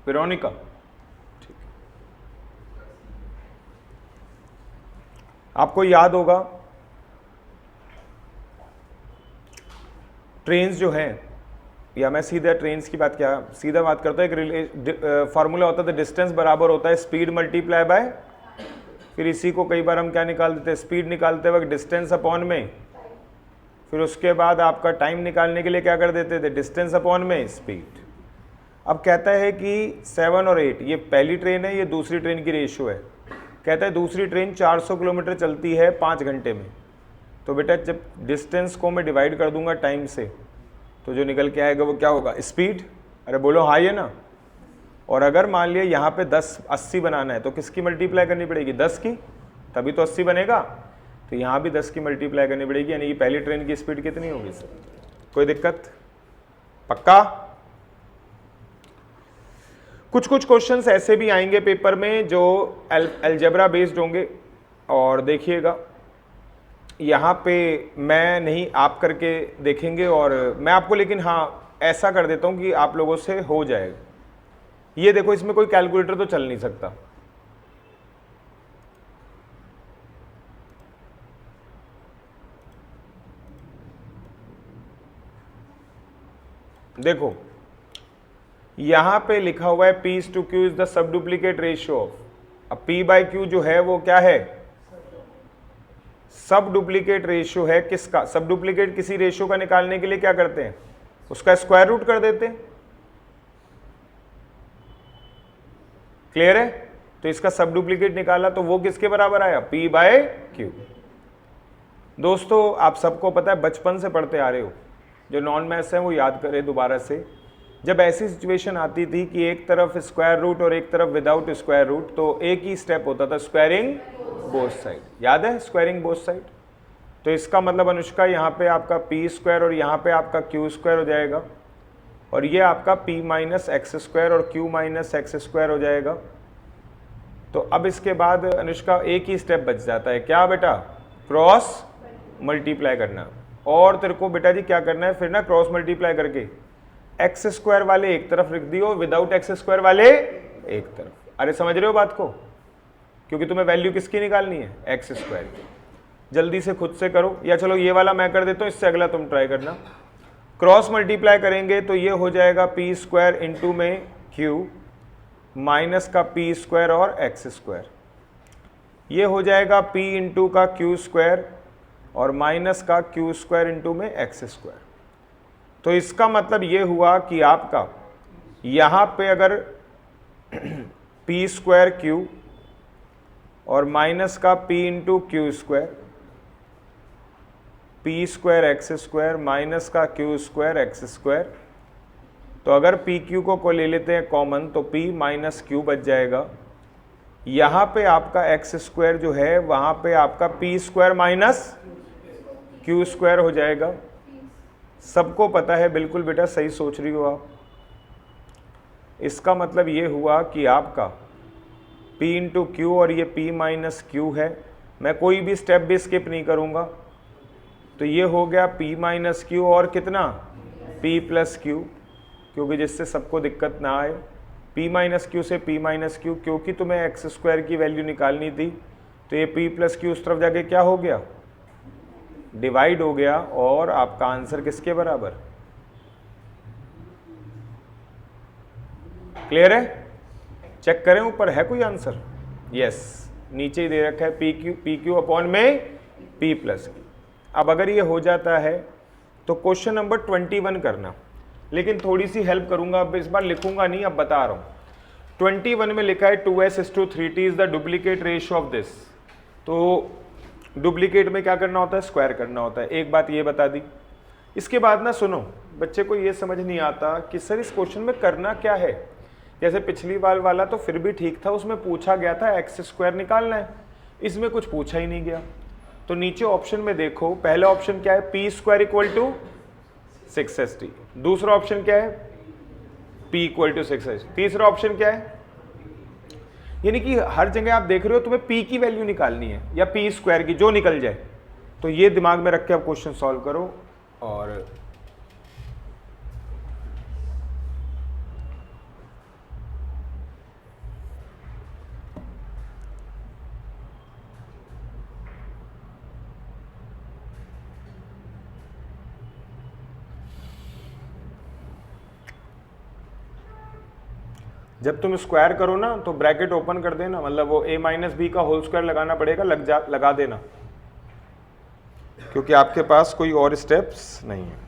वेरोनिका, ठीक है। आपको याद होगा ट्रेन्स जो हैं, या मैं सीधा ट्रेन्स की बात क्या सीधा बात करता हूँ, एक फार्मूला होता है, डिस्टेंस बराबर होता है स्पीड मल्टीप्लाई बाय, फिर इसी को कई बार हम क्या निकाल देते हैं, स्पीड निकालते वक्त डिस्टेंस अपॉन में, फिर उसके बाद आपका टाइम निकालने के लिए क्या कर देते थे, डिस्टेंस अपॉन में स्पीड। अब कहता है कि 7 और 8, ये पहली ट्रेन है, ये दूसरी ट्रेन की रेशियो है। कहता है दूसरी ट्रेन 400 किलोमीटर चलती है 5 घंटे में, तो बेटा जब डिस्टेंस को मैं डिवाइड कर दूंगा टाइम से, तो जो निकल के आएगा वो क्या होगा, स्पीड। अरे बोलो हाँ ये ना। और अगर मान लिया यहाँ पे 80 बनाना है, तो किसकी मल्टीप्लाई करनी पड़ेगी, 10 की, तभी तो 80 बनेगा। तो यहाँ भी 10 की मल्टीप्लाई करनी पड़ेगी, यानी कि पहली ट्रेन की स्पीड कितनी होगी सर? कोई दिक्कत? पक्का? कुछ कुछ क्वेश्चंस ऐसे भी आएंगे पेपर में जो अलजेब्रा बेस्ड होंगे, और देखिएगा यहाँ पे मैं नहीं, आप करके देखेंगे, और मैं आपको लेकिन हाँ ऐसा कर देता हूँ कि आप लोगों से हो जाएगा। ये देखो, इसमें कोई कैलकुलेटर तो चल नहीं सकता, देखो यहां पे लिखा हुआ है P/Q is the sub duplicate ratio of. अब P/Q जो है वो क्या है, सब डुप्लीकेट रेशियो है। किसका सब डुप्लीकेट? किसी रेशियो का निकालने के लिए क्या करते हैं, उसका स्क्वायर रूट कर देते हैं। क्लियर है? तो इसका सब डुप्लीकेट निकाला तो वो किसके बराबर आया, P/Q। दोस्तों आप सबको पता है, बचपन से पढ़ते आ रहे हो, जो नॉन मैथ्स है वो याद करें दोबारा से, जब ऐसी सिचुएशन आती थी कि एक तरफ स्क्वायर रूट और एक तरफ विदाउट स्क्वायर रूट, तो एक ही स्टेप होता था, स्क्वायरिंग बोथ साइड। याद है स्क्वायरिंग बोथ साइड? तो इसका मतलब अनुष्का यहाँ पे आपका पी स्क्वायर और यहाँ पे आपका क्यू स्क्वायर हो जाएगा, और ये आपका p माइनस एक्स स्क्वायर और q माइनस एक्स स्क्वायर हो जाएगा। तो अब इसके बाद अनुष्का एक ही स्टेप बच जाता है, क्या बेटा? क्रॉस मल्टीप्लाई करना। और तेरे को बेटा जी क्या करना है फिर ना, क्रॉस मल्टीप्लाई करके एक्स स्क्वायर वाले एक तरफ रख दियो, विदाउट एक्स स्क्वायर वाले एक तरफ। अरे समझ रहे हो बात को? क्योंकि तुम्हें वैल्यू किसकी निकालनी है? एक्स स्क्वायर की। जल्दी से खुद से करो, या चलो ये वाला मैं कर देता हूँ, इससे अगला तुम ट्राई करना। क्रॉस मल्टीप्लाई करेंगे तो ये हो जाएगा पी स्क्वायर इंटू में क्यू माइनस का पी स्क्वायर और एक्स स्क्वायर, ये हो जाएगा पी इंटू का क्यू स्क्वायर और माइनस का क्यू स्क्वायर इंटू में एक्स स्क्वायर। तो इसका मतलब ये हुआ कि आपका यहाँ पे अगर पी स्क्वायर क्यू और माइनस का P into Q square, P square x square minus का क्यू स्क्वायर एक्स स्क्वायर, तो अगर पी क्यू को ले लेते हैं कॉमन तो पी माइनस क्यू बच जाएगा। यहाँ पे आपका एक्स स्क्वायर जो है वहाँ पे आपका P square minus Q square हो जाएगा। सबको पता है, बिल्कुल बेटा सही सोच रही हो आप। इसका मतलब ये हुआ कि आपका p इंटू क्यू और ये p माइनस क्यू है, मैं कोई भी स्टेप भी स्किप नहीं करूँगा, तो ये हो गया p माइनस क्यू और कितना p प्लस क्यू, क्योंकि जिससे सबको दिक्कत ना आए। p माइनस क्यू से p माइनस क्यू, क्योंकि तुम्हें एक्स स्क्वायर की वैल्यू निकालनी थी, तो ये p प्लस क्यू उस तरफ जाके क्या हो गया? डिवाइड हो गया, और आपका आंसर किसके बराबर? क्लियर है? चेक करें ऊपर है कोई आंसर? यस, नीचे ही दे रखा है पी क्यू अपॉन में p प्लस क्यू। अब अगर ये हो जाता है तो क्वेश्चन नंबर 21 करना, लेकिन थोड़ी सी हेल्प करूंगा, अब इस बार लिखूंगा नहीं, अब बता रहा हूं। 21 में लिखा है 2s/3t is the duplicate ratio of this. तो डुप्लीकेट में क्या करना होता है? स्क्वायर करना होता है। एक बात ये बता दी। इसके बाद ना सुनो, बच्चे को ये समझ नहीं आता कि सर इस क्वेश्चन में करना क्या है। जैसे पिछली बार वाला तो फिर भी ठीक था, उसमें पूछा गया था एक्स स्क्वायर निकालना है, इसमें कुछ पूछा ही नहीं गया। तो नीचे ऑप्शन में देखो, पहला ऑप्शन क्या है? P square equal to 6st। दूसरा ऑप्शन क्या है? p equal to 6st। तीसरा ऑप्शन क्या है? यानी कि हर जगह आप देख रहे हो तुम्हें p की वैल्यू निकालनी है या p स्क्वायर की, जो निकल जाए। तो ये दिमाग में रख के आप क्वेश्चन सॉल्व करो। और जब तुम स्क्वायर करो ना तो ब्रैकेट ओपन कर देना, मतलब वो a माइनस बी का होल स्क्वायर लगाना पड़ेगा, लगा देना, क्योंकि आपके पास कोई और स्टेप्स नहीं है।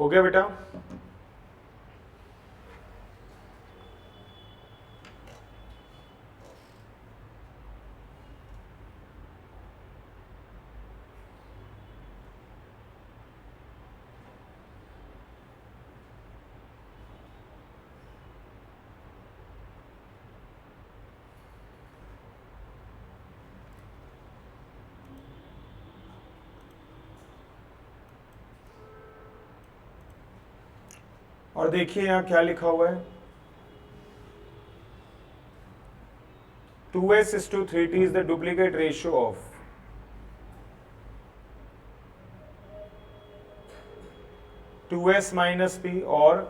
हो गया बेटा? और देखिए यहां क्या लिखा हुआ है, 2s:3t is the duplicate ratio of 2s minus p और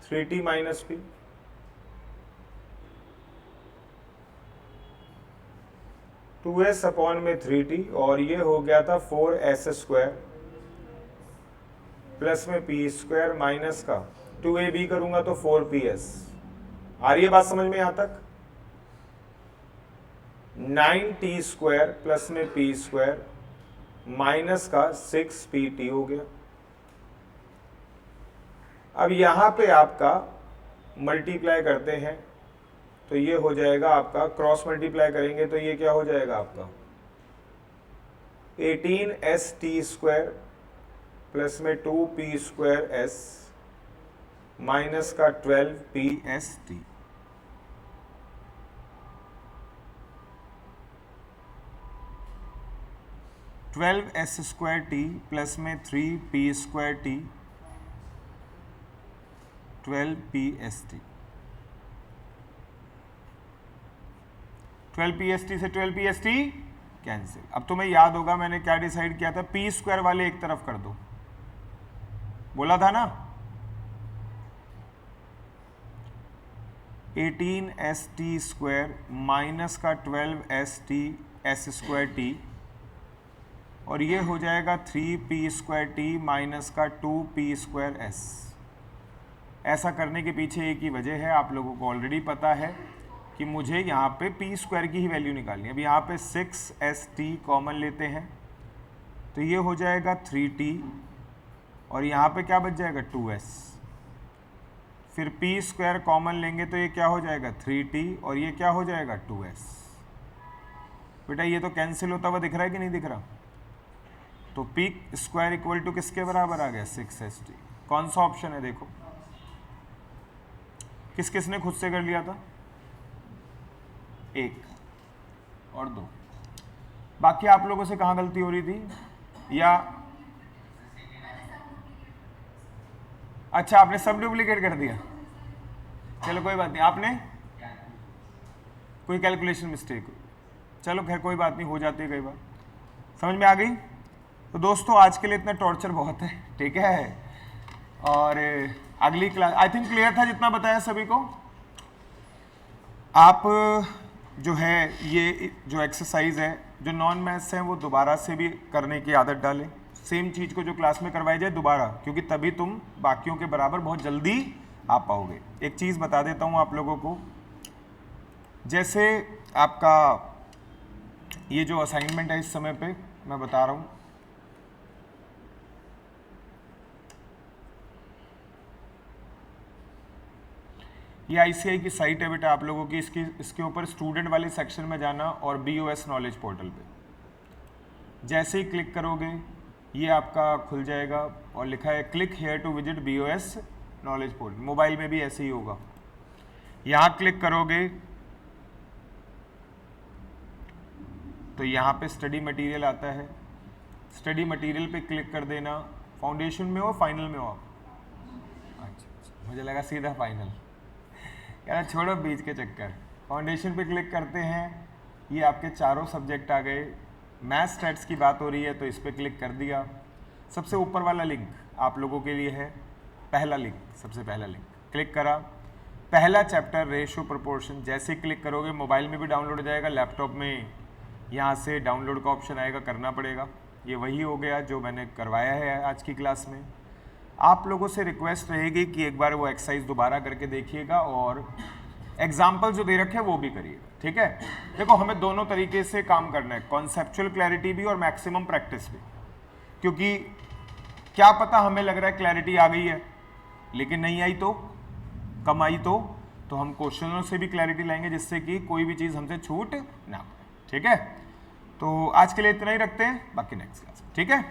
3t minus p। Two S upon में 3t और ये हो गया था 4s² प्लस में पी स्क्वायर माइनस का 2ab करूंगा तो 4ps। आ रही है बात समझ में यहां तक? 9t² प्लस में p स्क्वायर माइनस का 6pt हो गया। अब यहां पे आपका मल्टीप्लाई करते हैं तो ये हो जाएगा आपका, क्रॉस मल्टीप्लाई करेंगे तो ये क्या हो जाएगा आपका 18st² प्लस में 2p² माइनस का 12pst। (12s²t) प्लस में 3p²t 12pst। 12pst से 12pst कैंसिल। अब तुम्हें याद होगा मैंने क्या डिसाइड किया था, p² वाले एक तरफ कर दो, बोला था ना। 18st² माइनस का 12st और ये हो जाएगा 3p² माइनस का 2p²s। ऐसा करने के पीछे एक ही वजह है, आप लोगों को ऑलरेडी पता है कि मुझे यहाँ पे p² की ही वैल्यू निकालनी है। अब यहाँ पे 6st कॉमन लेते हैं तो ये हो जाएगा 3t और यहाँ पे क्या बच जाएगा 2s। फिर p² कॉमन लेंगे तो ये क्या हो जाएगा 3t और ये क्या हो जाएगा 2s। बेटा ये तो कैंसिल होता हुआ दिख रहा है कि नहीं दिख रहा? तो p² इक्वल टू किसके बराबर आ गया 6st। कौन सा ऑप्शन है देखो, किस किसने खुद से कर लिया था? 1 और 2। बाकी आप लोगों से कहाँ गलती हो रही थी? या अच्छा आपने सब डुप्लीकेट कर दिया, चलो कोई बात नहीं, आपने कोई कैलकुलेशन मिस्टेक हुई, चलो खैर कोई बात नहीं, हो जाती है कई बार। समझ में आ गई? तो दोस्तों आज के लिए इतना टॉर्चर बहुत है, ठीक है। और अगली क्लास आई थिंक क्लियर था जितना बताया सभी को। आप जो है ये जो एक्सरसाइज है, जो नॉन मैथ्स हैं वो दोबारा से भी करने की आदत डालें। सेम चीज़ को जो क्लास में करवाई जाए दोबारा, क्योंकि तभी तुम बाकियों के बराबर बहुत जल्दी आ पाओगे। एक चीज़ बता देता हूँ आप लोगों को, जैसे आपका ये जो असाइनमेंट है इस समय पे मैं बता रहा हूँ, ये ICI की साइट है बेटा आप लोगों की, इसके ऊपर स्टूडेंट वाले सेक्शन में जाना और BOS नॉलेज पोर्टल पे जैसे ही क्लिक करोगे ये आपका खुल जाएगा और लिखा है click here to visit BOS knowledge portal. Mobile में भी ऐसे ही होगा, यहाँ क्लिक करोगे तो यहाँ पे स्टडी मटेरियल आता है, स्टडी मटेरियल पे क्लिक कर देना। फाउंडेशन में हो फाइनल में हो आप? अच्छा मुझे लगा सीधा फाइनल, यार छोड़ो बीच के चक्कर। फाउंडेशन पे क्लिक करते हैं, ये आपके चारों सब्जेक्ट आ गए। मैथ स्टैट्स की बात हो रही है तो इस पर क्लिक कर दिया। सबसे ऊपर वाला लिंक आप लोगों के लिए है, पहला लिंक, सबसे पहला लिंक क्लिक करा। पहला चैप्टर रेशियो प्रोपोर्शन, जैसे क्लिक करोगे मोबाइल में भी डाउनलोड हो जाएगा, लैपटॉप में यहाँ से डाउनलोड का ऑप्शन आएगा, करना पड़ेगा। ये वही हो गया जो मैंने करवाया है आज की क्लास में। आप लोगों से रिक्वेस्ट रहेगी कि एक बार वो एक्सरसाइज दोबारा करके देखिएगा और एग्जाम्पल जो दे रखे हैं वो भी करिएगा, ठीक है। देखो हमें दोनों तरीके से काम करना है, कॉन्सेप्चुअल क्लैरिटी भी और मैक्सिमम प्रैक्टिस भी, क्योंकि क्या पता हमें लग रहा है क्लैरिटी आ गई है, लेकिन नहीं आई तो, कम आई तो हम क्वेश्चनों से भी क्लैरिटी लाएंगे जिससे कि कोई भी चीज़ हमसे छूट ना पाए। ठीक है, तो आज के लिए इतना ही रखते हैं, बाकी नेक्स्ट क्लास। ठीक है।